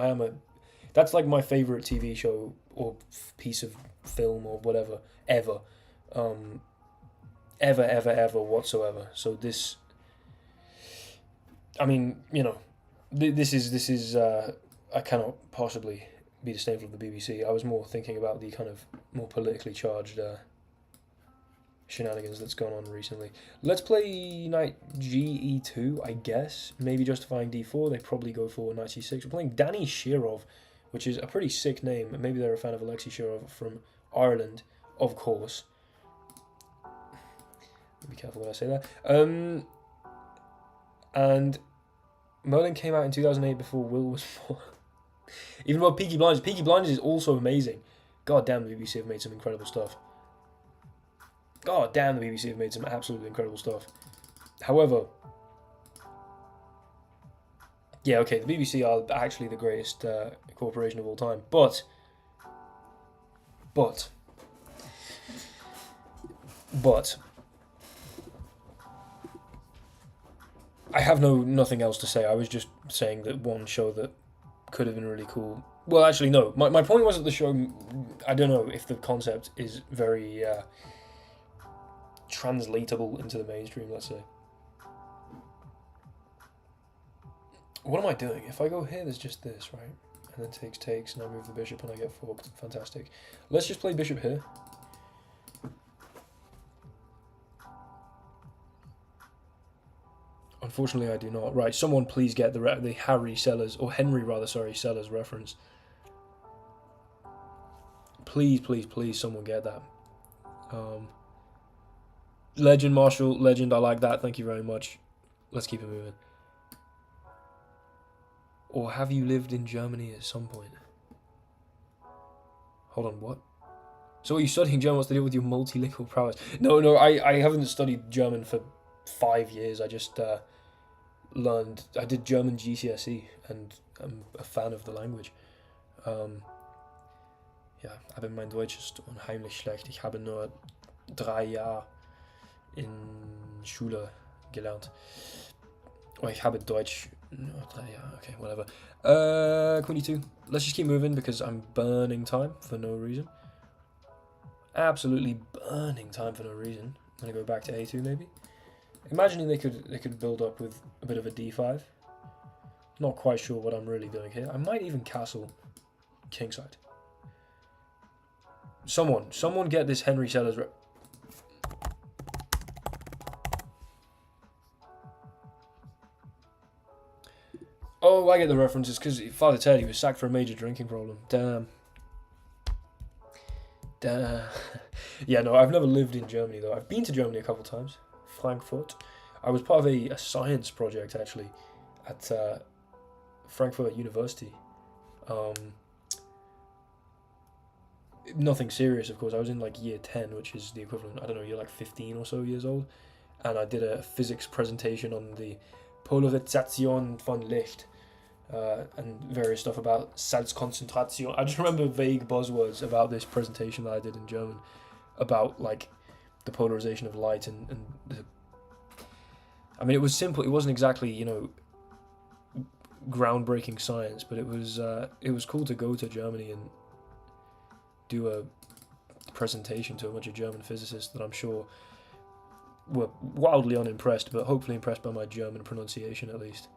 That's like my favorite TV show or piece of film or whatever ever, ever whatsoever. So this, I mean, you know, this is I cannot possibly be disdainful of the BBC. I was more thinking about the kind of more politically charged shenanigans that's gone on recently. Let's play knight ge2, I guess. Maybe justifying d4. They probably go for knight c6. We're playing Danny Shirov, which is a pretty sick name. Maybe they're a fan of Alexei Shirov from Ireland, of course. Be careful when I say that. And Merlin came out in 2008 before Will was born. Even though Peaky Blinders. Peaky Blinders is also amazing. God damn, the BBC have made some incredible stuff. God damn, the BBC have made some absolutely incredible stuff. However, yeah, okay, the BBC are actually the greatest corporation of all time. But I have nothing else to say. I was just saying that one show that could have been really cool. Well, actually, no. My point was that the show, I don't know if the concept is very translatable into the mainstream, let's say. What am I doing? If I go here, there's just this, right? And then takes, and I move the bishop and I get forked. Fantastic. Let's just play bishop here. Unfortunately, I do not. Right, someone please get the Henry Sellers reference. Please, someone get that. Legend, Marshall, legend, I like that. Thank you very much. Let's keep it moving. Or have you lived in Germany at some point? Hold on, what? So are you studying German? What's to do with your multilingual prowess? No, I haven't studied German for 5 years. I just learned... I did German GCSE, and I'm a fan of the language. Ja, aber mein Deutsch ist unheimlich schlecht. Ich habe nur 3 Jahre in Schule gelernt. Oh, ich habe Deutsch. Yeah, okay, whatever. Queen e2. Let's just keep moving because I'm burning time for no reason. Absolutely burning time for no reason. I'm gonna go back to a2 maybe. Imagining they could build up with a bit of a d5. Not quite sure what I'm really doing here. I might even castle kingside. Someone get this Henry Sellers. Oh, I get the references because Father Teddy was sacked for a major drinking problem. Damn. Yeah, no, I've never lived in Germany though. I've been to Germany a couple times. Frankfurt. I was part of a science project actually at Frankfurt University. Nothing serious, of course. I was in like year 10, which is the equivalent, I don't know, you're like 15 or so years old. And I did a physics presentation on the Polarisation von Licht. And various stuff about Salzkonzentration. I just remember vague buzzwords about this presentation that I did in German about like the polarization of light and I mean, it was simple. It wasn't exactly, you know, groundbreaking science, but it was cool to go to Germany and do a presentation to a bunch of German physicists that I'm sure were wildly unimpressed, but hopefully impressed by my German pronunciation at least.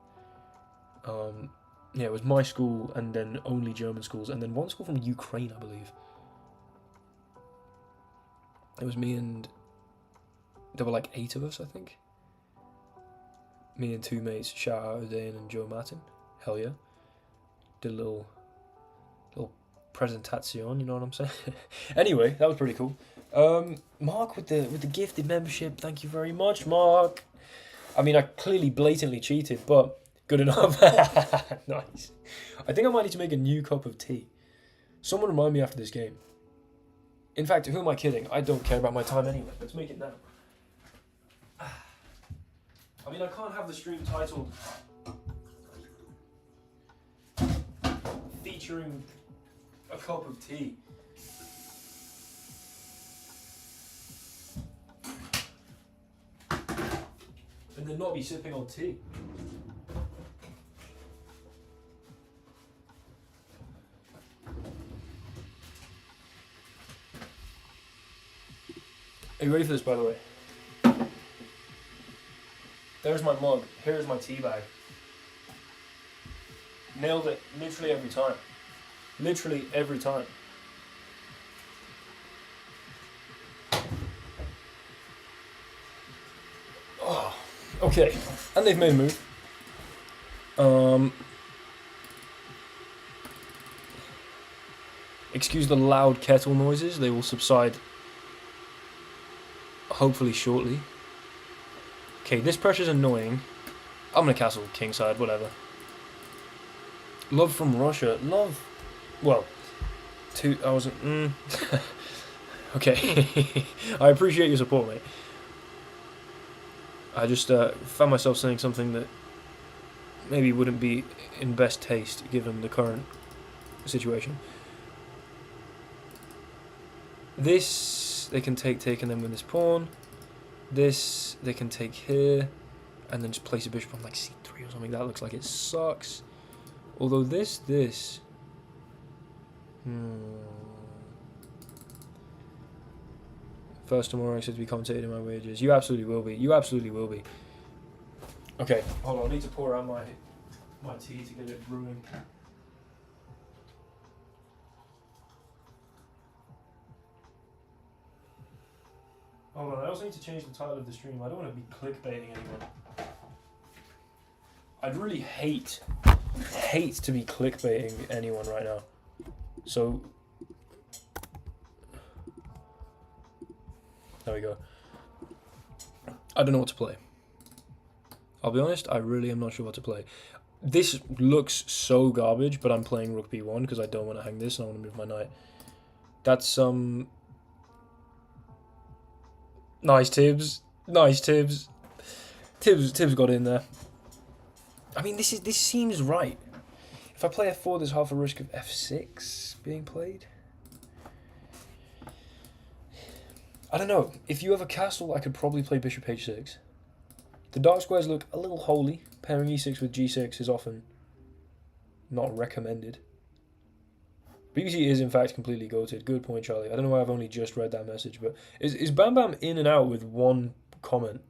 Yeah, it was my school and then only German schools and then one school from Ukraine, I believe. It was me and there were like 8 of us, I think. Me and 2 mates, shout out Udain and Joe Martin. Hell yeah. Did a little presentation, you know what I'm saying? Anyway, that was pretty cool. Mark with the gifted membership, thank you very much, Mark. I mean, I clearly blatantly cheated, but good enough. Nice. I think I might need to make a new cup of tea. Someone remind me after this game. In fact, who am I kidding? I don't care about my time anyway. Let's make it now. I mean, I can't have the stream titled featuring a cup of tea. And then not be sipping on tea. Are you ready for this, by the way? There's my mug. Here's my tea bag. Nailed it literally every time. Literally every time. Oh, okay. And they've made a move. Excuse the loud kettle noises. They will subside hopefully shortly. Okay, this pressure's annoying. I'm gonna castle kingside, whatever. Love from Russia. Love. Well, I wasn't. Okay. I appreciate your support, mate. I just found myself saying something that maybe wouldn't be in best taste given the current situation. This they can take and then win this pawn. This they can take here and then just place a bishop on like c3 or something. That looks like it sucks. Although this First tomorrow I said to be commentating my wages. You absolutely will be. You absolutely will be. Okay, hold on, I need to pour out my tea to get it brewing. Hold on, I also need to change the title of the stream. I don't want to be clickbaiting anyone. I'd really hate to be clickbaiting anyone right now. So, there we go. I don't know what to play. I'll be honest, I really am not sure what to play. This looks so garbage, but I'm playing rook b1 because I don't want to hang this and I want to move my knight. That's nice Tibbs. Nice Tibbs. Tibbs got in there. I mean, this seems right. If I play f4, there's half a risk of f6 being played. I don't know. If you have a castle, I could probably play bishop h6. The dark squares look a little holy. Pairing e6 with g6 is often not recommended. BBC is in fact completely goated. Good point, Charlie. I don't know why I've only just read that message, but is Bam Bam in and out with one comment?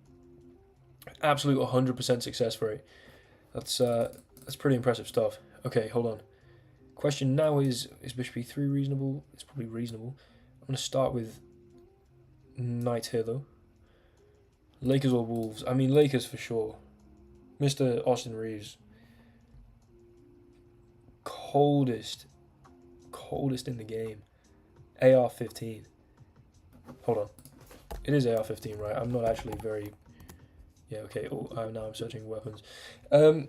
Absolute 100% success rate. That's pretty impressive stuff. Okay, hold on. Question now is bishop e3 reasonable? It's probably reasonable. I'm going to start with knight here though. Lakers or Wolves? I mean Lakers for sure. Mr. Austin Reeves. Coldest in the game. AR-15. Hold on. It is AR-15, right? I'm not actually very... Yeah, okay. Oh, now I'm searching weapons. Yeah,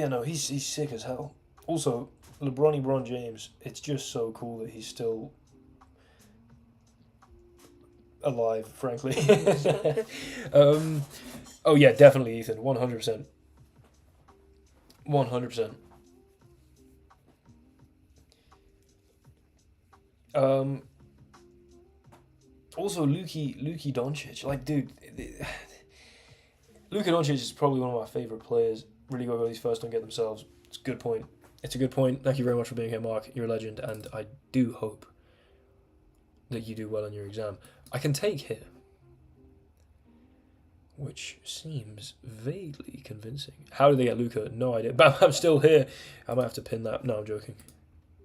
no, he's sick as hell. Also, LeBron James, it's just so cool that he's still alive, frankly. Oh yeah, definitely, Ethan. 100%. 100%. Also, Luka Doncic, like, dude, Luka Doncic is probably one of my favorite players. Really go these first don't get themselves. It's a good point. It's a good point. Thank you very much for being here, Mark. You're a legend, and I do hope that you do well in your exam. I can take here, which seems vaguely convincing. How did they get Luka? No idea. Bam, I'm still here. I might have to pin that. No, I'm joking.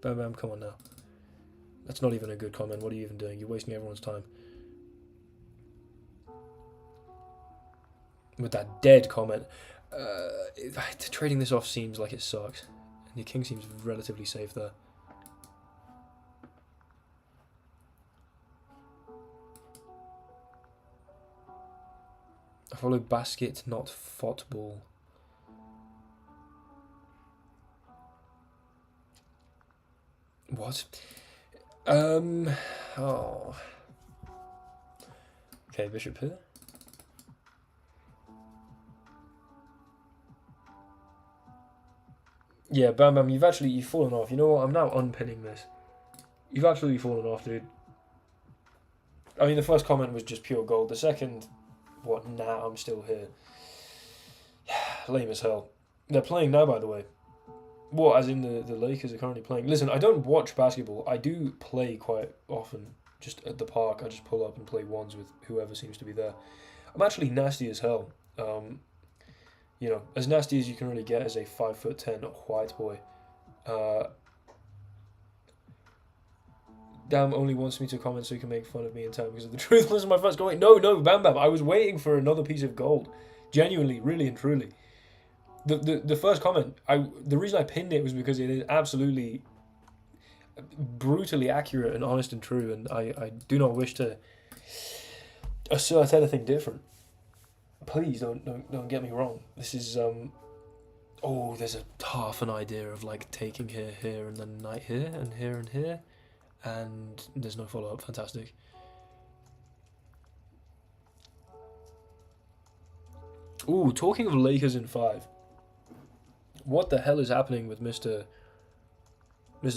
Bam, Bam, come on now. That's not even a good comment. What are you even doing? You're wasting everyone's time. With that dead comment. Trading this off seems like it sucks. And your king seems relatively safe there. I follow basket, not football. What? Oh. Okay, bishop here. Yeah, Bam Bam, you've fallen off. You know what? I'm now unpinning this. You've absolutely fallen off, dude. I mean, the first comment was just pure gold. The second, what? Nah, I'm still here. Lame as hell. They're playing now, by the way. What, as in the Lakers are currently playing? Listen, I don't watch basketball. I do play quite often, just at the park. I just pull up and play ones with whoever seems to be there. I'm actually nasty as hell. You know, as nasty as you can really get as a 5'10" white boy. Damn only wants me to comment so he can make fun of me in time because of the truthless of my first comment. No, Bam Bam. I was waiting for another piece of gold. Genuinely, really and truly. The first comment, the reason I pinned it was because it is absolutely brutally accurate and honest and true, and I do not wish to assert anything different. Please don't get me wrong. This is oh, there's a half an idea of like taking here, and then knight here, and there's no follow up. Fantastic. Ooh, talking of Lakers in 5. What the hell is happening with Mr.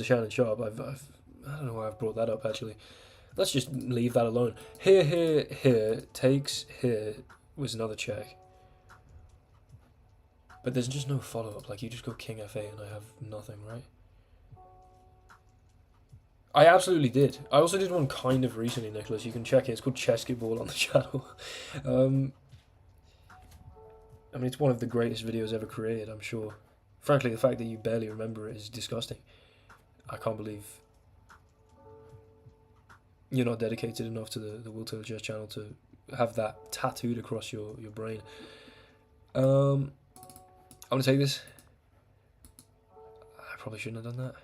Shannon Sharp? I don't know why I've brought that up actually. Let's just leave that alone. Here takes here was another check. But there's just no follow-up. Like, you just go king f8 and I have nothing, right? I absolutely did. I also did one kind of recently, Nicholas. You can check it. It's called Chesketball on the channel. I mean, it's one of the greatest videos ever created, I'm sure. Frankly, the fact that you barely remember it is disgusting. I can't believe you're not dedicated enough to the Will Taylor Chess channel to have that tattooed across your brain. I'm going to take this. I probably shouldn't have done that.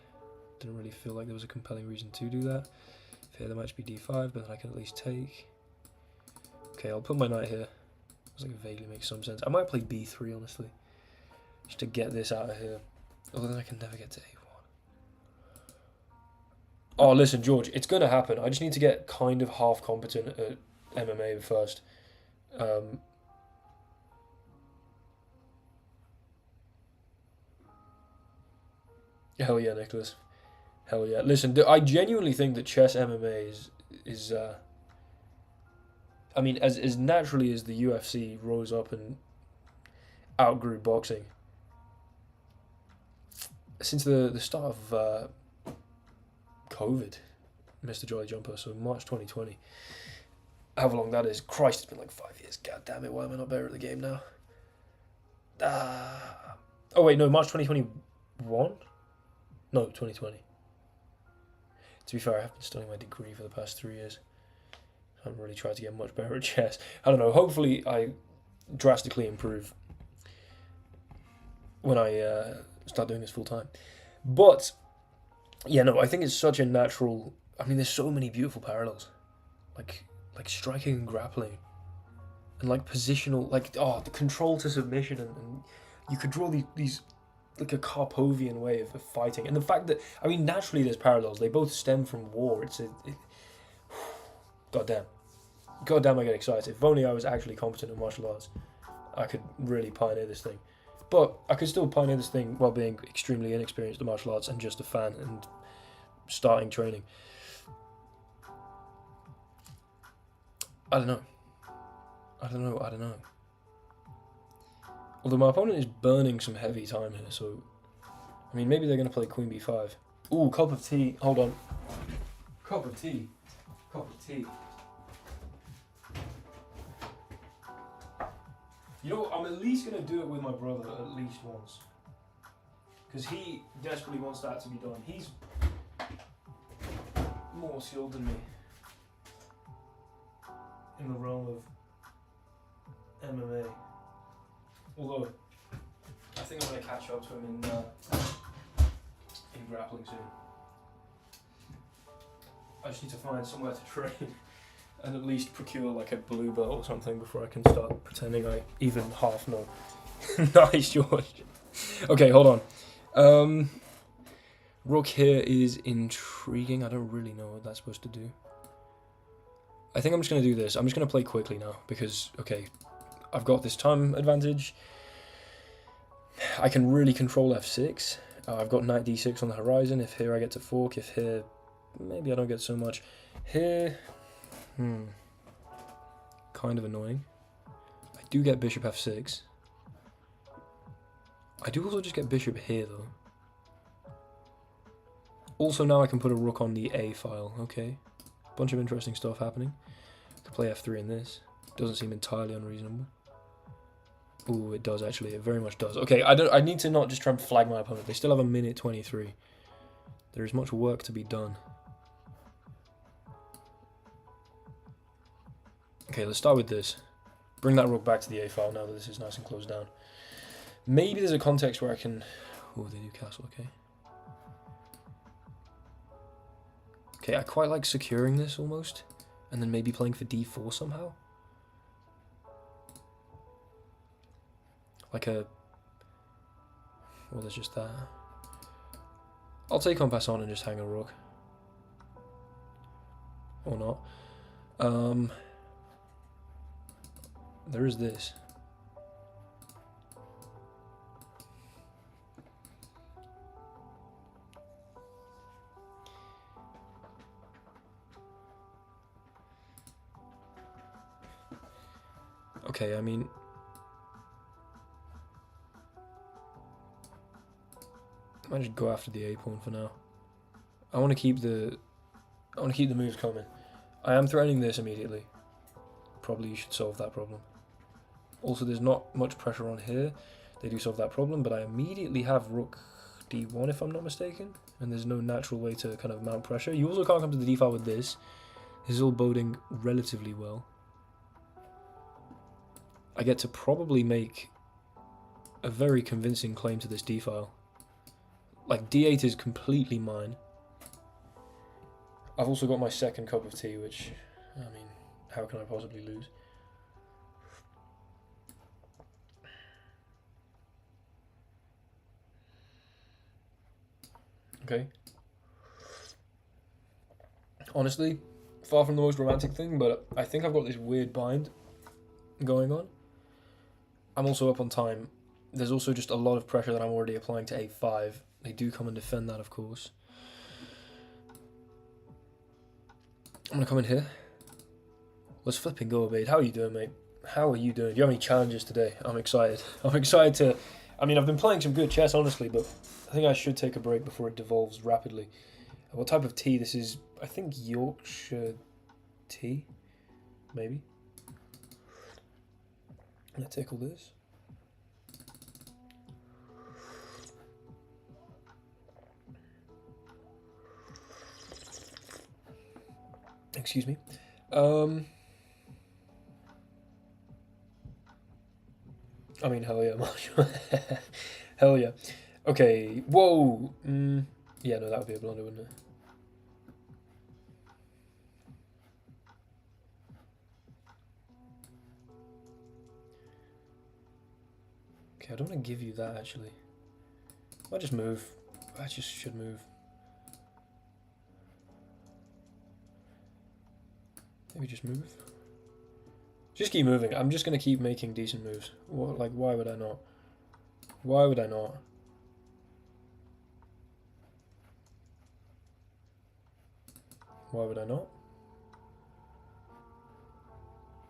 Didn't really feel like there was a compelling reason to do that. Here, there might be d5, but then I can at least take. Okay, I'll put my knight here. Looks like it vaguely makes some sense. I might play b3, honestly. Just to get this out of here. Although then I can never get to a1. Oh, listen, George, it's going to happen. I just need to get kind of half competent at MMA first. Hell yeah, Nicholas. Hell yeah. Listen, I genuinely think that chess MMA is I mean, as naturally as the UFC rose up and outgrew boxing, since the start of COVID, Mr. Jolly Jumper, so March 2020, however long that is, Christ, it's been like 5 years. God damn it, why am I not better at the game now? Oh wait, no, March 2021? No, 2020. To be fair, I have been studying my degree for the past 3 years. I haven't really tried to get much better at chess. I don't know, hopefully I drastically improve when I start doing this full time. But, yeah, no, I think it's such a natural... I mean, there's so many beautiful parallels. Like striking and grappling. And, like, positional... Like, the control to submission. And you could draw these like, a Karpovian way of fighting. And the fact that... I mean, naturally there's parallels. They both stem from war. Goddamn. Goddamn, I get excited. If only I was actually competent in martial arts, I could really pioneer this thing. But I could still pioneer this thing while being extremely inexperienced in martial arts and just a fan and starting training. I don't know. Although my opponent is burning some heavy time here, so... I mean, maybe they're going to play Queen B5. Ooh, cup of tea. Hold on. Cup of tea. You know, I'm at least going to do it with my brother at least once. Because he desperately wants that to be done. He's more skilled than me in the realm of MMA. Although, I think I'm going to catch up to him in grappling soon. I just need to find somewhere to train and at least procure like a blue belt or something before I can start pretending I even half know. Nice, George. Okay, hold on. Rook here is intriguing. I don't really know what that's supposed to do. I think I'm just going to do this. I'm just going to play quickly now because, okay, I've got this time advantage. I can really control f6. I've got knight d6 on the horizon. If here I get to fork, if here, maybe I don't get so much. Here, kind of annoying. I do get bishop f6. I do also just get bishop here though. Also now I can put a rook on the A file, okay. Bunch of interesting stuff happening. I could play f3 in this. Doesn't seem entirely unreasonable. Ooh, it does actually. It very much does. Okay, I need to not just try and flag my opponent. They still have a minute 23. There is much work to be done. Okay, let's start with this. Bring that rook back to the A file now that this is nice and closed down. Maybe there's a context where I can... Oh, they do castle, okay. Okay, I quite like securing this almost. And then maybe playing for d4 somehow. Like a... Well, there's just that. I'll take en passant and just hang a rook. Or not. There is this. Okay, I mean... I might just go after the A pawn for now. I want to keep the moves coming. I am threatening this immediately. Probably you should solve that problem. Also, there's not much pressure on here. They do solve that problem, but I immediately have rook d1 if I'm not mistaken, and there's no natural way to kind of mount pressure. You also can't come to the d file with this. This is all boding relatively well. I get to probably make a very convincing claim to this d file. Like, d8 is completely mine. I've also got my second cup of tea, which, I mean, how can I possibly lose? Okay. Honestly, far from the most romantic thing, but I think I've got this weird bind going on. I'm also up on time. There's also just a lot of pressure that I'm already applying to a5. They do come and defend that, of course. I'm going to come in here. Let's flipping go, Obade. How are you doing, mate? How are you doing? Do you have any challenges today? I'm excited. I'm excited to... I mean, I've been playing some good chess, honestly, but I think I should take a break before it devolves rapidly. What type of tea? This is, I think, Yorkshire tea, maybe. Let's tickle this. Excuse me. I mean, hell yeah, Marshall. Hell yeah. Okay, whoa. Yeah, no, that would be a blunder, wouldn't it? Okay, I don't want to give you that, actually. I just move. I just should move. Maybe just move. Just keep moving. I'm just going to keep making decent moves. What, like, why would I not? Why would I not? Why would I not?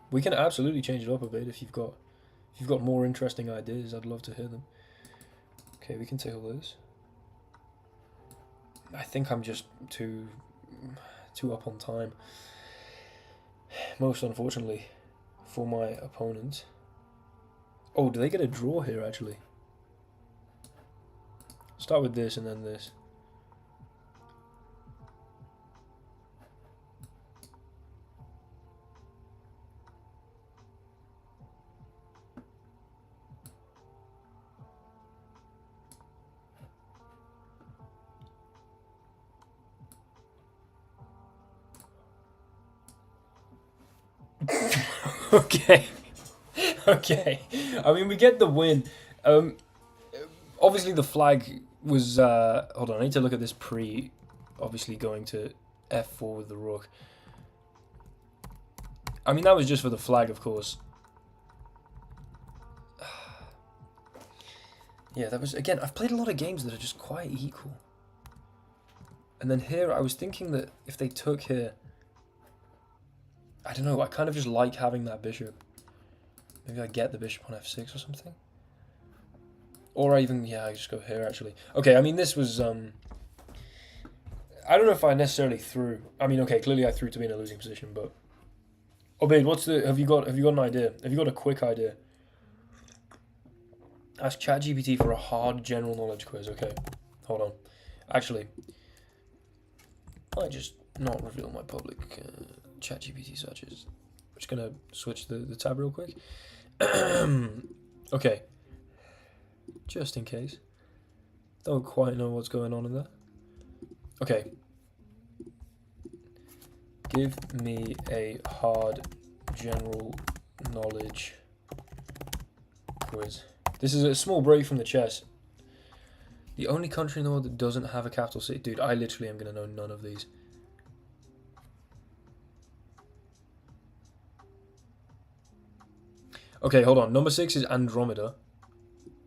We can absolutely change it up a bit if you've got more interesting ideas. I'd love to hear them. Okay, we can take all this. I think I'm just too up on time. Most unfortunately for my opponent. Oh, do they get a draw here actually? Start with this and then this. Okay. Okay. I mean, we get the win. Obviously, the flag was... hold on, I need to look at this pre... Obviously, going to f4 with the rook. I mean, that was just for the flag, of course. Yeah, that was... Again, I've played a lot of games that are just quite equal. And then here, I was thinking that if they took here... I don't know, I kind of just like having that bishop. Maybe I get the bishop on f6 or something. Or I even, yeah, I just go here actually. Okay, I mean this was, I don't know if I necessarily threw. I mean, okay, clearly I threw to be in a losing position, but... Obaid, what's the, have you got an idea? Have you got a quick idea? Ask ChatGPT for a hard general knowledge quiz, okay. Hold on. Actually, I might just not reveal my public ChatGPT searches. I'm just gonna switch the tab real quick. Okay. Just in case. Don't quite know what's going on in there. Okay. Give me a hard general knowledge quiz. This is a small break from the chess. The only country in the world that doesn't have a capital city. Dude, I literally am going to know none of these. Okay, hold on. Number 6 is Andromeda,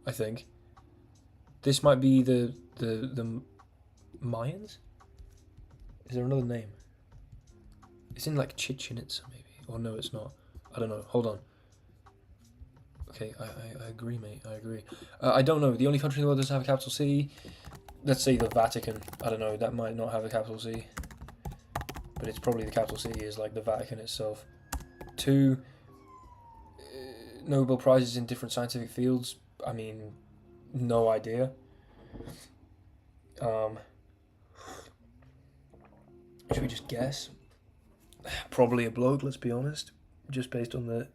I think. This might be the Mayans? Is there another name? It's in like Chichen Itza maybe. Or no, it's not. I don't know. Hold on. Okay, I agree, mate. I agree. I don't know. The only country in the world that doesn't have a capital city. Let's say the Vatican. I don't know. That might not have a capital city. But it's probably the capital city is like the Vatican itself. 2 Nobel Prizes in different scientific fields. I mean, no idea. Should we just guess? Probably a bloke, let's be honest. Just based on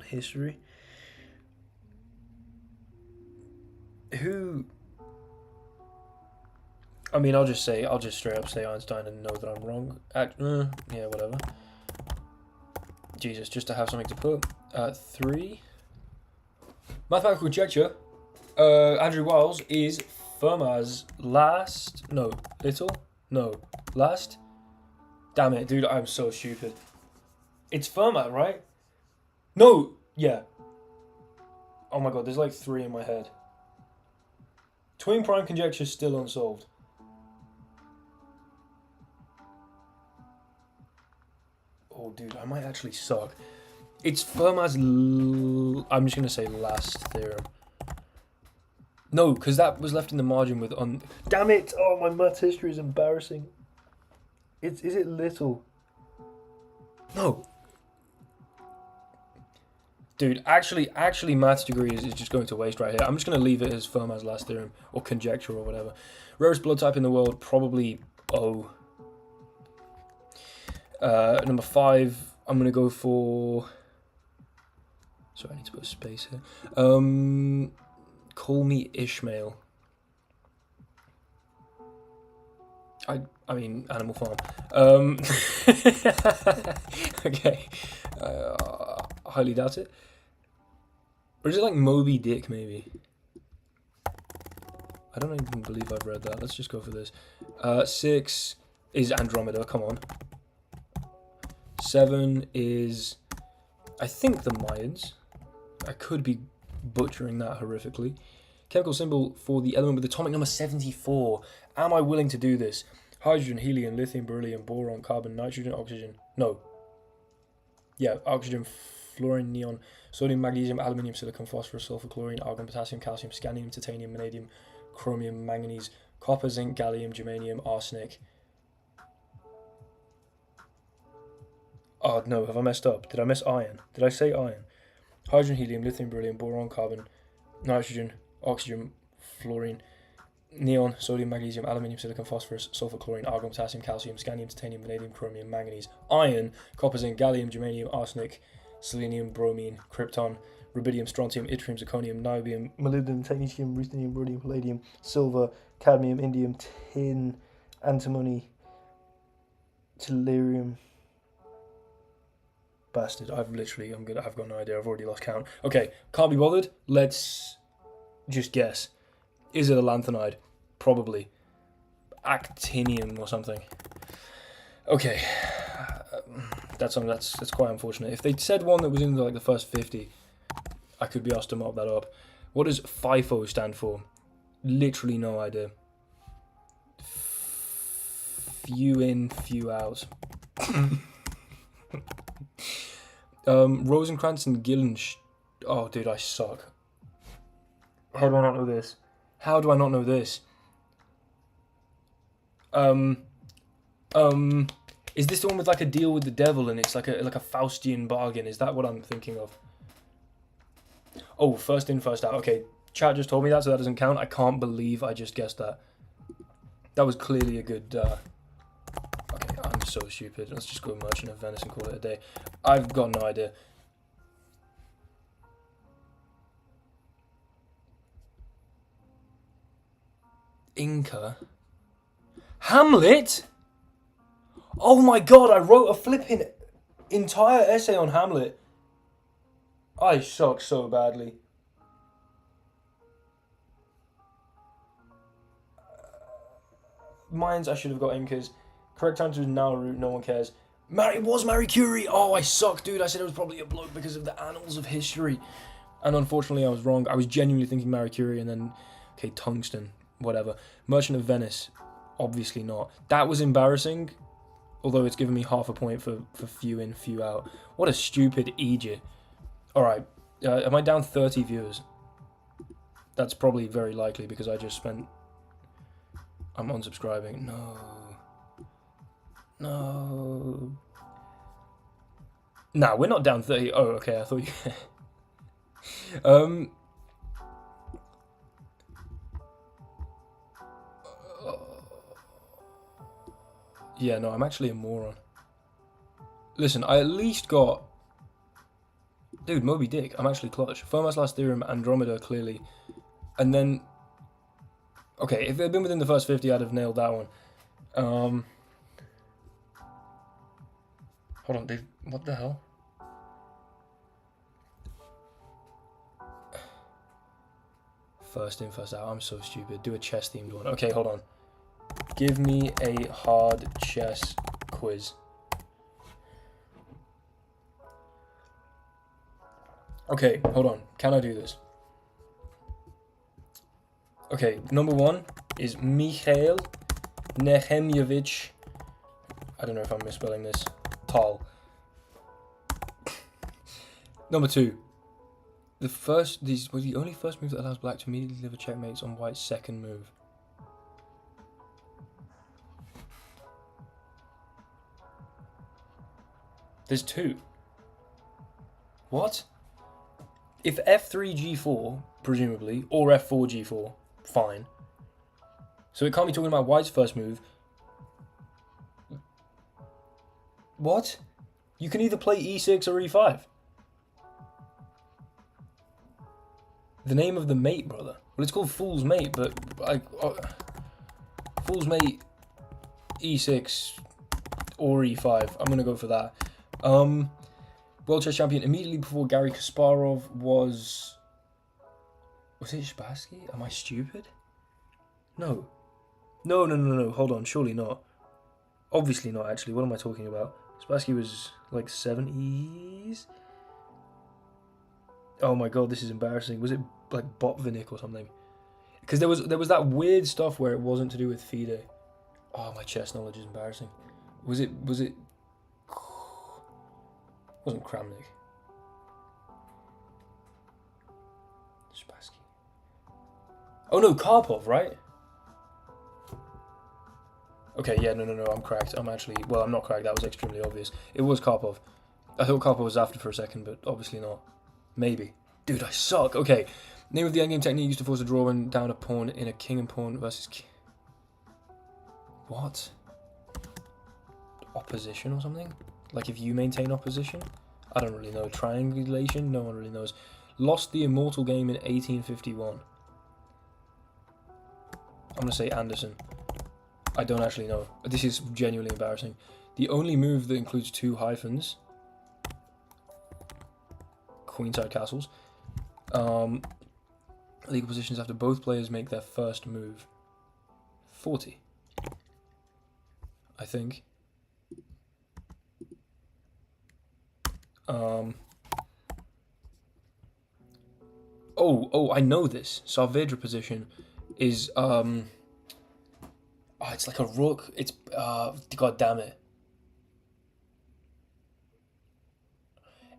history. Who? I mean, I'll just straight up say Einstein and know that I'm wrong. Yeah, whatever. Jesus, just to have something to put. 3. Mathematical conjecture. Andrew Wiles is Fermat's last. No, little. No, last. Damn it, dude! I'm so stupid. It's Fermat, right? No, yeah. Oh my god, there's like 3 in my head. Twin prime conjecture still unsolved. Oh, dude, I might actually suck. It's Fermat's... I'm just going to say last theorem. No, because that was left in the margin with... Damn it! Oh, my maths history is embarrassing. Is it little? No. Dude, actually, maths degree is just going to waste right here. I'm just going to leave it as Fermat's last theorem, or conjecture, or whatever. Rarest blood type in the world, probably O. Number 5, I'm going to go for... Sorry, I need to put a space here. Call me Ishmael. I mean, Animal Farm. Okay. Highly doubt it. Or is it like Moby Dick, maybe? I don't even believe I've read that. Let's just go for this. 6 is Andromeda, come on. 7 is, I think, the Mayans. I could be butchering that horrifically. Chemical symbol for the element with atomic number 74. Am I willing to do this? Hydrogen, helium, lithium, beryllium, boron, carbon, nitrogen, oxygen. No. Yeah, oxygen, fluorine, neon, sodium, magnesium, aluminium, silicon, phosphorus, sulfur, chlorine, argon, potassium, calcium, scandium, titanium, vanadium, chromium, manganese, copper, zinc, gallium, germanium, arsenic. Oh no, have I messed up? Did I miss iron? Did I say iron? Hydrogen, helium, lithium, beryllium, boron, carbon, nitrogen, oxygen, fluorine, neon, sodium, magnesium, aluminium, silicon, phosphorus, sulfur, chlorine, argon, potassium, calcium, scandium, titanium, vanadium, chromium, manganese, iron, copper, zinc, gallium, germanium, arsenic, selenium, bromine, krypton, rubidium, strontium, yttrium, zirconium, niobium, molybdenum, technetium, ruthenium, rhodium, palladium, silver, cadmium, indium, tin, antimony, tellurium. Bastard, I've got no idea, I've already lost count. Okay, can't be bothered, let's just guess. Is it a lanthanide? Probably. Actinium or something. Okay, that's quite unfortunate. If they'd said one that was in the first 50, I could be asked to mop that up. What does FIFO stand for? Literally no idea. Few in, few out. Rosencrantz and Gillen. Oh, dude, I suck. How do I not know this? How do I not know this? Is this the one with a deal with the devil and it's like a Faustian bargain? Is that what I'm thinking of? Oh, first in, first out. Okay, chat just told me that, so that doesn't count. I can't believe I just guessed that. That was clearly a good... Okay, I'm so stupid. Let's just go Merchant of Venice and call it a day. I've got no idea. Inca? Hamlet? Oh my god, I wrote a flipping entire essay on Hamlet. I suck so badly. Mines, I should have got Incas. Correct answer is Nauru, no one cares. It was Marie Curie! Oh, I suck, dude. I said it was probably a bloke because of the annals of history. And unfortunately, I was wrong. I was genuinely thinking Marie Curie and then... Okay, tungsten. Whatever. Merchant of Venice. Obviously not. That was embarrassing. Although it's given me half a point for few in, few out. What a stupid idiot. Alright. Am I down 30 viewers? That's probably very likely because I just spent... I'm unsubscribing. No. No. Nah, we're not down 30. Oh, okay, I thought you... Yeah, no, I'm actually a moron. Listen, I at least got... Dude, Moby Dick, I'm actually clutch. Fermat's last theorem, Andromeda, clearly. And then... Okay, if it had been within the first 50, I'd have nailed that one. Hold on, Dave. What the hell? First in, first out. I'm so stupid. Do a chess themed one. Okay, hold on. Give me a hard chess quiz. Okay, hold on. Can I do this? Okay, number 1 is Mikhail Nehemyevich. I don't know if I'm misspelling this. Tal. Number 2. These was the only first move that allows black to immediately deliver checkmates on white's second move. There's 2. What? If f3 g4, presumably, or f4 g4, fine. So it can't be talking about white's first move. What? You can either play e6 or e5. The name of the mate, brother. Well, it's called Fool's Mate, but Fool's Mate, e6 or e5. I'm gonna go for that. World Chess Champion immediately before Garry Kasparov was it Spassky? Am I stupid? No. No. Hold on. Surely not. Obviously not. Actually, what am I talking about? Spassky was like 70s. Oh my god, this is embarrassing. Was it like Botvinnik or something? Because there was that weird stuff where it wasn't to do with FIDE. Oh, my chess knowledge is embarrassing. Was it? Wasn't Kramnik? Spassky. Oh no, Karpov, right? Okay, yeah, no, I'm correct. I'm not correct. That was extremely obvious. It was Karpov. I thought Karpov was after for a second, but obviously not. Maybe. Dude, I suck. Okay. Name of the endgame technique used to force a draw when down a pawn in a king and pawn versus king. What? Opposition or something? Like if you maintain opposition? I don't really know. Triangulation? No one really knows. Lost the immortal game in 1851. I'm going to say Anderson. I don't actually know. This is genuinely embarrassing. The only move that includes 2 hyphens. Queenside castles. Legal positions after both players make their first move. 40. I think. Oh, I know this. Saavedra position is it's like a rook. It's god damn it.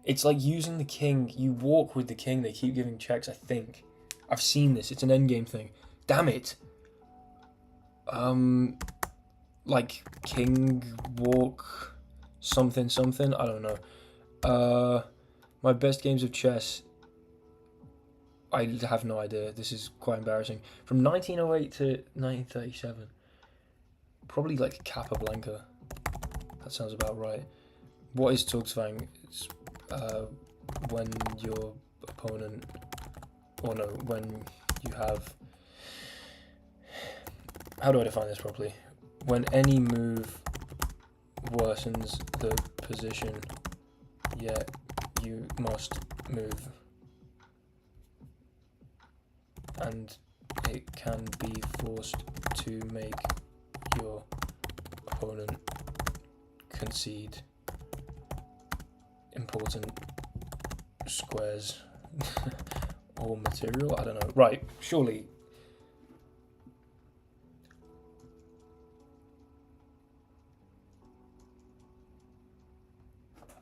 It's like using the king. You walk with the king. They keep giving checks. I think I've seen this. It's an endgame thing. Damn it. Like king walk something. I don't know. My best games of chess. I have no idea. This is quite embarrassing. From 1908 to 1937. Probably like Capablanca. That sounds about right. What is Zugzwang? It's when your opponent, or no, when you have. How do I define this properly? When any move worsens the position, yet you must move. And it can be forced to make your opponent concede important squares or material. I don't know. Right, surely.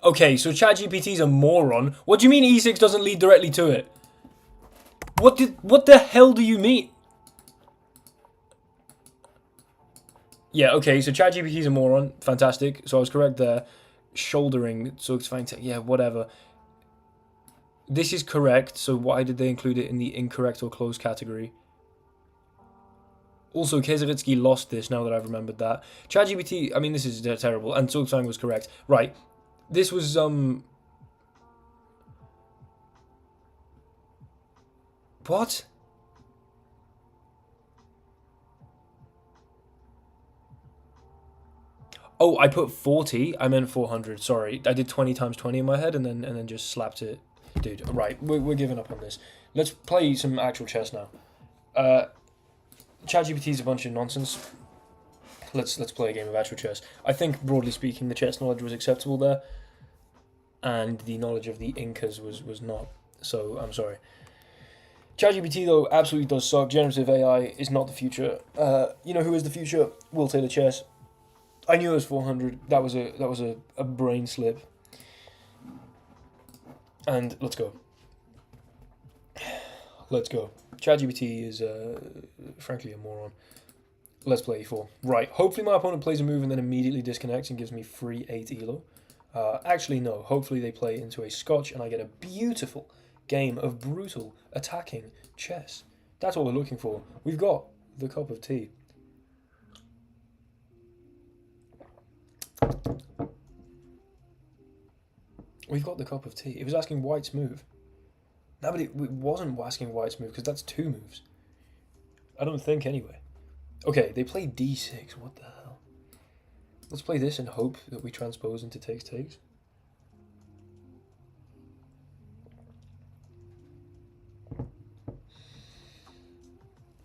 Okay, so ChatGPT's a moron. What do you mean E6 doesn't lead directly to it? What the hell do you mean? Yeah, okay, so ChatGPT's a moron. Fantastic. So I was correct there. Shouldering, Zugzwang, yeah, whatever. This is correct, so why did they include it in the incorrect or close category? Also, Kesaritsky lost this, now that I've remembered that. ChatGPT, I mean, this is terrible, and Zugzwang was correct. Right, this was, what? Oh, I put 40. I meant 400. Sorry, I did 20 times 20 in my head, and then just slapped it. Dude, right, we're giving up on this. Let's play some actual chess now. ChatGPT is a bunch of nonsense. Let's play a game of actual chess. I think, broadly speaking, the chess knowledge was acceptable there, and the knowledge of the Incas was not. So I'm sorry. ChatGPT, though, absolutely does suck. Generative AI is not the future. You know who is the future? Will Taylor Chess. I knew it was 400. That was a brain slip. And let's go. Let's go. ChatGPT is, frankly, a moron. Let's play e4. Right, hopefully my opponent plays a move and then immediately disconnects and gives me free 8 elo. Actually, no. Hopefully they play into a scotch and I get a beautiful game of brutal attacking chess. That's what we're looking for. We've got the cup of tea. We've got the cup of tea. It was asking white's move. No, but it wasn't asking white's move because that's 2 moves. I don't think anyway. Okay, they play d6. What the hell? Let's play this and hope that we transpose into takes.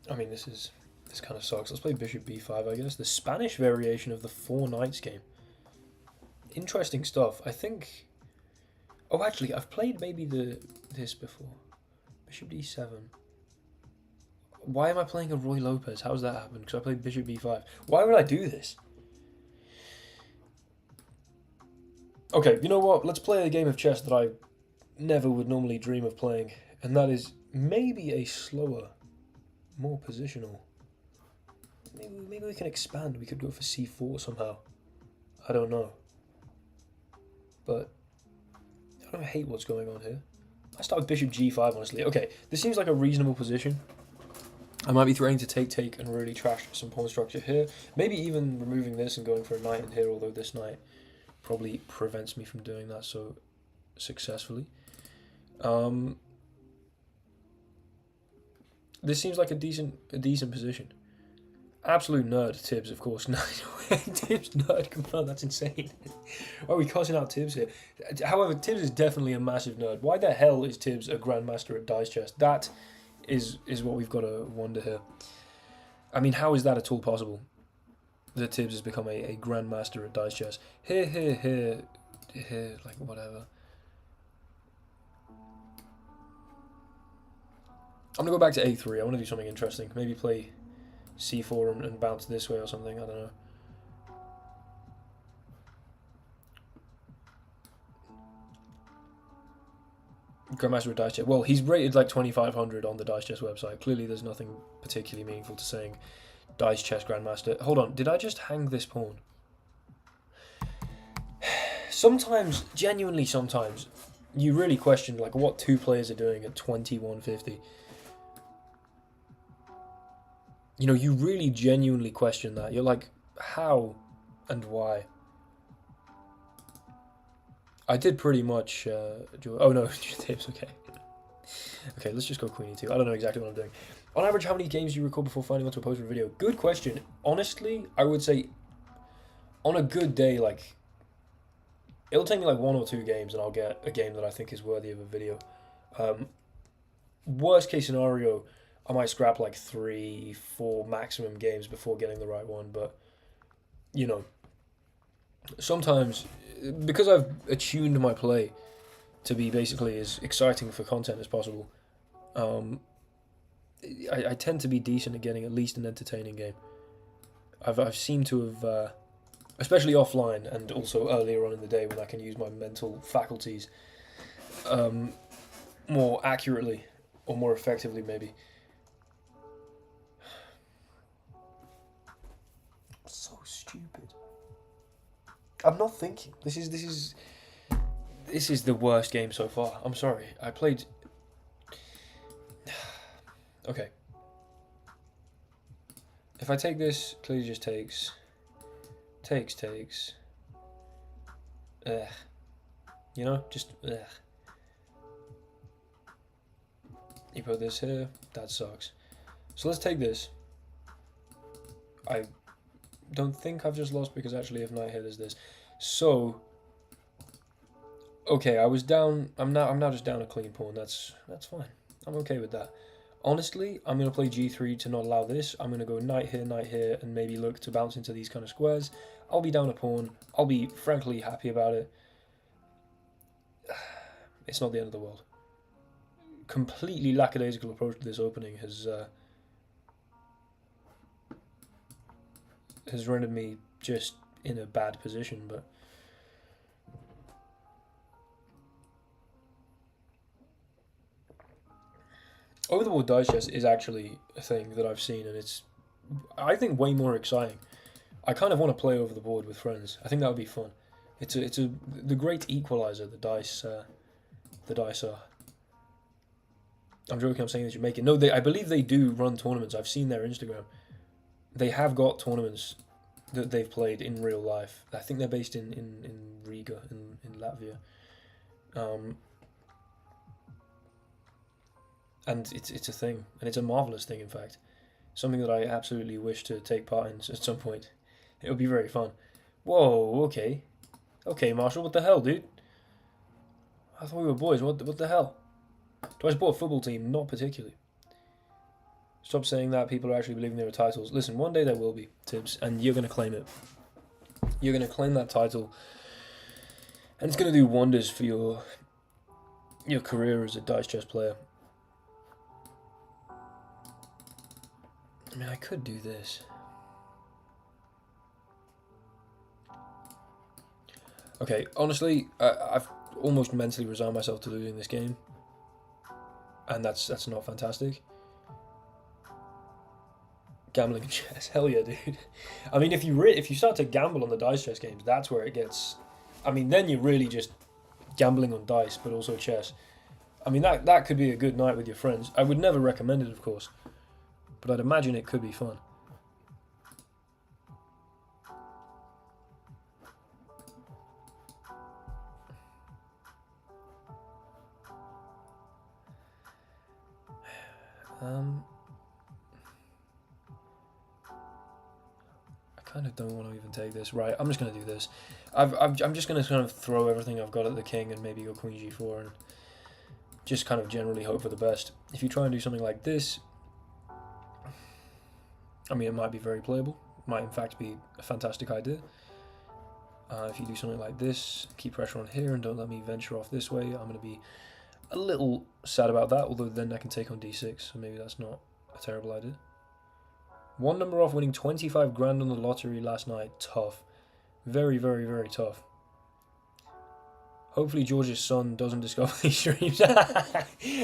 I mean, this kind of sucks. Let's play bishop b5, I guess. The Spanish variation of the 4 knights game. Interesting stuff. I think... Oh, actually, I've played maybe this before. Bishop d7. Why am I playing a Roy Lopez? How's that happen? Because I played bishop b5. Why would I do this? Okay, you know what? Let's play a game of chess that I never would normally dream of playing. And that is maybe a slower, more positional. Maybe we can expand. We could go for c4 somehow. I don't know. But I don't hate what's going on here. I start with bishop g5, honestly. Okay, this seems like a reasonable position. I might be threatening to take and really trash some pawn structure here. Maybe even removing this and going for a knight in here, although this knight probably prevents me from doing that so successfully. This seems like a decent position. Absolute nerd, Tibbs, of course. No, Tibbs nerd, come on, that's insane. Why are we cussing out Tibbs here? However, Tibbs is definitely a massive nerd. Why the hell is Tibbs a grandmaster at dice chess? That is what we've got to wonder here. I mean, how is that at all possible? That Tibbs has become a grandmaster at dice chess. Here, like whatever. I'm going to go back to a3. I want to do something interesting. Maybe play c4 and bounce this way or something. I don't know. Grandmaster at Dice Chess. Well, he's rated like 2,500 on the Dice Chess website. Clearly there's nothing particularly meaningful to saying Dice Chess Grandmaster. Hold on, did I just hang this pawn? Sometimes, genuinely sometimes, you really question like what 2 players are doing at 2150. You know, you really genuinely question that. You're like, how and why? I did pretty much... oh no, tips, okay. Okay, let's just go queen e2. I don't know exactly what I'm doing. On average, how many games do you record before finding onto a post for a video? Good question. Honestly, I would say on a good day, like, it'll take me like 1 or 2 games and I'll get a game that I think is worthy of a video. Worst case scenario, I might scrap like 3, 4 maximum games before getting the right one, but, you know, sometimes, because I've attuned my play to be basically as exciting for content as possible, I tend to be decent at getting at least an entertaining game. I've seemed to have, especially offline and also earlier on in the day when I can use my mental faculties more accurately or more effectively, maybe. So stupid. I'm not thinking. This is the worst game so far. I'm sorry. I played... Okay. If I take this, clearly just takes. Takes. Ugh. You know? Just ugh. You put this here. That sucks. So let's take this. I don't think I've just lost because actually if knight here there's this. So... Okay, I was down. I'm now just down a clean pawn. That's fine. I'm okay with that. Honestly, I'm going to play g3 to not allow this. I'm going to go knight here, and maybe look to bounce into these kind of squares. I'll be down a pawn. I'll be frankly happy about it. It's not the end of the world. Completely lackadaisical approach to this opening has rendered me just in a bad position, but over the board dice chess is actually a thing that I've seen, and it's, I think, way more exciting. I kind of want to play over the board with friends. I think that would be fun. It's the great equalizer. The dice are. I'm joking. I'm saying that you make it. No, I believe they do run tournaments. I've seen their Instagram. They have got tournaments that they've played in real life. I think they're based in Riga in Latvia. And it's a thing, and it's a marvelous thing, in fact. Something that I absolutely wish to take part in at some point. It would be very fun. Whoa, okay. Okay, Marshall, what the hell, dude? I thought we were boys, what the hell? Do I support a football team? Not particularly. Stop saying that, people are actually believing there are titles. Listen, one day there will be, Tibbs, and you're going to claim it. You're going to claim that title, and it's going to do wonders for your career as a dice chess player. I mean, I could do this. Okay, honestly, I've almost mentally resigned myself to losing this game, and that's not fantastic. Gambling in chess, hell yeah, dude. I mean, if you start to gamble on the dice chess games, that's where it gets. I mean, then you're really just gambling on dice, but also chess. I mean, that could be a good night with your friends. I would never recommend it, of course, but I'd imagine it could be fun. I kind of don't want to even take this. Right, I'm just going to do this. I'm just going to kind of throw everything I've got at the king and maybe go queen g4 and just kind of generally hope for the best. If you try and do something like this, I mean, it might be very playable. It might, in fact, be a fantastic idea. If you do something like this, keep pressure on here and don't let me venture off this way, I'm going to be a little sad about that, although then I can take on d6, so maybe that's not a terrible idea. One number off winning 25 grand on the lottery last night. Tough. Very, very, very tough. Hopefully George's son doesn't discover these streams.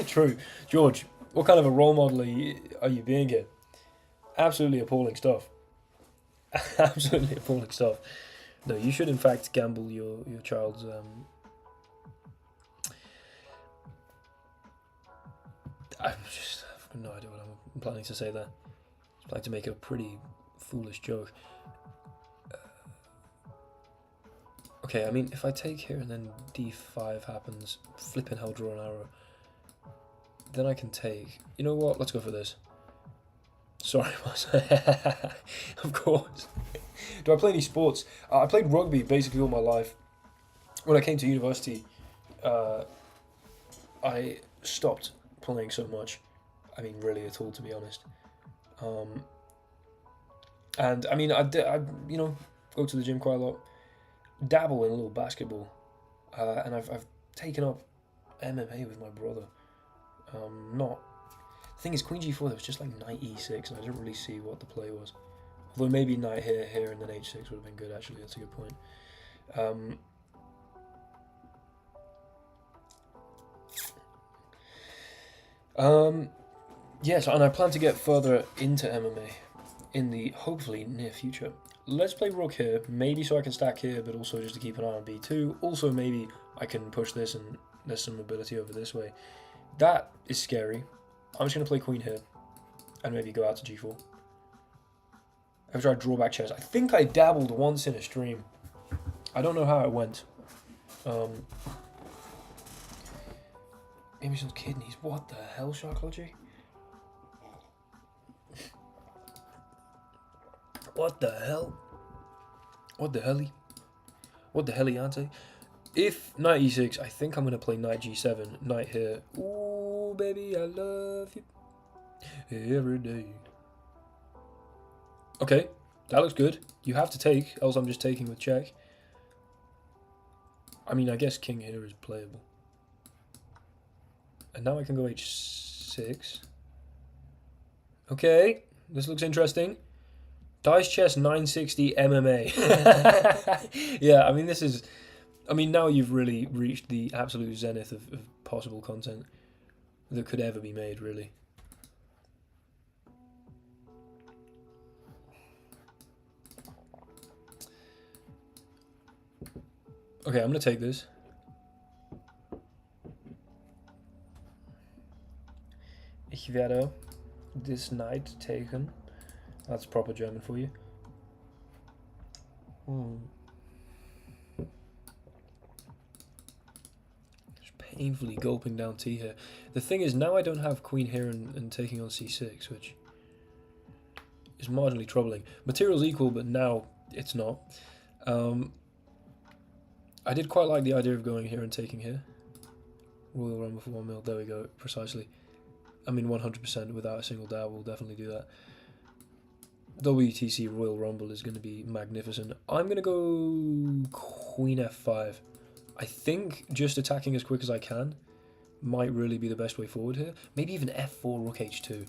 True. George, what kind of a role model are you being here? Absolutely appalling stuff. Absolutely appalling stuff. No, you should in fact gamble your child's I've no idea what I'm planning to say there. I'm planning to make a pretty foolish joke. Okay, I mean, if I take here and then d5 happens, flipping hell, draw an arrow, then I can take. You know what? Let's go for this. Sorry, boss. Of course. Do I play any sports? I played rugby basically all my life. When I came to university, I stopped playing so much. I mean, really at all, to be honest. And I mean, I go to the gym quite a lot, dabble in a little basketball, and I've taken up MMA with my brother. The thing is, queen g4, there was just like knight e6, and I didn't really see what the play was. Although maybe knight here, and then h6 would have been good, actually. That's a good point. Yes, and I plan to get further into MMA in the hopefully near future. Let's play rook here, maybe so I can stack here, but also just to keep an eye on b2. Also, maybe I can push this and there's some mobility over this way. That is scary. I'm just going to play queen here and maybe go out to g4. I've tried drawback chess. I think I dabbled once in a stream. I don't know how it went. Maybe some kidneys. What the hell, Shark Logic? What the hell? What the helly? What the helly, auntie? If knight e6, I think I'm going to play knight g7. Knight here. Ooh, baby, I love you every day. Okay, that looks good. You have to take, else I'm just taking with check. I mean, I guess king here is playable. And now I can go h6. Okay, this looks interesting. Dice chess 960 MMA. Yeah, I mean, this is... I mean, now you've really reached the absolute zenith of possible content that could ever be made, really. Okay, I'm gonna take this. Ich werde this knight taken. That's proper German for you. Just painfully gulping down tea here. The thing is, now I don't have queen here and taking on c6, which is marginally troubling. Material's equal, but now it's not. I did quite like the idea of going here and taking here. Royal Rumble for 1 mil. There we go, precisely. I mean, 100% without a single doubt, we'll definitely do that. WTC Royal Rumble is going to be magnificent. I'm going to go Queen F5. I think just attacking as quick as I can might really be the best way forward here. Maybe even F4, Rook H2.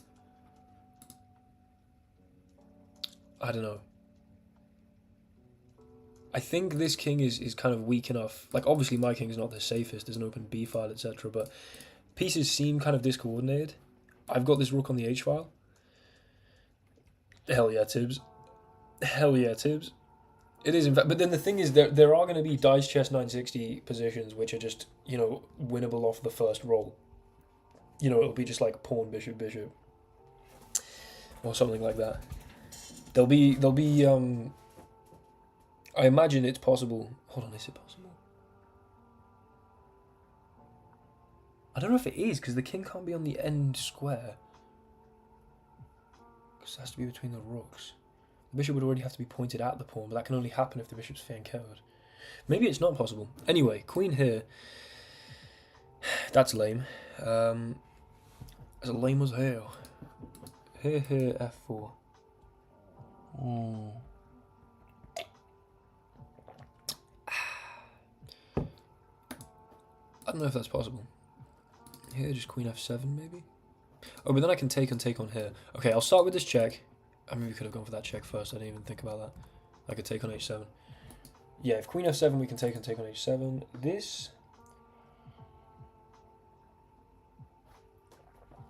I don't know. I think this king is kind of weak enough. Like, obviously my king is not the safest. There's an open B file, etc. But pieces seem kind of discoordinated. I've got this rook on the H file. Hell yeah, Tibbs. Hell yeah, Tibbs. It is, in fact. But then the thing is, there are going to be dice chess 960 positions which are just, you know, winnable off the first roll. You know, it'll be just like pawn, bishop, bishop. Or something like that. There'll be, I imagine it's possible. Hold on, is it possible? I don't know if it is, because the king can't be on the end square. Because it has to be between the rooks. The bishop would already have to be pointed at the pawn, but that can only happen if the bishop's flankered. Maybe it's not possible. Anyway, queen here. That's lame. As lame as hell. Here, f4. I don't know if that's possible. Here, just queen f7 maybe? Oh, but then I can take on here. Okay, I'll start with this check. I mean, we could have gone for that check first. I didn't even think about that. I could take on h7. Yeah, if queen f7, we can take on h7. This...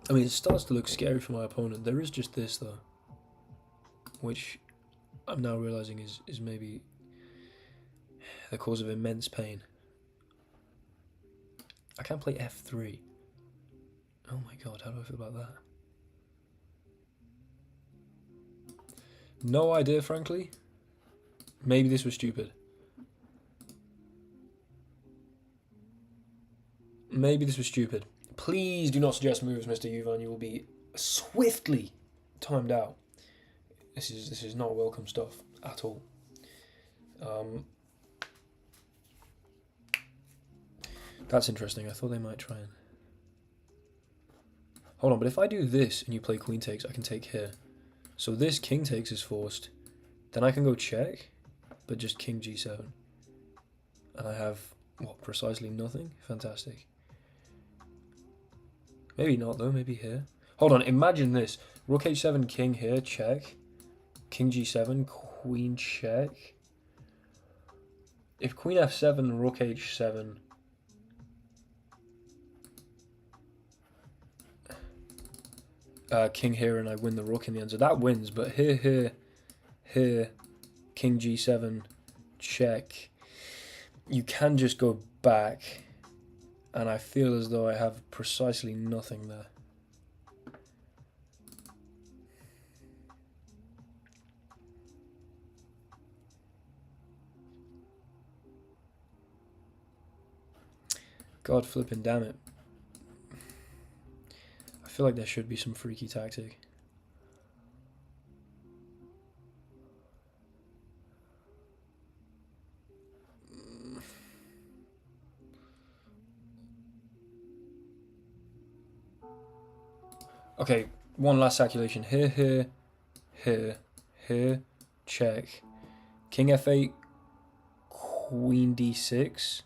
I mean, it starts to look scary for my opponent. There is just this, though. Which I'm now realising is maybe the cause of immense pain. I can't play f3. Oh my god, how do I feel about that? No idea, frankly. Maybe this was stupid. Maybe this was stupid. Please do not suggest moves, Mr. Yuvan. You will be swiftly timed out. This is not welcome stuff at all. That's interesting. I thought they might try and... Hold on, but if I do this and you play queen takes, I can take here. So this king takes is forced. Then I can go check, but just king g7. And I have, what, precisely nothing? Fantastic. Maybe not, though. Maybe here. Hold on, imagine this. Rook h7, king here, check. King g7, queen check. If queen f7, rook h7... king here and I win the rook in the end. So that wins, but here, king g7, check. You can just go back, and I feel as though I have precisely nothing there. God flipping damn it. I feel like there should be some freaky tactic. Okay, one last calculation. Here, check. King f8, queen d6.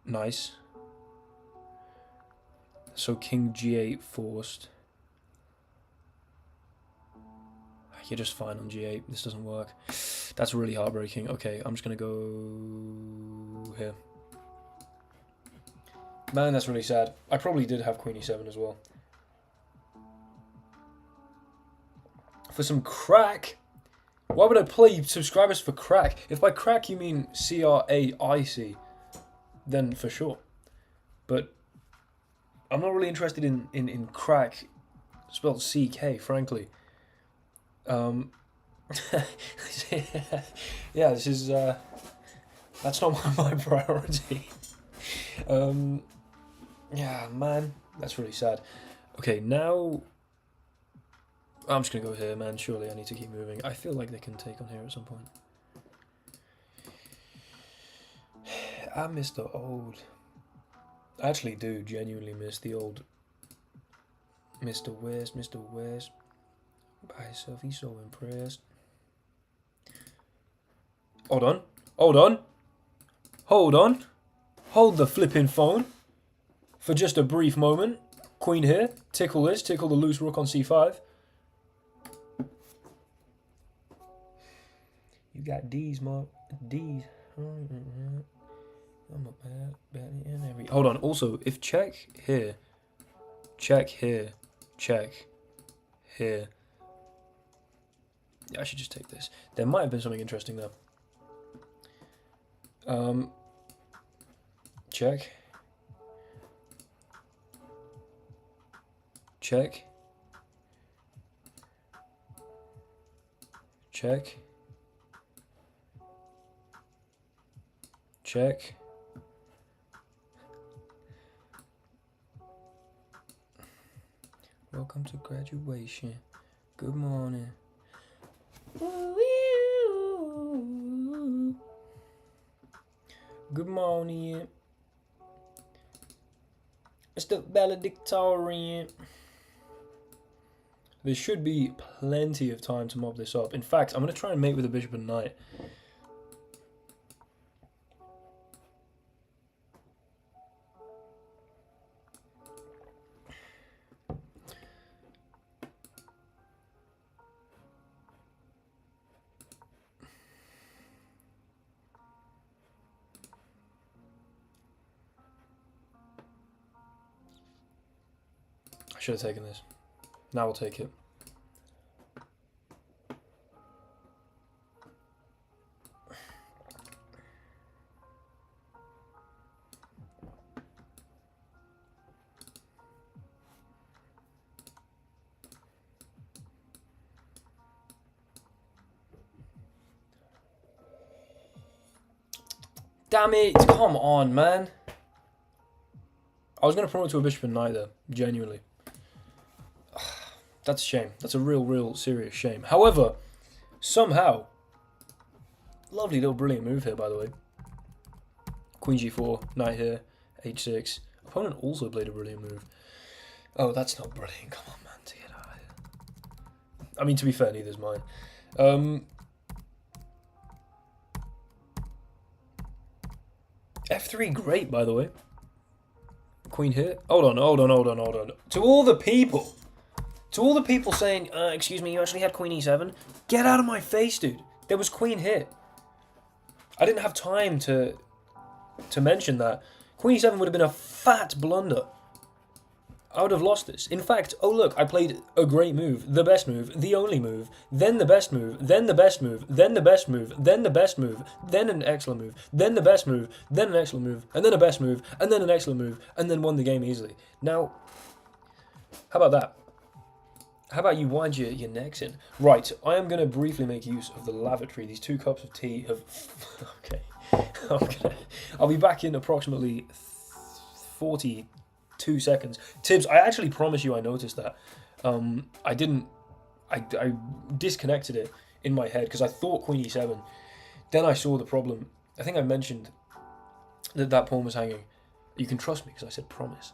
Nice. So king g8 forced. You're just fine on g8. This doesn't work. That's really heartbreaking. Okay, I'm just going to go here. Man, that's really sad. I probably did have queen e7 as well. For some crack, Why would I play subscribers for crack? If by crack you mean CRAIC, then for sure. But I'm not really interested in crack, spelled CK, frankly. Yeah, this is that's not my priority. Yeah, man, that's really sad. Okay, now I'm just gonna go here, man. Surely I need to keep moving. I feel like they can take on here at some point. I miss the old. I actually do genuinely miss the old Mr. West. Mr. West by himself. He's so impressed. Hold on. Hold on. Hold on. Hold the flipping phone for just a brief moment. Queen here. Tickle this. Tickle the loose rook on c5. You got D's, Mark. D's. I'm a bad in every. Hold on. Also, if check here, check here, check here. Yeah, I should just take this. There might have been something interesting there. Check. Check. Check. Check. Welcome to graduation. Good morning. Good morning, Mr. Valedictorian. There should be plenty of time to mob this up. In fact, I'm going to try and mate with the bishop and knight. I should have taken this. Now we'll take it. Damn it! Come on, man. I was going to promote to a bishop and knight there, genuinely. That's a shame. That's a real serious shame. However, somehow, lovely little brilliant move here, by the way. Queen g4, knight here, h6. Opponent also played a brilliant move. Oh, that's not brilliant. Come on, man, to get out of here. I mean, to be fair, neither's mine. F3, great, by the way. Queen here. Hold on. To all the people saying, excuse me, you actually had Queen e7. Get out of my face, dude. There was Queen here. I didn't have time to mention that. Queen e7 would have been a fat blunder. I would have lost this. In fact, oh look, I played a great move, the best move, the only move, then the best move, then the best move, then the best move, then the best move, then an excellent move, then the best move, then an excellent move, and then a best move, and then an excellent move, and then won the game easily. Now, how about that? How about you wind your necks in? Right, I am going to briefly make use of the lavatory. These 2 cups of tea have... Okay. I'll be back in approximately 42 seconds. Tibbs, I actually promise you I noticed that. I disconnected it in my head because I thought Queen e7. Then I saw the problem. I think I mentioned that pawn was hanging. You can trust me because I said promise.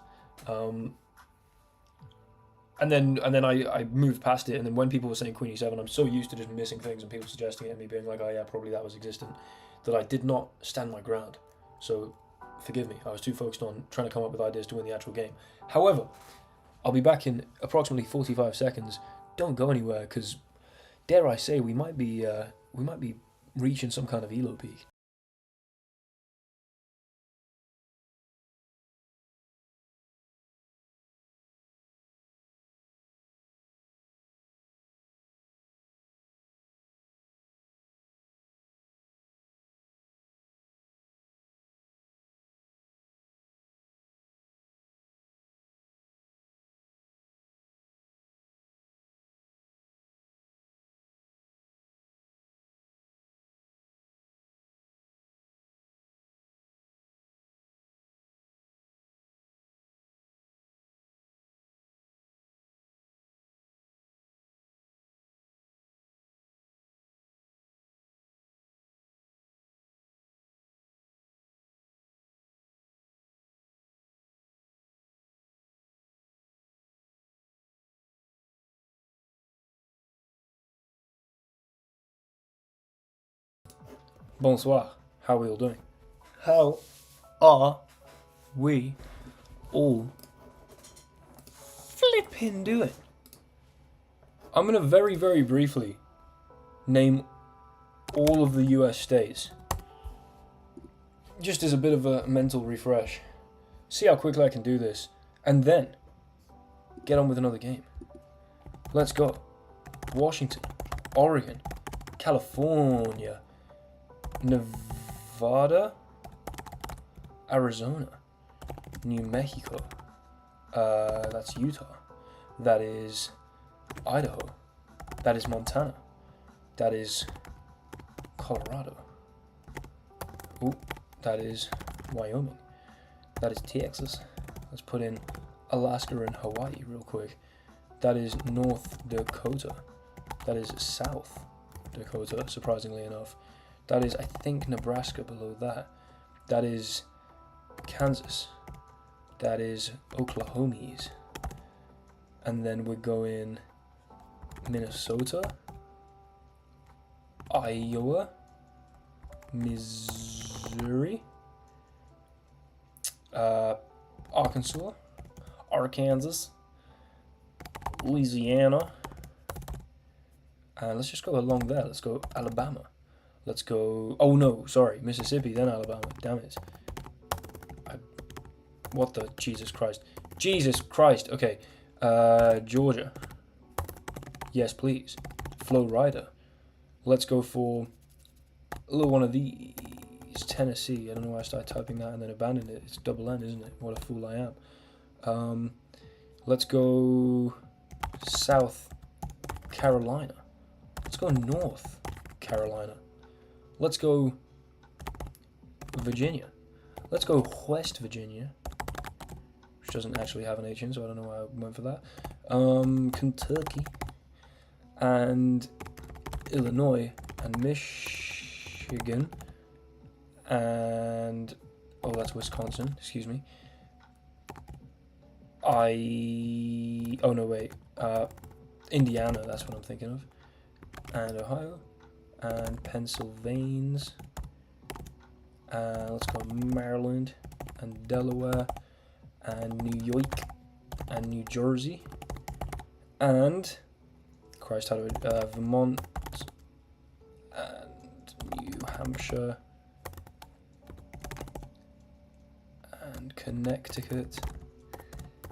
And then I moved past it, and then when people were saying Queen e7, I'm so used to just missing things and people suggesting it and me being like, oh yeah, probably that was existent, that I did not stand my ground. So forgive me, I was too focused on trying to come up with ideas to win the actual game. However, I'll be back in approximately 45 seconds. Don't go anywhere, because dare I say we might be reaching some kind of elo peak. Bonsoir. How are we all doing? How are we all flipping doing? I'm going to very, very briefly name all of the US states. Just as a bit of a mental refresh. See how quickly I can do this. And then get on with another game. Let's go. Washington, Oregon, California, Nevada, Arizona, New Mexico. That's Utah. That is Idaho. That is Montana. That is Colorado. Ooh, that is Wyoming. That is Texas. Let's put in Alaska and Hawaii real quick. That is North Dakota. That is South Dakota, surprisingly enough. That is, I think, Nebraska below that. That is Kansas. That is Oklahomies. And then we're going Minnesota, Iowa, Missouri, Arkansas, Louisiana, and let's just go along there. Let's go Alabama. Let's go, oh no, sorry, Mississippi, then Alabama. Damn it. What the, Jesus Christ. Jesus Christ, okay. Georgia. Yes, please. Florida. Let's go for a little one of these. Tennessee. I don't know why I started typing that and then abandoned it. It's double N, isn't it? What a fool I am. Let's go South Carolina. Let's go North Carolina. Let's go Virginia. Let's go West Virginia, which doesn't actually have an H in, so I don't know why I went for that. Kentucky and Illinois and Michigan and that's Wisconsin. Excuse me. Oh no, wait. Indiana. That's what I'm thinking of. And Ohio and Pennsylvania. Let's go Maryland and Delaware and New York and New Jersey and Christ, how do I, Vermont and New Hampshire and Connecticut,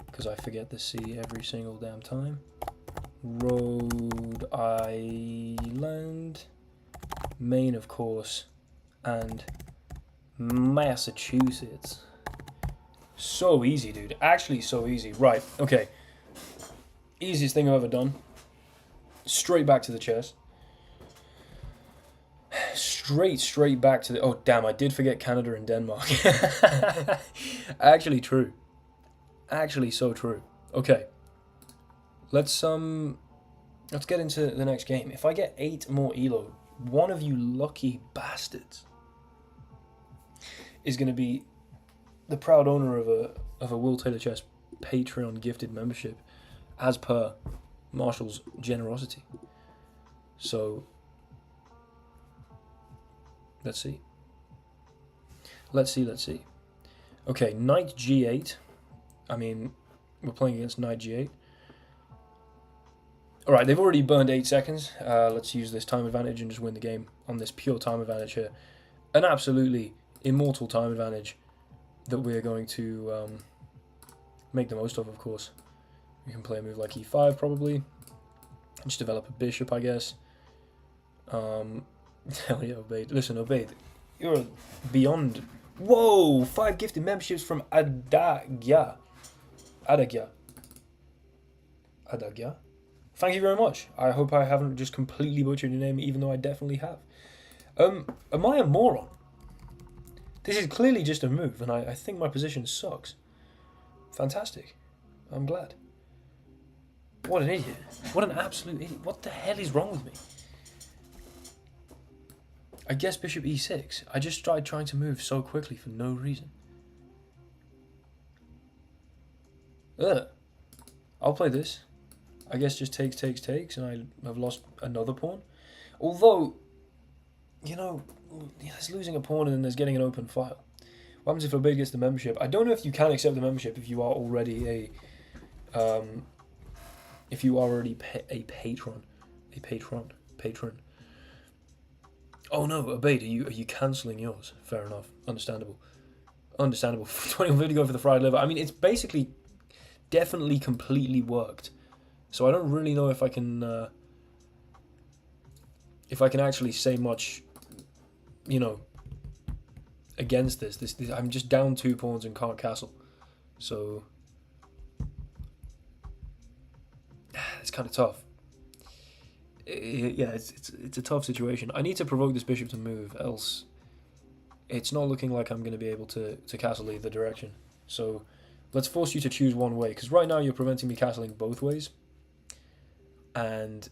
because I forget the C every single damn time. Rhode Island, Maine, of course, and Massachusetts. So easy, dude. Actually, so easy. Right, okay. Easiest thing I've ever done. Straight back to the chest. Straight back to the... Oh, damn, I did forget Canada and Denmark. Actually, true. Actually, so true. Okay. Let's get into the next game. If I get 8 more ELO, one of you lucky bastards is going to be the proud owner of a Will Taylor Chess Patreon gifted membership, as per Marshall's generosity. So, let's see. Let's see. Okay, knight g8. I mean, we're playing against knight g8. Alright, they've already burned 8 seconds. Let's use this time advantage and just win the game on this pure time advantage here. An absolutely immortal time advantage that we're going to make the most of course. We can play a move like e5 probably. Just develop a bishop, I guess. Hell yeah, Obeid. Listen, Obeid, you're beyond... Whoa! 5 gifted memberships from Adagya. Thank you very much. I hope I haven't just completely butchered your name, even though I definitely have. Am I a moron? This is clearly just a move, and I think my position sucks. Fantastic. I'm glad. What an idiot. What an absolute idiot. What the hell is wrong with me? I guess bishop e6. I just tried trying to move so quickly for no reason. Ugh. I'll play this. I guess just takes, and I have lost another pawn. Although, you know, there's losing a pawn and then there's getting an open file. What happens if a bait gets the membership? I don't know if you can accept the membership if you are already a patron, patron. Oh no, a bait. Are you cancelling yours? Fair enough. Understandable. 2150 going for the fried liver. I mean, it's basically definitely completely worked. So I don't really know if I can actually say much, you know, against this. This I'm just down 2 pawns and can't castle. So it's kind of tough. Yeah, it's a tough situation. I need to provoke this bishop to move, else it's not looking like I'm going to be able to castle either direction. So let's force you to choose one way, because right now you're preventing me castling both ways. And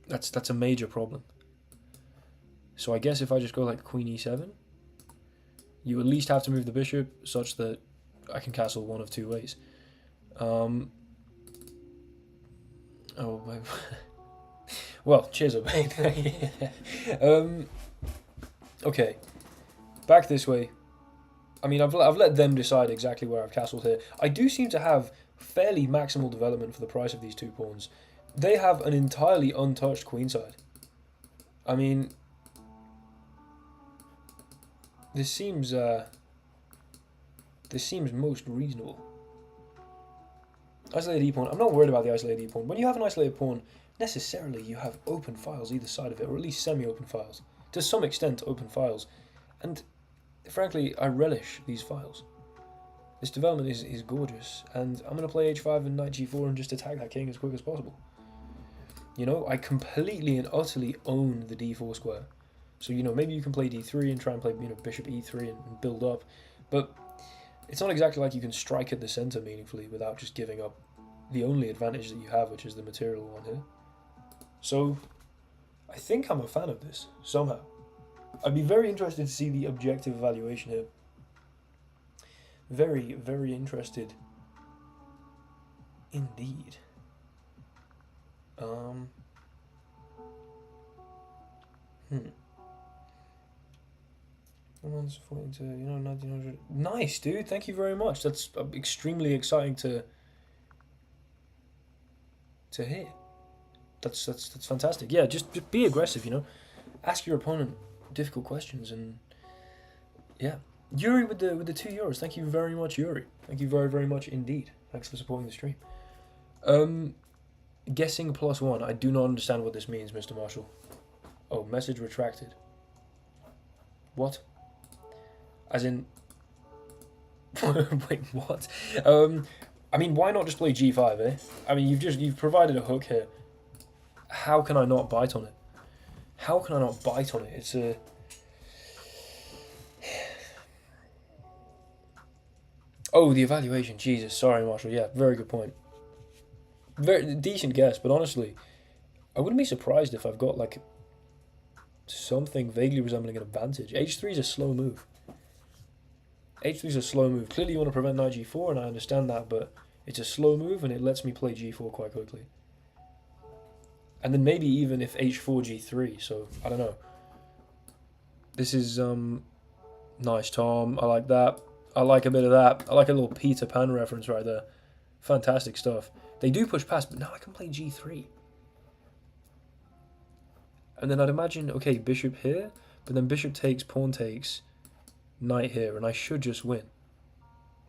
that's a major problem. So I guess if I just go like Queen e7, you at least have to move the bishop such that I can castle one of 2 ways. Oh, well, cheers, babe. Okay, back this way. I mean, I've let them decide exactly where I've castled here. I do seem to have fairly maximal development for the price of these 2 pawns. They have an entirely untouched queenside. I mean, this seems most reasonable. Isolated e-pawn. I'm not worried about the isolated e-pawn. When you have an isolated pawn, necessarily you have open files either side of it, or at least semi-open files. To some extent, open files. And frankly, I relish these files. This development is gorgeous, and I'm going to play h5 and knight g4 and just attack that king as quick as possible. You know, I completely and utterly own the d4 square. So, you know, maybe you can play d3 and try and play, you know, bishop e3 and build up, but it's not exactly like you can strike at the center meaningfully without just giving up the only advantage that you have, which is the material one here. So, I think I'm a fan of this, somehow. I'd be very interested to see the objective evaluation here. Very, very interested indeed. Someone's falling to, 1900. Nice, dude. Thank you very much. That's extremely exciting to hear. That's fantastic. Yeah, just be aggressive, you know. Ask your opponent difficult questions, and yeah. Yuri with the €2. Thank you very much, Yuri. Thank you very, very much indeed. Thanks for supporting the stream. Guessing +1. I do not understand what this means, Mr. Marshall. Oh, message retracted. What? As in... Wait, what? I mean, why not just play g5, eh? I mean, you've provided a hook here. How can I not bite on it? How can I not bite on it? It's a... Oh, the evaluation. Jesus, sorry, Marshall. Yeah, very good point. Very decent guess, but honestly, I wouldn't be surprised if I've got, like, something vaguely resembling an advantage. h3 is a slow move. h3 is a slow move. Clearly you want to prevent knight g4, and I understand that, but it's a slow move, and it lets me play g4 quite quickly. And then maybe even if h4, g3, so, I don't know. This is, nice, Tom. I like that. I like a bit of that. I like a little Peter Pan reference right there. Fantastic stuff. They do push past, but now I can play g3. And then I'd imagine, okay, bishop here, but then bishop takes, pawn takes, knight here, and I should just win.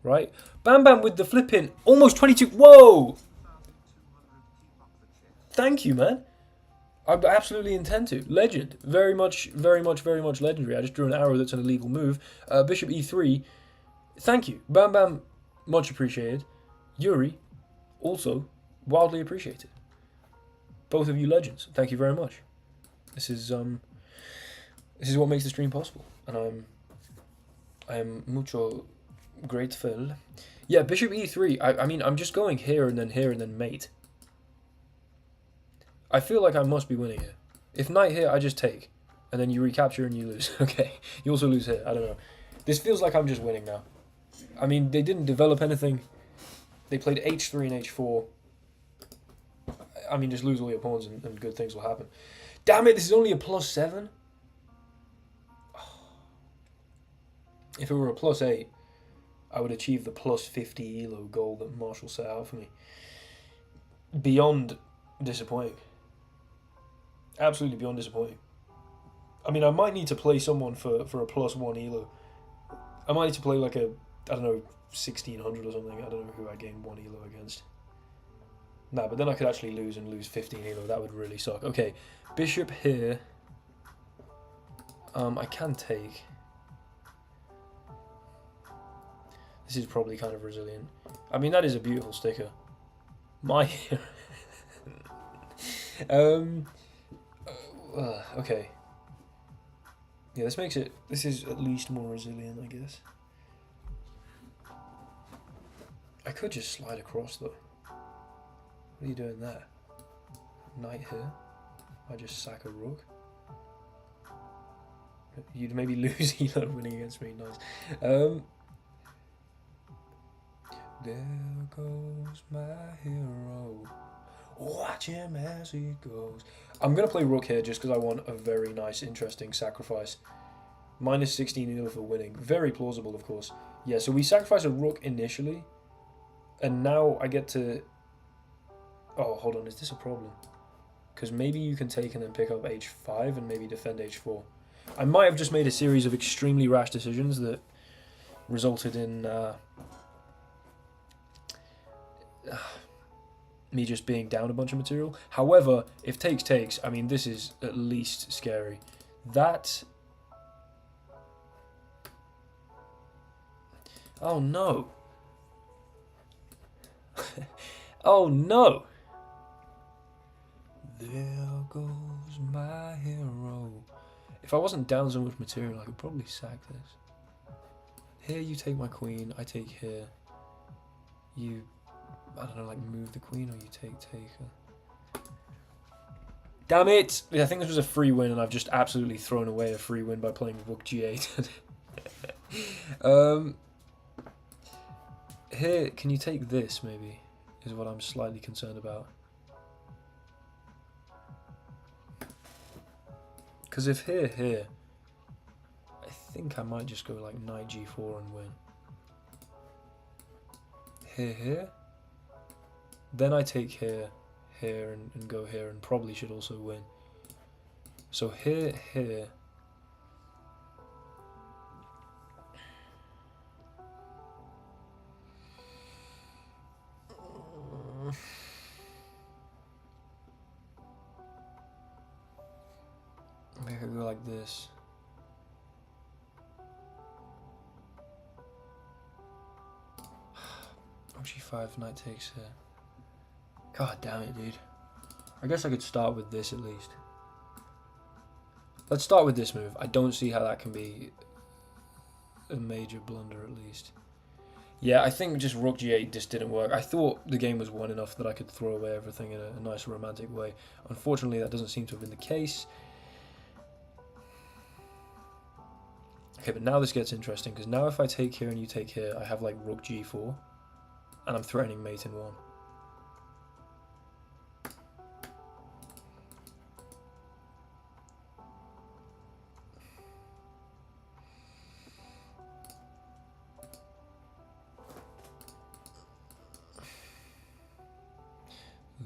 Right? Bam Bam with the flipping, almost 22. Whoa! Thank you, man. I absolutely intend to. Legend. Very much, very much, very much legendary. I just drew an arrow that's an illegal move. Bishop e3. Thank you. Bam Bam, much appreciated. Yuri, also wildly appreciated. Both of you legends. Thank you very much. This is what makes the stream possible, and I am mucho grateful. Yeah, bishop e3. I mean, I'm just going here and then mate. I feel like I must be winning here. If knight here, I just take, and then you recapture and you lose. Okay, you also lose here. I don't know. This feels like I'm just winning now. I mean, they didn't develop anything. They played h3 and h4. I mean, just lose all your pawns and good things will happen. Damn it, this is only a +7? If it were a +8, I would achieve the +50 elo goal that Marshall set out for me. Beyond disappointing. Absolutely beyond disappointing. I mean, I might need to play someone for a +1 elo. I might need to play like a, I don't know, 1600 or something. I don't know who I gained 1 elo against. Nah, but then I could actually lose 15 elo. That would really suck. Okay, bishop here. I can take. This is probably kind of resilient. I mean, that is a beautiful sticker. My. Okay. Yeah, this makes it. This is at least more resilient, I guess. I could just slide across though. What are you doing there? Knight here. I just sack a rook. You'd maybe lose Elo winning against me. Nice. There goes my hero. Watch him as he goes. I'm going to play rook here just because I want a very nice, interesting sacrifice. -16 elo for winning. Very plausible, of course. Yeah, so we sacrifice a rook initially. And now I get to... Oh, hold on. Is this a problem? Because maybe you can take and then pick up h5 and maybe defend h4. I might have just made a series of extremely rash decisions that resulted in... me just being down a bunch of material. However, if takes, I mean, this is at least scary. That... Oh, no. Oh, no. There goes my hero. If I wasn't down so much material, I could probably sack this. Here you take my queen, I take here. You... I don't know, like move the queen or you take her. Damn it! I think this was a free win and I've just absolutely thrown away a free win by playing rook g8. Here, can you take this maybe? Is what I'm slightly concerned about. Because if here, I think I might just go like knight g4 and win. Here. Then I take here, and go here, and probably should also win. So here. Maybe I could go like this. G5, knight takes here. God damn it, dude. I guess I could start with this at least. Let's start with this move. I don't see how that can be a major blunder at least. Yeah, I think just rook g8 just didn't work. I thought the game was won enough that I could throw away everything in a nice romantic way. Unfortunately, that doesn't seem to have been the case. Okay, but now this gets interesting, because now if I take here and you take here, I have like rook g4, and I'm threatening mate in 1.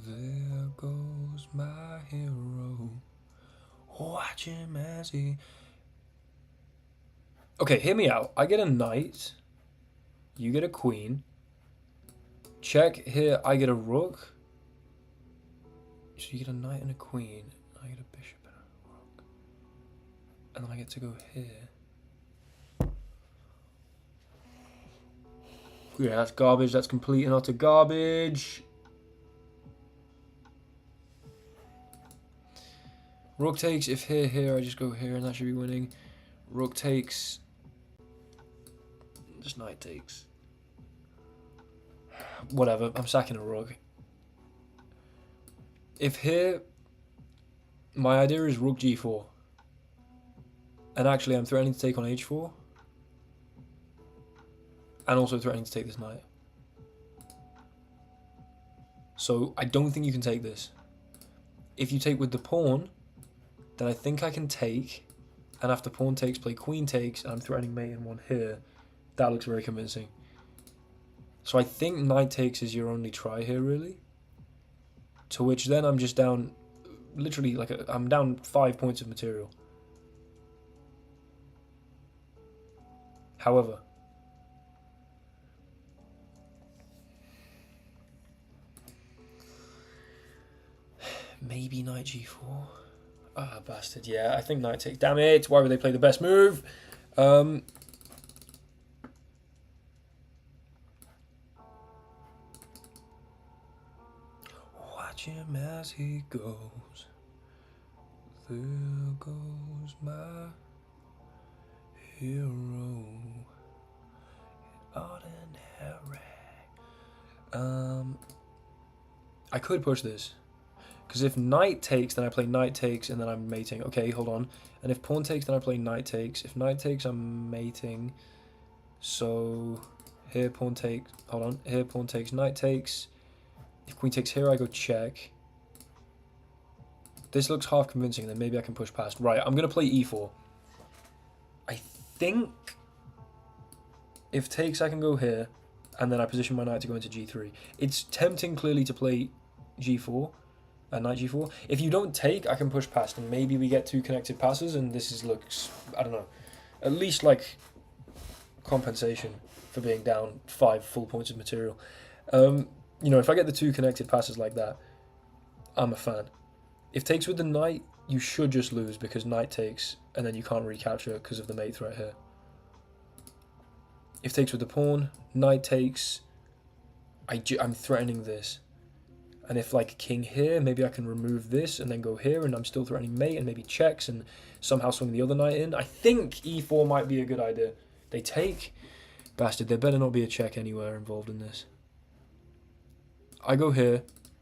There goes my hero. Watch him as he... Okay, hear me out. I get a knight. You get a queen. Check here. I get a rook. So you get a knight and a queen. I get a bishop and a rook. And then I get to go here. Yeah, that's garbage. That's complete and utter garbage. Rook takes. If here, I just go here and that should be winning. Rook takes. Just knight takes. Whatever, I'm sacking a rook. If here, my idea is rook g4. And actually I'm threatening to take on h4. And also threatening to take this knight. So I don't think you can take this. if you take with the pawn, then I think I can take, and after pawn takes, play queen takes, and I'm threatening mate in one here. That looks very convincing. So I think knight takes is your only try here, really. To which then I'm just down, literally, like, I'm down 5 points of material. However, maybe knight g4. Ah, bastard. Yeah, I think knight takes. Damn it! Why would they play the best move? Watch him as he goes. There goes my hero. Ordinary. I could push this. Because if knight takes, then I play knight takes, and then I'm mating. Okay, hold on. And if pawn takes, then I play knight takes. If knight takes, I'm mating. So here pawn takes. Hold on. Here pawn takes, knight takes. If queen takes here, I go check. This looks half convincing, then maybe I can push past. Right, I'm going to play e4. I think if takes, I can go here, and then I position my knight to go into g3. It's tempting, clearly, to play g4. Knight g4. If you don't take, I can push past, and maybe we get 2 connected passes, and this looks, I don't know, at least like compensation for being down 5 full points of material. You know, if I get the 2 connected passes like that, I'm a fan. If takes with the knight, you should just lose because knight takes, and then you can't recapture it because of the mate threat here. If takes with the pawn, knight takes, I'm threatening this. And if like king here, maybe I can remove this and then go here, and I'm still threatening mate, and maybe checks and somehow swing the other knight in. I think e4 might be a good idea. They take. Bastard, there better not be a check anywhere involved in this. I go here.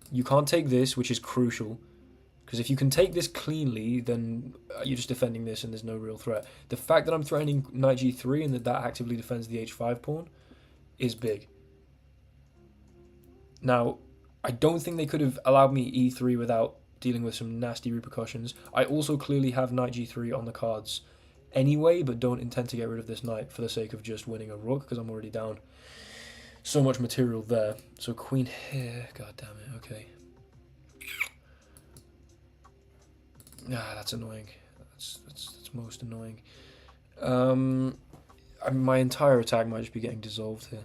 You can't take this, which is crucial. Because if you can take this cleanly, then you're just defending this and there's no real threat. The fact that I'm threatening knight g3 and that actively defends the h5 pawn is big. Now, I don't think they could have allowed me e3 without dealing with some nasty repercussions. I also clearly have knight g3 on the cards anyway, but don't intend to get rid of this knight for the sake of just winning a rook, because I'm already down so much material there. So queen here, god damn it, okay. Ah, that's annoying. That's most annoying. My entire attack might just be getting dissolved here.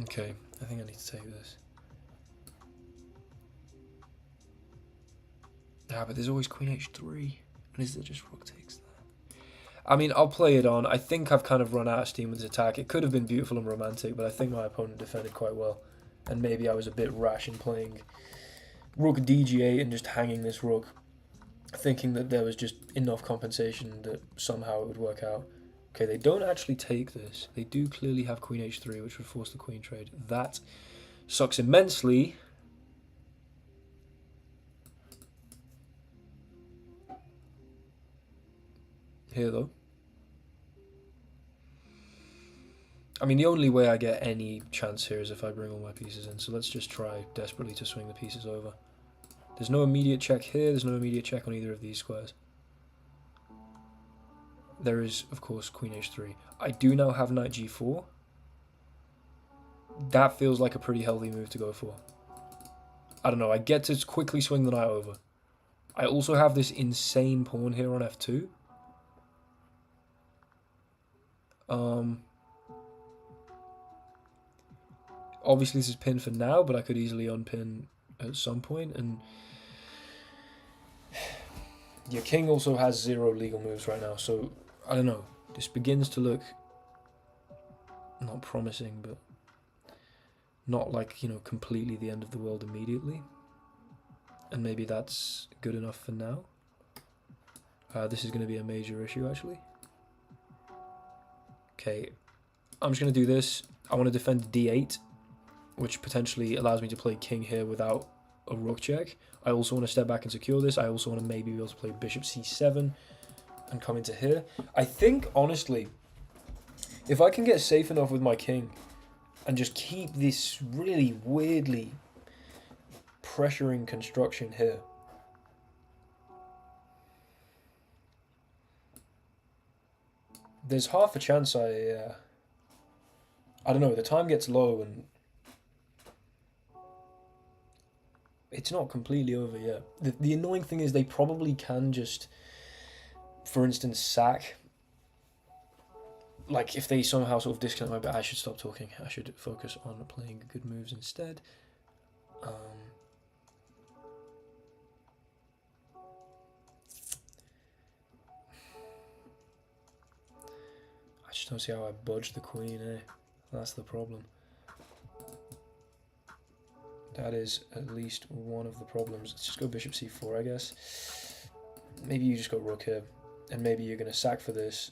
Okay, I think I need to take this. Ah, but there's always queen h3. And is there just rook takes that? I mean, I'll play it on. I think I've kind of run out of steam with this attack. It could have been beautiful and romantic, but I think my opponent defended quite well. And maybe I was a bit rash in playing rook dg8 and just hanging this rook, thinking that there was just enough compensation that somehow it would work out. Okay, they don't actually take this. They do clearly have queen h3, which would force the queen trade. That sucks immensely. Here, though. I mean, the only way I get any chance here is if I bring all my pieces in. So let's just try desperately to swing the pieces over. There's no immediate check here. There's no immediate check on either of these squares. There is, of course, queen h3. I do now have knight g4. That feels like a pretty healthy move to go for. I don't know. I get to quickly swing the knight over. I also have this insane pawn here on f2. Obviously, this is pinned for now, but I could easily unpin at some point. And your king also has 0 legal moves right now, so I don't know. This begins to look not promising, but not like, you know, completely the end of the world immediately. And maybe that's good enough for now. This is going to be a major issue, actually. Okay, I'm just going to do this. I want to defend d8, which potentially allows me to play king here without a rook check. I also want to step back and secure this. I also want to maybe be able to play bishop c7 and come into here. I think, honestly, If I can get safe enough with my king and just keep this really weirdly pressuring construction here. There's half a chance I don't know, the time gets low and it's not completely over yet. The annoying thing is they probably can just, for instance, sack. Like, if they somehow sort of discount my bet, I should stop talking. I should focus on playing good moves instead. I just don't see how I budge the queen, eh? That's the problem. That is at least one of the problems. Let's just go bishop c4, I guess. Maybe you just go rook here. And maybe you're going to sack for this.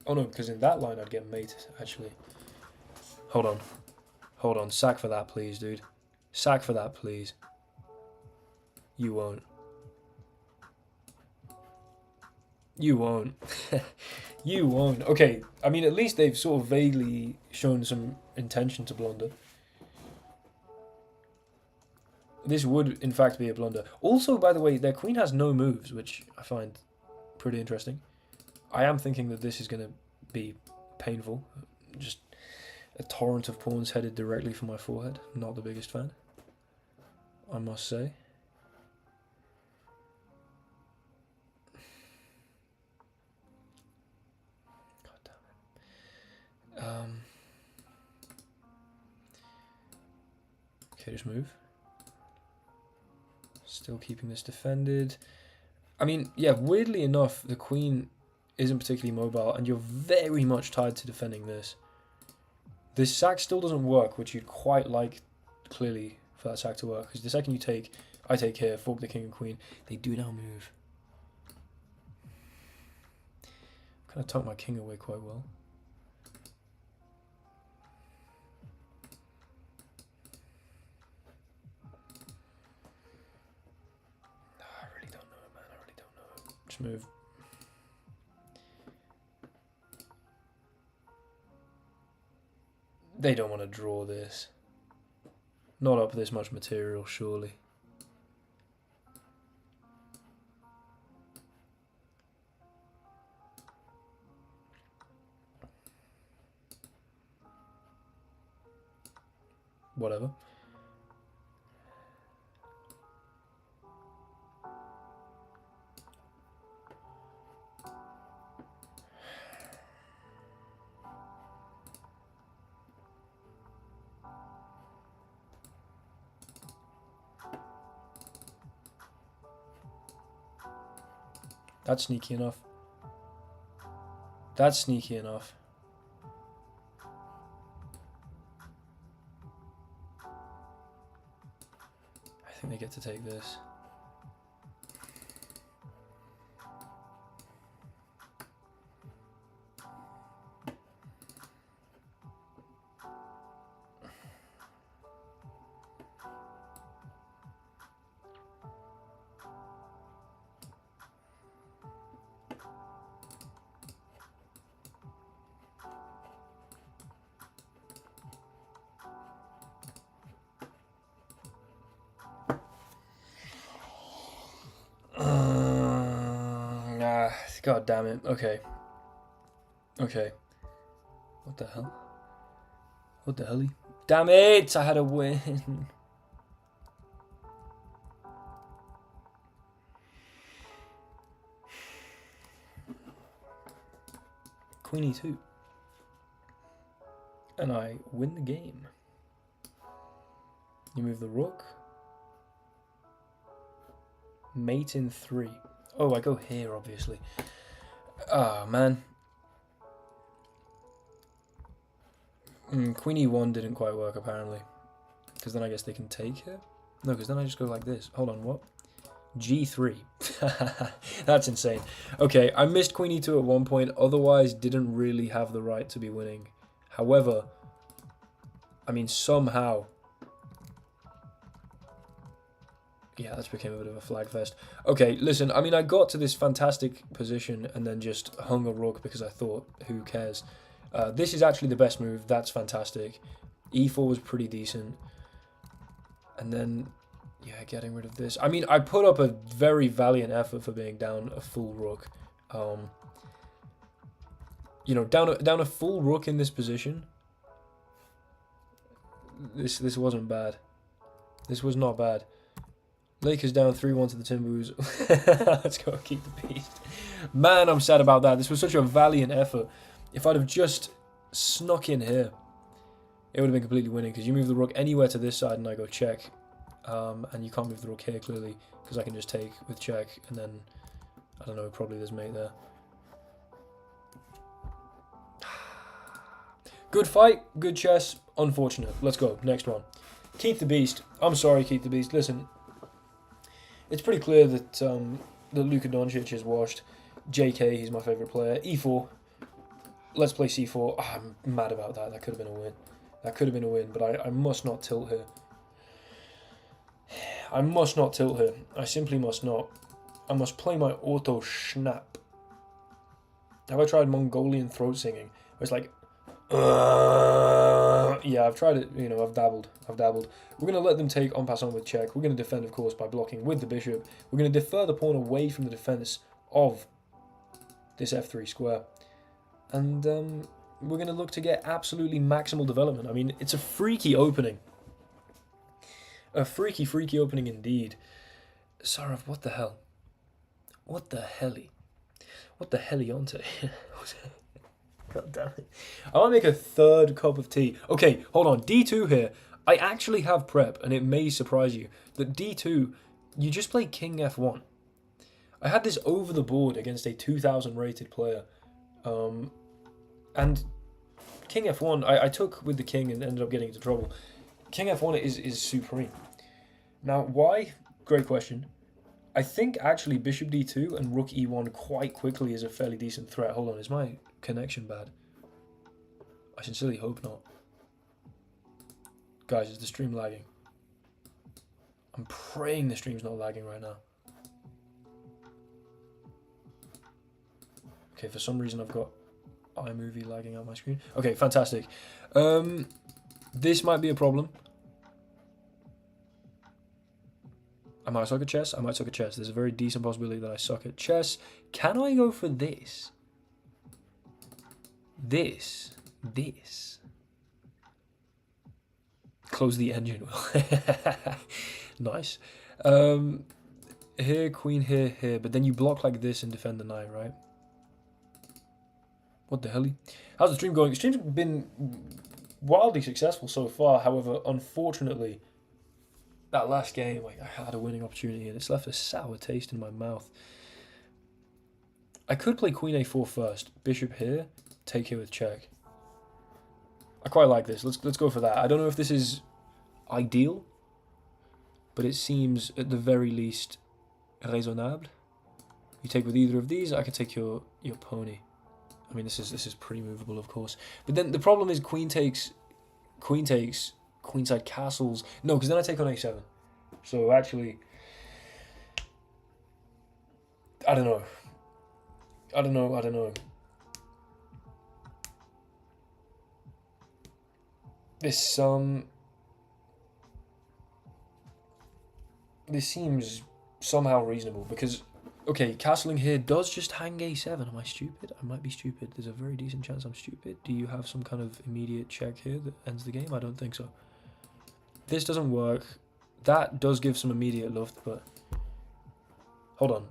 Oh no, because in that line I'd get mate, actually. Hold on. Hold on. Sack for that, please, dude. Sack for that, please. You won't. You won't. You won't. Okay, I mean, at least they've sort of vaguely shown some intention to blunder. This would, in fact, be a blunder. Also, by the way, their queen has no moves, which I find pretty interesting. I am thinking that this is going to be painful. Just a torrent of pawns headed directly for my forehead. Not the biggest fan, I must say. God damn it. Okay, just move. Still keeping this defended. I mean, yeah, weirdly enough, the queen isn't particularly mobile, and you're very much tied to defending this. This sack still doesn't work, which you'd quite like, clearly, for that sack to work. Because the second you take, I take here, fork the king and queen, they do now move. Kind of tuck my king away quite well. I really don't know, man. I really don't know. Just move. They don't want to draw this. Not up this much material, surely. Whatever. That's sneaky enough. That's sneaky enough. I think they get to take this. God damn it. Okay. Okay. What the hell? What the hell? Damn it! I had a win. Queen e2. And I win the game. You move the rook. Mate in 3. Oh, I go here, obviously. Ah, man. Queen e1 didn't quite work, apparently. Because then I guess they can take here? No, because then I just go like this. Hold on, what? g3. That's insane. Okay, I missed queen e2 at one point, otherwise didn't really have the right to be winning. However, I mean, somehow Yeah, this became a bit of a flag fest. Okay, listen, I mean, I got to this fantastic position and then just hung a rook because I thought, who cares? This is actually the best move. That's fantastic. E4 was pretty decent. And then, yeah, getting rid of this. I mean, I put up a very valiant effort for being down a full rook. You know, down a full rook in this position. This wasn't bad. This was not bad. Lakers down 3-1 to the Timberwolves. Let's go keep the beast. Man, I'm sad about that. This was such a valiant effort. If I'd have just snuck in here, it would have been completely winning, because you move the rook anywhere to this side and I go check. And you can't move the rook here, clearly, because I can just take with check, and then, I don't know, probably there's mate there. Good fight, good chess, unfortunate. Let's go, next one. Keith the Beast. I'm sorry, Keith the Beast. Listen, it's pretty clear that that Luka Doncic is washed. JK, he's my favourite player. E4. Let's play C4. Oh, I'm mad about that. That could have been a win. That could have been a win, but I must not tilt here. I must not tilt here. I simply must not. I must play my auto snap. Have I tried Mongolian throat singing? Where it's like, yeah, I've tried it, you know, I've dabbled. We're going to let them take en passant with check. We're going to defend, of course, by blocking with the bishop. We're going to defer the pawn away from the defense of this f3 square. And we're going to look to get absolutely maximal development. I mean, it's a freaky opening. A freaky, freaky opening indeed. Sarav, what the hell? What the helly? What the hellionte? God damn it. I want to make a third cup of tea. Okay, hold on. D2 here. I actually have prep, and it may surprise you, that D2, you just play King F1. I had this over the board against a 2000 rated player. And King F1, I took with the king and ended up getting into trouble. King F1 is supreme. Now, why? Great question. I think actually Bishop D2 and Rook E1 quite quickly is a fairly decent threat. Hold on, is my connection bad? I sincerely hope not. Guys, is the stream lagging? I'm praying the stream's not lagging right now. Okay, for some reason I've got iMovie lagging out my screen. Okay, fantastic. This might be a problem. I might suck at chess. I might suck at chess. There's a very decent possibility that I suck at chess. Can I go for this? This. Close the engine. Nice. Here, queen here, here. But then you block like this and defend the knight, right? What the hell? How's the stream going? The stream's been wildly successful so far. However, unfortunately, that last game, like, I had a winning opportunity and it's left a sour taste in my mouth. I could play queen a4 first. Bishop here, take here with check. I quite like this. Let's go for that. I don't know if this is ideal, but it seems at the very least raisonnable. You take with either of these. I can take your pony. I mean, this is pretty movable, of course. But then the problem is queen takes, queenside castles. No, because then I take on a7. So actually, I don't know. This this seems somehow reasonable because, okay, castling here does just hang a7. Am I stupid? I might be stupid. There's a very decent chance I'm stupid. Do you have some kind of immediate check here that ends the game? I don't think so. This doesn't work. That does give some immediate luft, but hold on.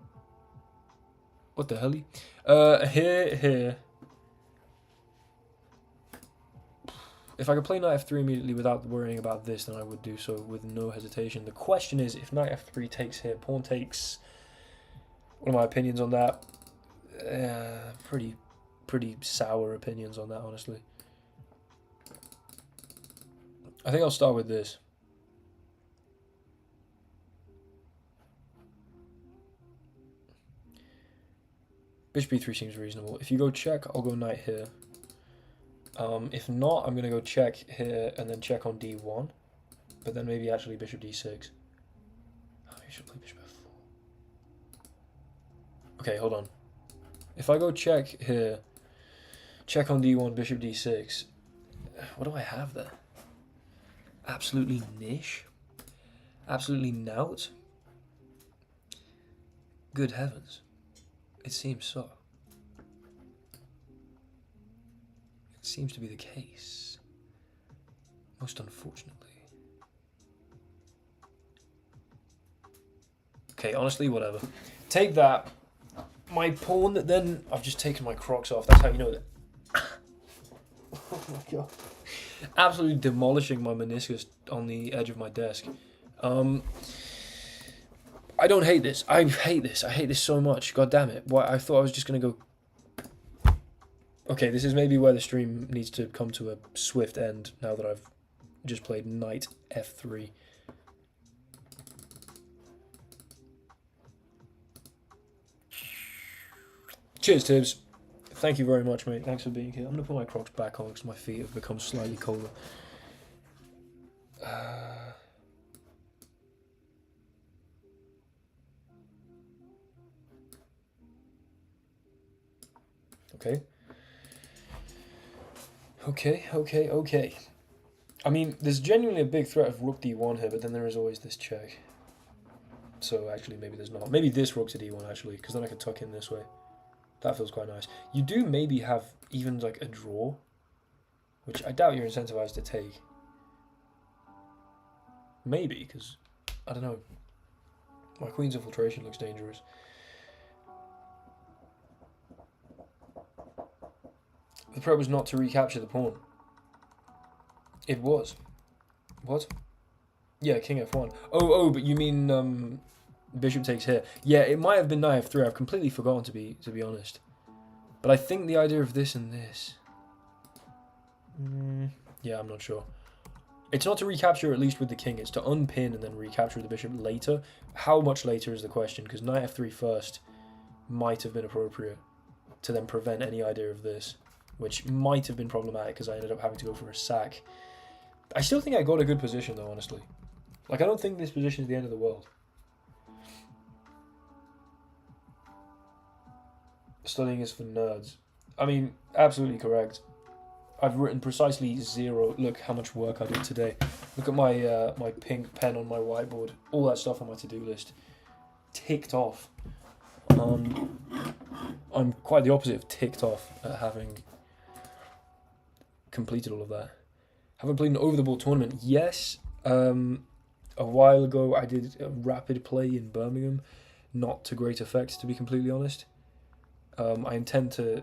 What the hell? Here. If I could play knight f3 immediately without worrying about this, then I would do so with no hesitation. The question is, if knight f3 takes here, pawn takes. What are my opinions on that? Pretty sour opinions on that, honestly. I think I'll start with this. Bishop b3 seems reasonable. If you go check, I'll go knight here. If not, I'm going to go check here and then check on d1. But then maybe actually bishop d6. I mean, I should play bishop f4. Okay, hold on. If I go check here, check on d1, bishop d6, what do I have there? Absolutely niche? Absolutely nout? Good heavens. It seems so. It seems to be the case. Most unfortunately. Okay, honestly, whatever. Take that. My pawn, then I've just taken my Crocs off. That's how you know that. Oh my god. Absolutely demolishing my meniscus on the edge of my desk. I don't hate this. I hate this. I hate this so much. God damn it. Why? I thought I was just going to go... Okay, this is maybe where the stream needs to come to a swift end now that I've just played knight f3. Cheers, Tibbs. Thank you very much, mate. Thanks for being here. I'm going to put my Crocs back on because my feet have become slightly colder. Okay. Okay. I mean, there's genuinely a big threat of rook d1 here, but then there is always this check. So actually, maybe there's not. Maybe this rook to d1, actually, because then I can tuck in this way. That feels quite nice. You do maybe have even like a draw, which I doubt you're incentivized to take. Maybe, because, I don't know. My queen's infiltration looks dangerous. The threat was not to recapture the pawn. It was. What? Yeah, king f1. Oh, but you mean bishop takes here. Yeah, it might have been knight f3. I've completely forgotten, to be honest. But I think the idea of this and this... yeah, I'm not sure. It's not to recapture, at least with the king. It's to unpin and then recapture the bishop later. How much later is the question, because knight f3 first might have been appropriate to then prevent any idea of this, which might have been problematic because I ended up having to go for a sack. I still think I got a good position, though, honestly. Like, I don't think this position is the end of the world. Studying is for nerds. I mean, absolutely correct. I've written precisely 0. Look how much work I did today. Look at my my pink pen on my whiteboard. All that stuff on my to-do list. Ticked off. I'm quite the opposite of ticked off at having completed all of that. Haven't played an over-the-board tournament. Yes. A while ago I did a rapid play in Birmingham. Not to great effect, to be completely honest. I intend to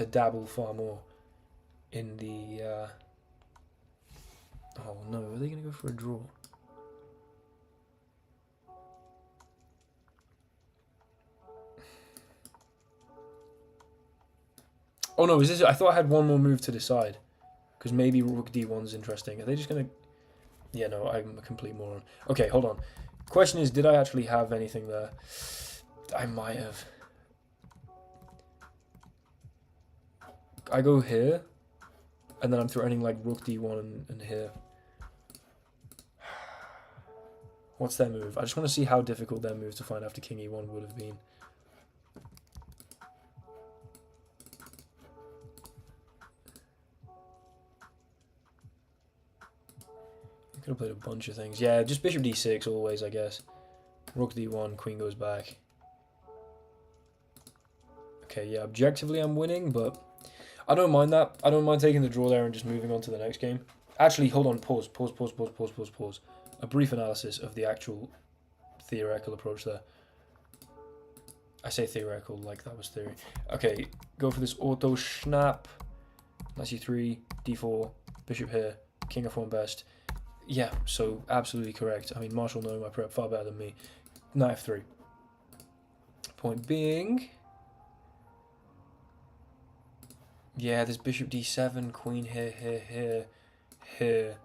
dabble far more in the... oh no, are they going to go for a draw? Oh no, is this... I thought I had one more move to decide. Because maybe rook d1's interesting. Are they just going to... Yeah, no, I'm a complete moron. Okay, hold on. Question is, did I actually have anything there? I might have. I go here, and then I'm threatening like rook d1 and here. What's their move? I just want to see how difficult their move to find after king e1 would have been. I could have played a bunch of things. Yeah, just bishop d6 always, I guess. Rook d1, queen goes back. Okay, yeah, objectively I'm winning, but I don't mind that. I don't mind taking the draw there and just moving on to the next game. Actually, hold on, pause. A brief analysis of the actual theoretical approach there. I say theoretical like that was theory. Okay, go for this auto snap. Knight c3, d4, bishop here, king f1 best. Yeah, so absolutely correct. I mean, Marshall knowing my prep far better than me. Knight f3. Point being... yeah, there's bishop d7, queen here, here,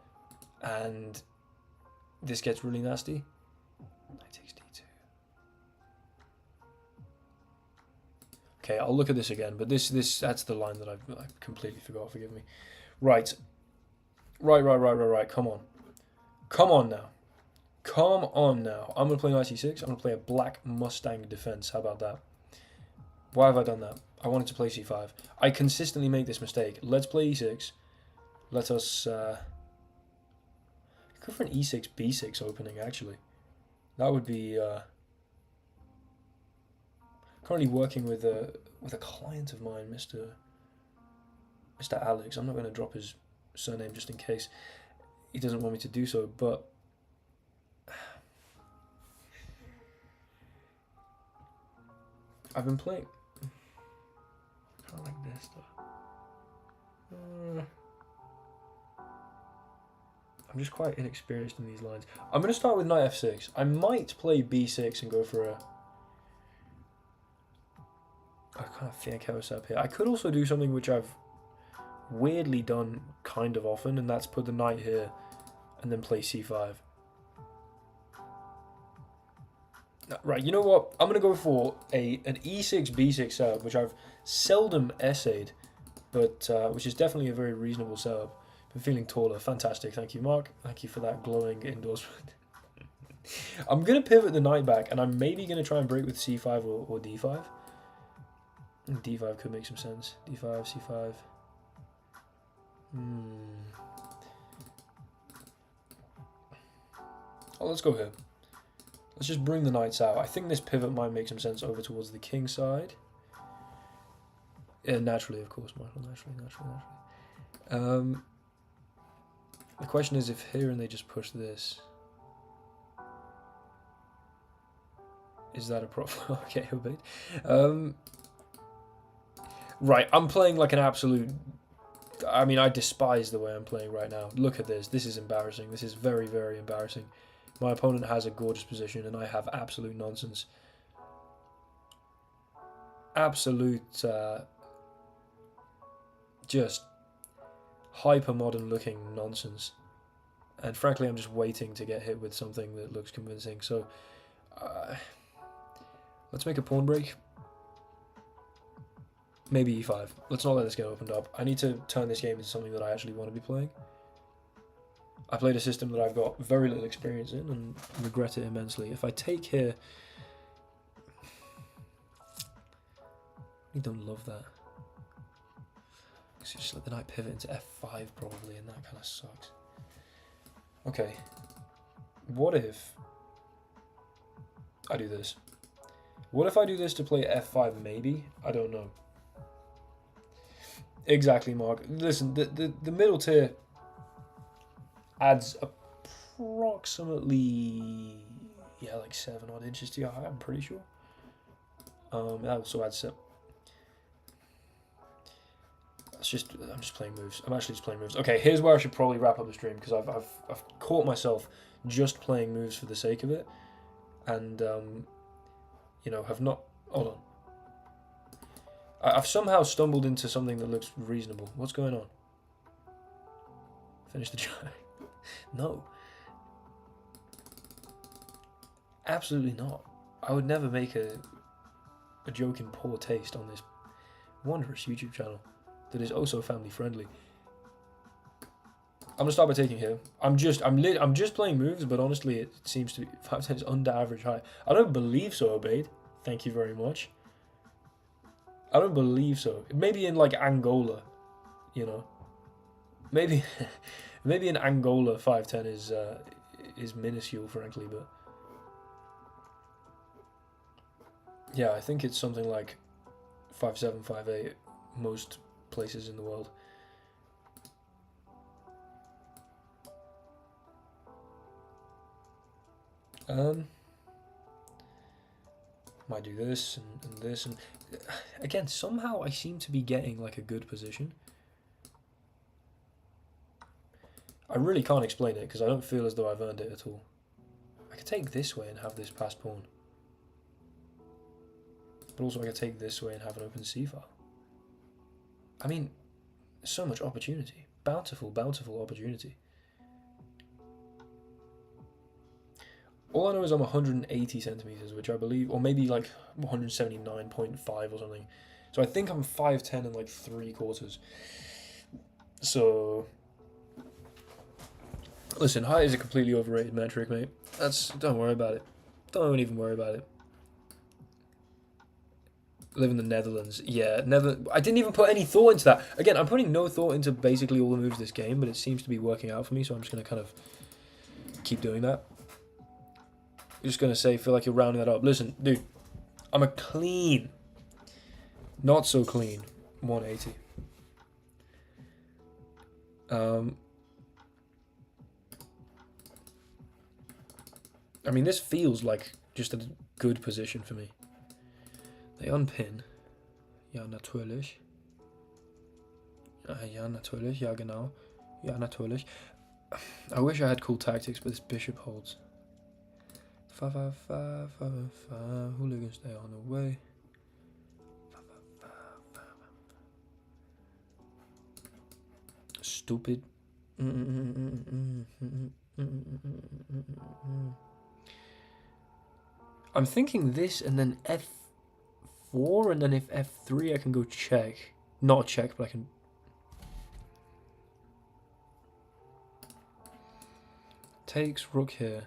and this gets really nasty. Knight takes d2. Okay, I'll look at this again, but that's the line that I completely forgot. Forgive me. Right. Come on. Come on now. Come on now. I'm going to play knight c6. I'm going to play a black Mustang defense. How about that? Why have I done that? I wanted to play c5. I consistently make this mistake. Let's play e6. Let us go for an e6, b6 opening, actually. That would be... currently working with a client of mine, Mr. Alex. I'm not going to drop his surname just in case he doesn't want me to do so, but... I've been playing... I like this stuff. I'm just quite inexperienced in these lines. I'm going to start with knight f6. I might play b6 and go for a... I kind of think I was up here. I could also do something which I've weirdly done kind of often, and that's put the knight here and then play c5. Right, you know what? I'm going to go for an e6, b6 setup, which I've seldom essayed, but which is definitely a very reasonable setup. Been feeling taller. Fantastic. Thank you, Mark. Thank you for that glowing endorsement. I'm going to pivot the knight back, and I'm maybe going to try and break with c5 or d5. D5 could make some sense. D5, c5. Oh, let's go here. Let's just bring the knights out. I think this pivot might make some sense over towards the king side. Yeah, naturally, of course, Michael. Naturally. The question is if here and they just push this. Is that a problem? Okay, obeyed. Right, I'm playing like an absolute... I mean, I despise the way I'm playing right now. Look at this. This is embarrassing. This is very, very embarrassing. My opponent has a gorgeous position, and I have absolute nonsense. Absolute, just hyper-modern looking nonsense. And frankly, I'm just waiting to get hit with something that looks convincing. So, let's make a pawn break. Maybe e5. Let's not let this get opened up. I need to turn this game into something that I actually want to be playing. I played a system that I've got very little experience in and regret it immensely. If I take here... I don't love that. So just let the knight pivot into f5 probably, and that kind of sucks. Okay. What if I do this? What if I do this to play f5 maybe? I don't know. Exactly, Mark. Listen, the middle tier adds approximately, yeah, like 7 odd inches to your height, I'm pretty sure. That also adds up. I'm just playing moves. I'm actually just playing moves. Okay, here's where I should probably wrap up the stream, because I've caught myself just playing moves for the sake of it, and you know, have not. Hold on. I've somehow stumbled into something that looks reasonable. What's going on? Finish the try. No. Absolutely not. I would never make a joke in poor taste on this wondrous YouTube channel that is also family friendly. I'm gonna start by taking here. I'm just playing moves, but honestly, it seems to be 5 times under average height. I don't believe so, Obeyed. Thank you very much. I don't believe so. Maybe in like Angola, you know. Maybe in Angola 5'10" is minuscule, frankly, but yeah, I think it's something like 5'7", 5'8", most places in the world. Might do this and this, and again, somehow I seem to be getting like a good position. I really can't explain it because I don't feel as though I've earned it at all. I could take this way and have this passed pawn. But also I could take this way and have an open c-file. I mean, so much opportunity. Bountiful, bountiful opportunity. All I know is I'm 180 centimeters, which I believe, or maybe like 179.5 or something. So I think I'm 5'10" and like 3/4. So, listen, height is a completely overrated metric, mate. Don't worry about it. Don't even worry about it. Live in the Netherlands. Yeah, I didn't even put any thought into that. Again, I'm putting no thought into basically all the moves of this game, but it seems to be working out for me, so I'm just going to kind of keep doing that. I'm just going to say, feel like you're rounding that up. Listen, dude, I'm a clean, not so clean, 180. I mean, this feels like just a good position for me. They unpin. Ja, natürlich. Ja, natürlich. Ja, genau. Ja, natürlich. I wish I had cool tactics, but this bishop holds. Fa fa fa fa fa. Hooligans, stay on the way. Fa fa fa fa. Stupid. I'm thinking this and then f4, and then if f3 I can go check. Not check, but I can... Takes rook here.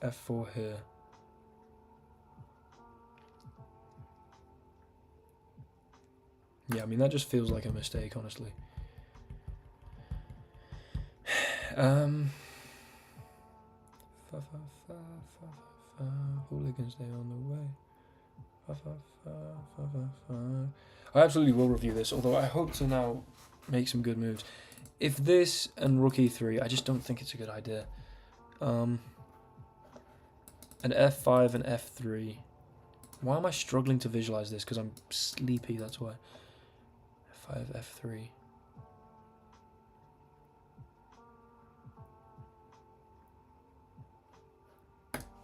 F4 here. Yeah, I mean, that just feels like a mistake, honestly. Fa, fa, fa, fa, fa. Hooligans, they on the way. Fa, fa, fa, fa, fa, fa. I absolutely will review this, although I hope to now make some good moves. If this and rook e3, I just don't think it's a good idea. And f5 and f3. Why am I struggling to visualize this? Because I'm sleepy, that's why. f5, f3.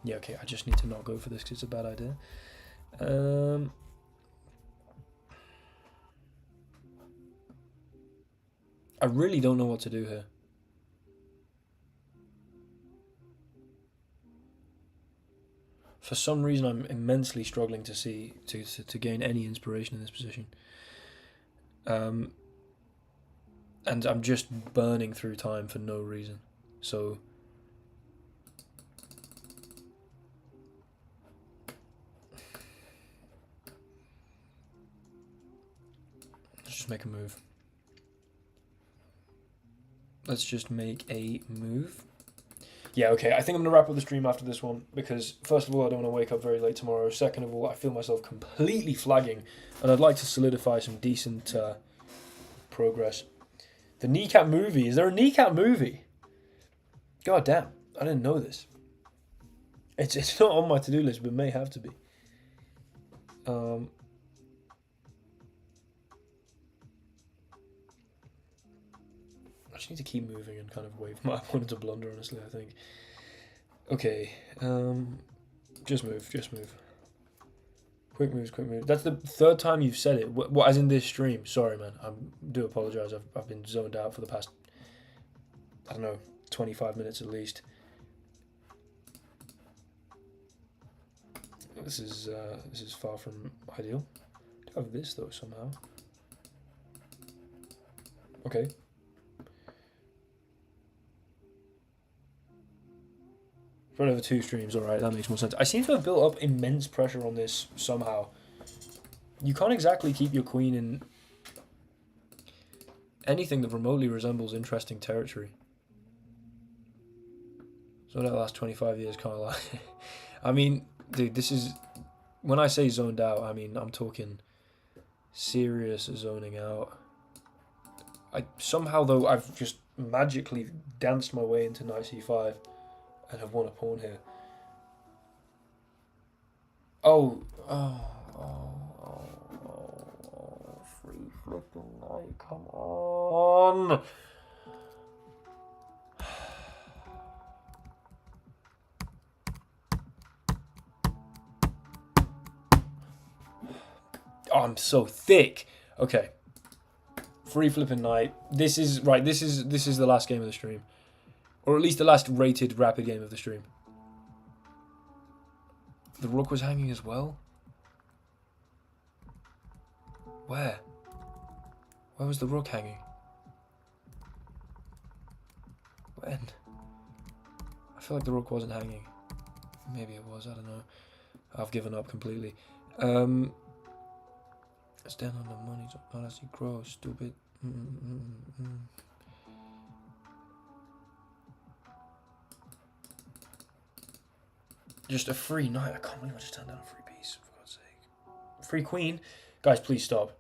Yeah, okay, I just need to not go for this because it's a bad idea. I really don't know what to do here. For some reason, I'm immensely struggling to gain any inspiration in this position. And I'm just burning through time for no reason. So... let's just make a move. Let's just make a move. Yeah, okay, I think I'm going to wrap up the stream after this one, because first of all, I don't want to wake up very late tomorrow. Second of all, I feel myself completely flagging, and I'd like to solidify some decent progress. The kneecap movie. Is there a kneecap movie? God damn, I didn't know this. It's not on my to-do list, but may have to be. I just need to keep moving and kind of wait for my opponent to blunder, honestly, I think. Okay, just move. Quick moves. That's the third time you've said it. What, as in this stream? Sorry, man. I do apologise. I've been zoned out for the past, I don't know, 25 minutes at least. This is far from ideal. I do have this though somehow. Okay. Run over 2 streams, alright, that makes more sense. I seem to have built up immense pressure on this somehow. You can't exactly keep your queen in anything that remotely resembles interesting territory. So that last 25 years, can't lie. I mean, dude, this is... when I say zoned out, I mean, I'm talking serious zoning out. Somehow, though, I've just magically danced my way into knight c5 and have won a pawn here. Oh, free flipping knight, come on. Oh, I'm so thick. Okay. Free flipping knight. This is right. This is the last game of the stream, or at least the last rated rapid game of the stream. The rook was hanging as well. Where? Where was the rook hanging? When? I feel like the rook wasn't hanging. Maybe it was, I don't know. I've given up completely. Stand on the money, not as you grow, stupid. Just a free knight. I can't believe I just turned down a free piece, for God's sake. Free queen? Guys, please stop.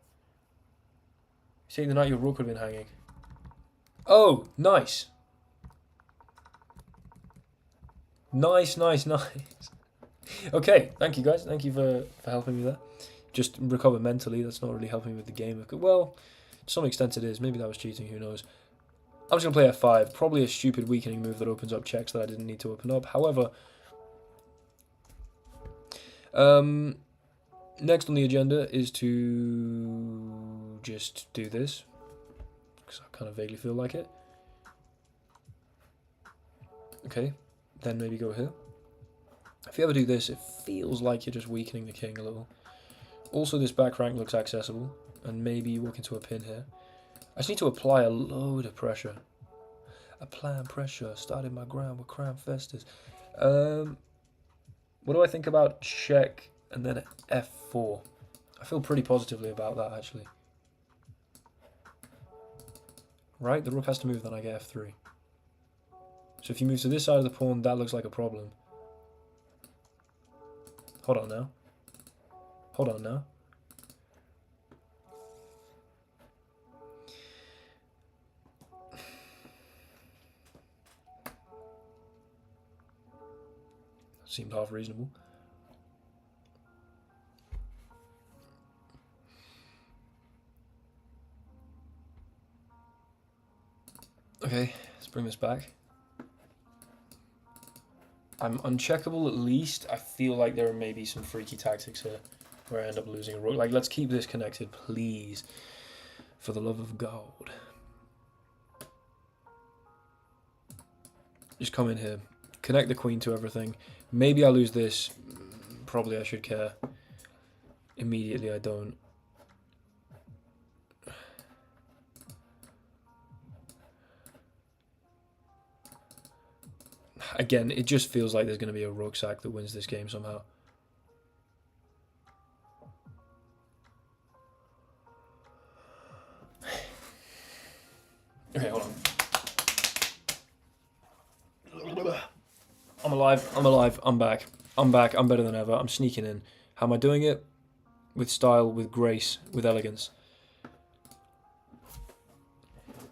You take the knight, your rook would have been hanging. Oh, nice. Nice. Okay, thank you guys. Thank you for helping me there. Just recover mentally. That's not really helping me with the game. Well, to some extent it is. Maybe that was cheating. Who knows? I'm just going to play f5. Probably a stupid weakening move that opens up checks that I didn't need to open up. However, next on the agenda is to just do this. Because I kind of vaguely feel like it. Okay, then maybe go here. If you ever do this, it feels like you're just weakening the king a little. Also, this back rank looks accessible, and maybe you walk into a pin here. I just need to apply a load of pressure. Applying pressure, starting my ground with crown festers. What do I think about check and then f4? I feel pretty positively about that, actually. Right, the rook has to move, then I get f3. So if you move to this side of the pawn, that looks like a problem. Hold on now. Hold on now. Seemed half reasonable. Okay, let's bring this back. I'm uncheckable at least. I feel like there are maybe some freaky tactics here where I end up losing a rook. Like, let's keep this connected, please. For the love of God. Just come in here. Connect the queen to everything. Maybe I lose this. Probably I should care. Immediately I don't. Again, it just feels like there's going to be a rook sack that wins this game somehow. Okay, hold on. I'm alive, I'm back. I'm better than ever, I'm sneaking in. How am I doing it? With style, with grace, with elegance.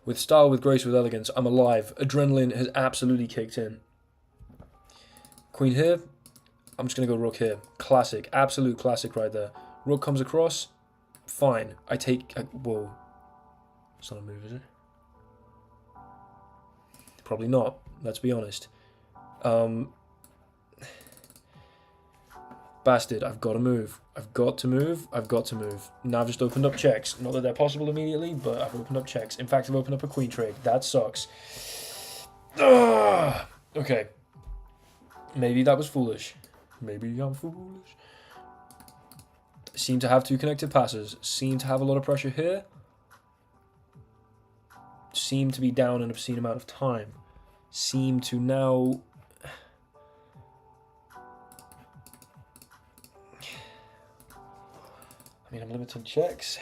With style, with grace, with elegance, I'm alive. Adrenaline has absolutely kicked in. Queen here. I'm just going to go rook here. Classic. Absolute classic right there. Rook comes across. Fine. I take... whoa. It's not a move, is it? Probably not. Let's be honest. Bastard. I've got to move. I've got to move. Now I've just opened up checks. Not that they're possible immediately, but I've opened up checks. In fact, I've opened up a queen trade. That sucks. Okay. Maybe that was foolish. Maybe I'm foolish. Seem to have two connected passes. Seem to have a lot of pressure here. Seem to be down an obscene amount of time. Seem to now... I mean, I'm limiting checks.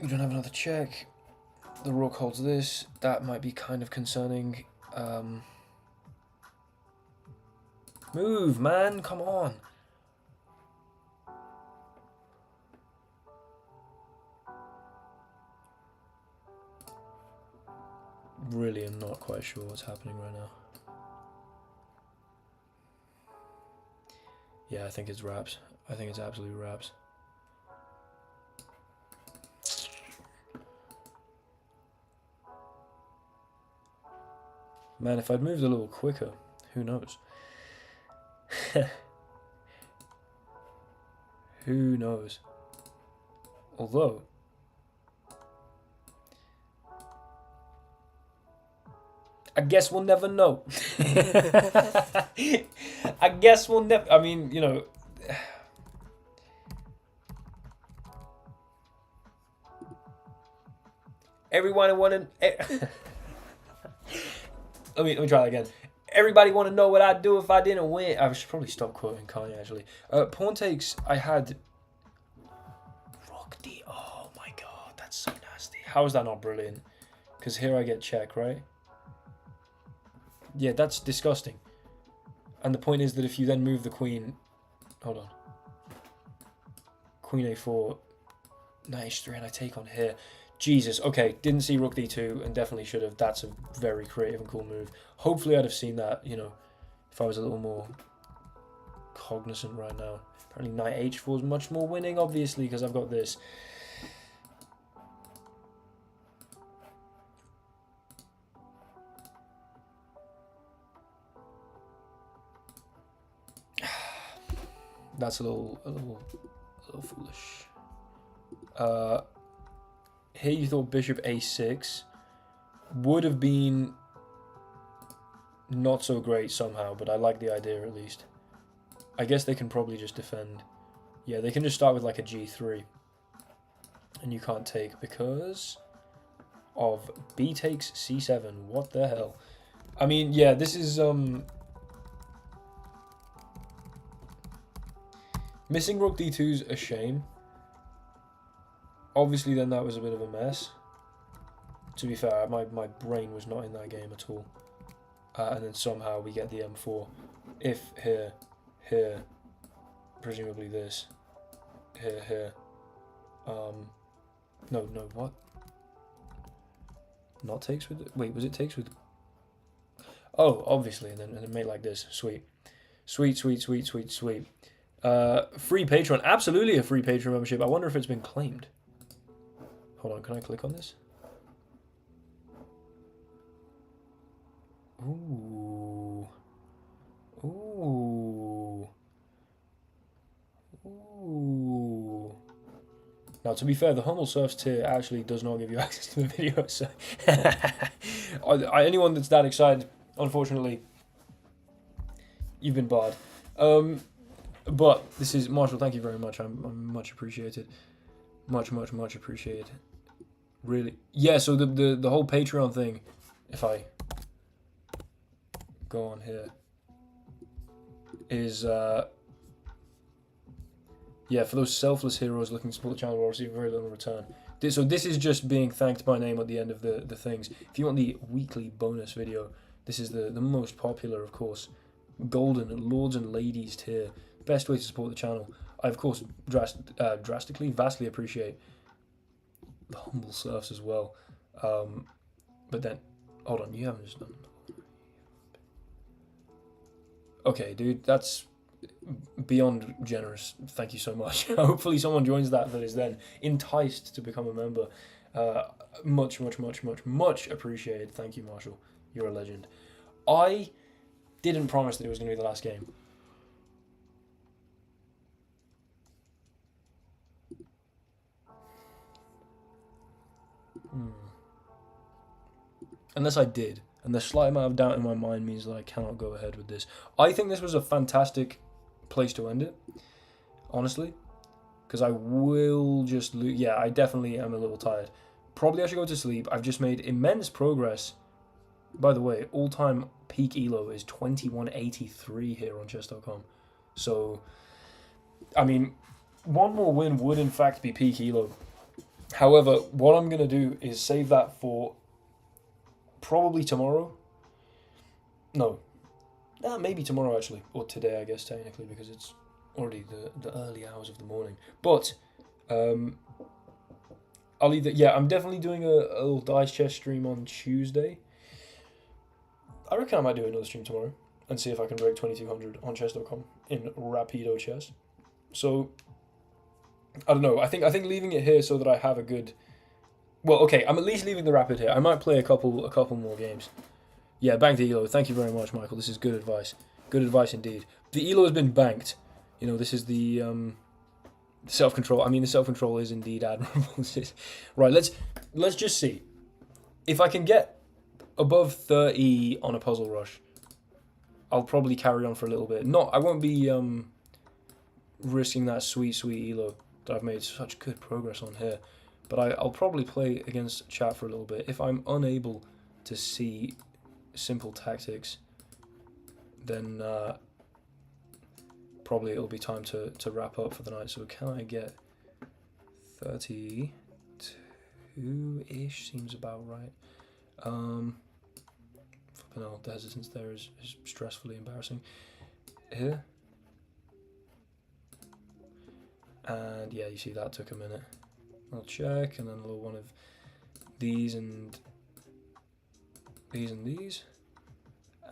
We don't have another check. The rook holds this. That might be kind of concerning. Move, man. Come on. Really am not quite sure what's happening right now. Yeah, I think it's wraps. I think it's absolute wraps. Man, if I'd moved a little quicker, who knows? Who knows? Although, I guess we'll never know. I guess we'll never. I mean, you know. Everyone wanted. Let me try that again. Everybody want to know what I'd do if I didn't win. I should probably stop quoting Kanye actually. Pawn takes. I had. Rook D. Oh my god, that's so nasty. How is that not brilliant? Because here I get check, right? Yeah, that's disgusting. And the point is that if you then move the queen. Hold on. Queen A4. Knight H3 and I take on here. Jesus, okay, didn't see Rook D2 and definitely should have. That's a very creative and cool move. Hopefully I'd have seen that, you know, if I was a little more cognizant right now. Apparently Knight H4 is much more winning, obviously, because I've got this. That's a little foolish. Here you thought bishop a6 would have been not so great somehow, but I like the idea at least. I guess they can probably just defend. Yeah, they can just start with like a g3. And you can't take because of b takes c7. What the hell? I mean, yeah, this is missing rook d2's a shame. Obviously, then that was a bit of a mess. To be fair, my brain was not in that game at all. And then somehow we get the m4. If here, presumably this, here. No, what? Not takes with. Wait, was it takes with? Oh, obviously, and then made like this. Sweet. Free Patreon, absolutely a free Patreon membership. I wonder if it's been claimed. Hold on, can I click on this? Ooh. Now, to be fair, the Humble Surfs tier actually does not give you access to the video, so... anyone that's that excited, unfortunately, you've been barred. But this is... Marshall, thank you very much. I'm much appreciated. Much appreciated. Really. Yeah, so the whole Patreon thing, if I go on here, is... yeah, for those selfless heroes looking to support the channel, we'll receive very little return. So this is just being thanked by name at the end of the things. If you want the weekly bonus video, this is the most popular, of course. Golden Lords and Ladies tier. Best way to support the channel. I, of course, vastly appreciate the Humble Surfs as well. But then, hold on, you haven't just done... Okay, dude, that's beyond generous. Thank you so much. Hopefully someone joins that is then enticed to become a member. Much appreciated. Thank you, Marshall. You're a legend. I didn't promise that it was going to be the last game. Unless I did. And the slight amount of doubt in my mind means that I cannot go ahead with this. I think this was a fantastic place to end it, honestly. Because I will just lose. Yeah, I definitely am a little tired. Probably I should go to sleep. I've just made immense progress. By the way, all-time peak elo is 2183 here on chess.com. So, I mean, one more win would in fact be peak elo. However, what I'm going to do is save that for... probably tomorrow. No. Maybe tomorrow, actually. Or today, I guess, technically, because it's already the early hours of the morning. But, I'll either... Yeah, I'm definitely doing a little Dice Chess stream on Tuesday. I reckon I might do another stream tomorrow and see if I can break 2200 on chess.com in Rapido Chess. So, I don't know. I think leaving it here so that I have a good... Well, okay, I'm at least leaving the Rapid here. I might play a couple more games. Yeah, bank the elo. Thank you very much, Michael. This is good advice. Good advice indeed. The elo has been banked. You know, this is the self-control. I mean, the self-control is indeed admirable. Right, let's just see. If I can get above 30 on a puzzle rush, I'll probably carry on for a little bit. I won't be risking that sweet elo that I've made such good progress on here. But I'll probably play against chat for a little bit. If I'm unable to see simple tactics, then probably it'll be time to wrap up for the night. So can I get 32-ish? Seems about right. Flipping out, the hesitance there is stressfully embarrassing. Here. And yeah, you see that took a minute. I'll check, and then a little one of these and these and these.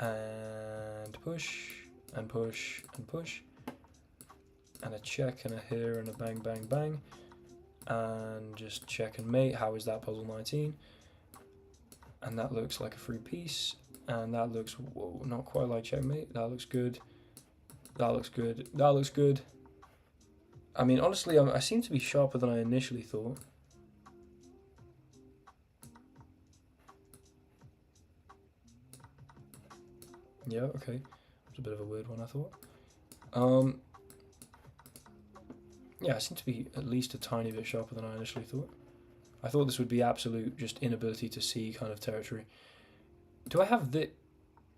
And push, and push, and push. And a check, and a here, and a bang, bang, bang. And just check and mate. How is that puzzle 19? And that looks like a free piece. And that looks, whoa, not quite like checkmate. That looks good. That looks good. That looks good. I mean, honestly, I seem to be sharper than I initially thought. Yeah, okay. It's a bit of a weird one, I thought. Yeah, I seem to be at least a tiny bit sharper than I initially thought. I thought this would be absolute just inability to see kind of territory. Do I have the...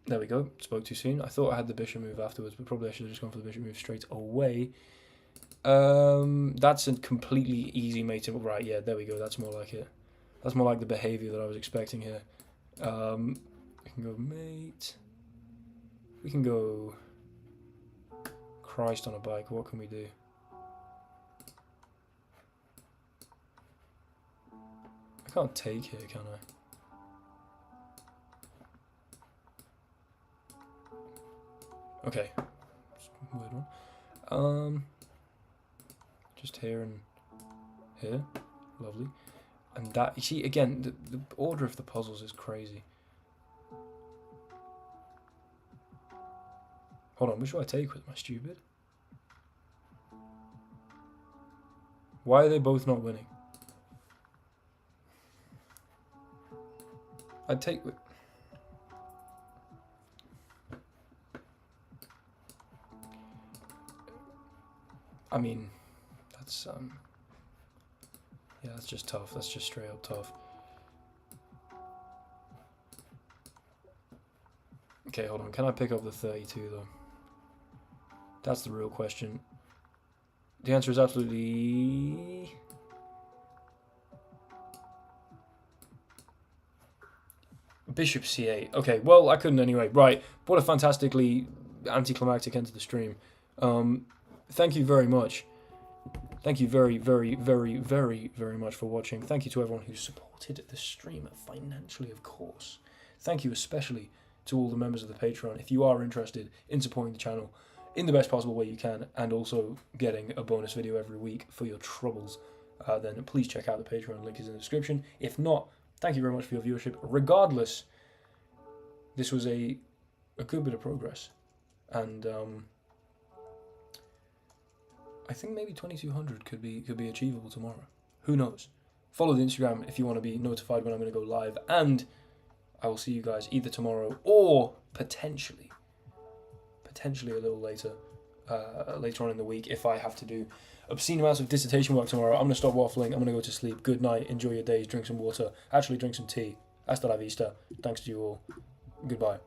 There we go. Spoke too soon. I thought I had the bishop move afterwards, but probably I should have just gone for the bishop move straight away. That's a completely easy mating. Right, yeah, there we go. That's more like it. That's more like the behavior that I was expecting here. We can go mate. We can go... Christ on a bike. What can we do? I can't take here, can I? Okay. Weird one. Just here and here. Lovely. And that, you see, again, the order of the puzzles is crazy. Hold on, which do I take with my stupid? Why are they both not winning? I'd take with... I mean, that's, yeah, that's just tough. That's just straight up tough. Okay, hold on. Can I pick up the 32, though? That's the real question. The answer is absolutely... Bishop c8. Okay, well, I couldn't anyway. Right. What a fantastically anticlimactic end to the stream. Thank you very much. Thank you very, very, very, very, very much for watching. Thank you to everyone who supported the stream financially, of course. Thank you especially to all the members of the Patreon. If you are interested in supporting the channel in the best possible way you can, and also getting a bonus video every week for your troubles, then please check out the Patreon. Link is in the description. If not, thank you very much for your viewership. Regardless, this was a good bit of progress. And I think maybe 2200 could be achievable tomorrow. Who knows? Follow the Instagram if you want to be notified when I'm going to go live, and I will see you guys either tomorrow or potentially a little later on in the week if I have to do obscene amounts of dissertation work tomorrow. I'm going to stop waffling. I'm going to go to sleep. Good night. Enjoy your days. Drink some water. Actually, drink some tea. Hasta la vista. Thanks to you all. Goodbye.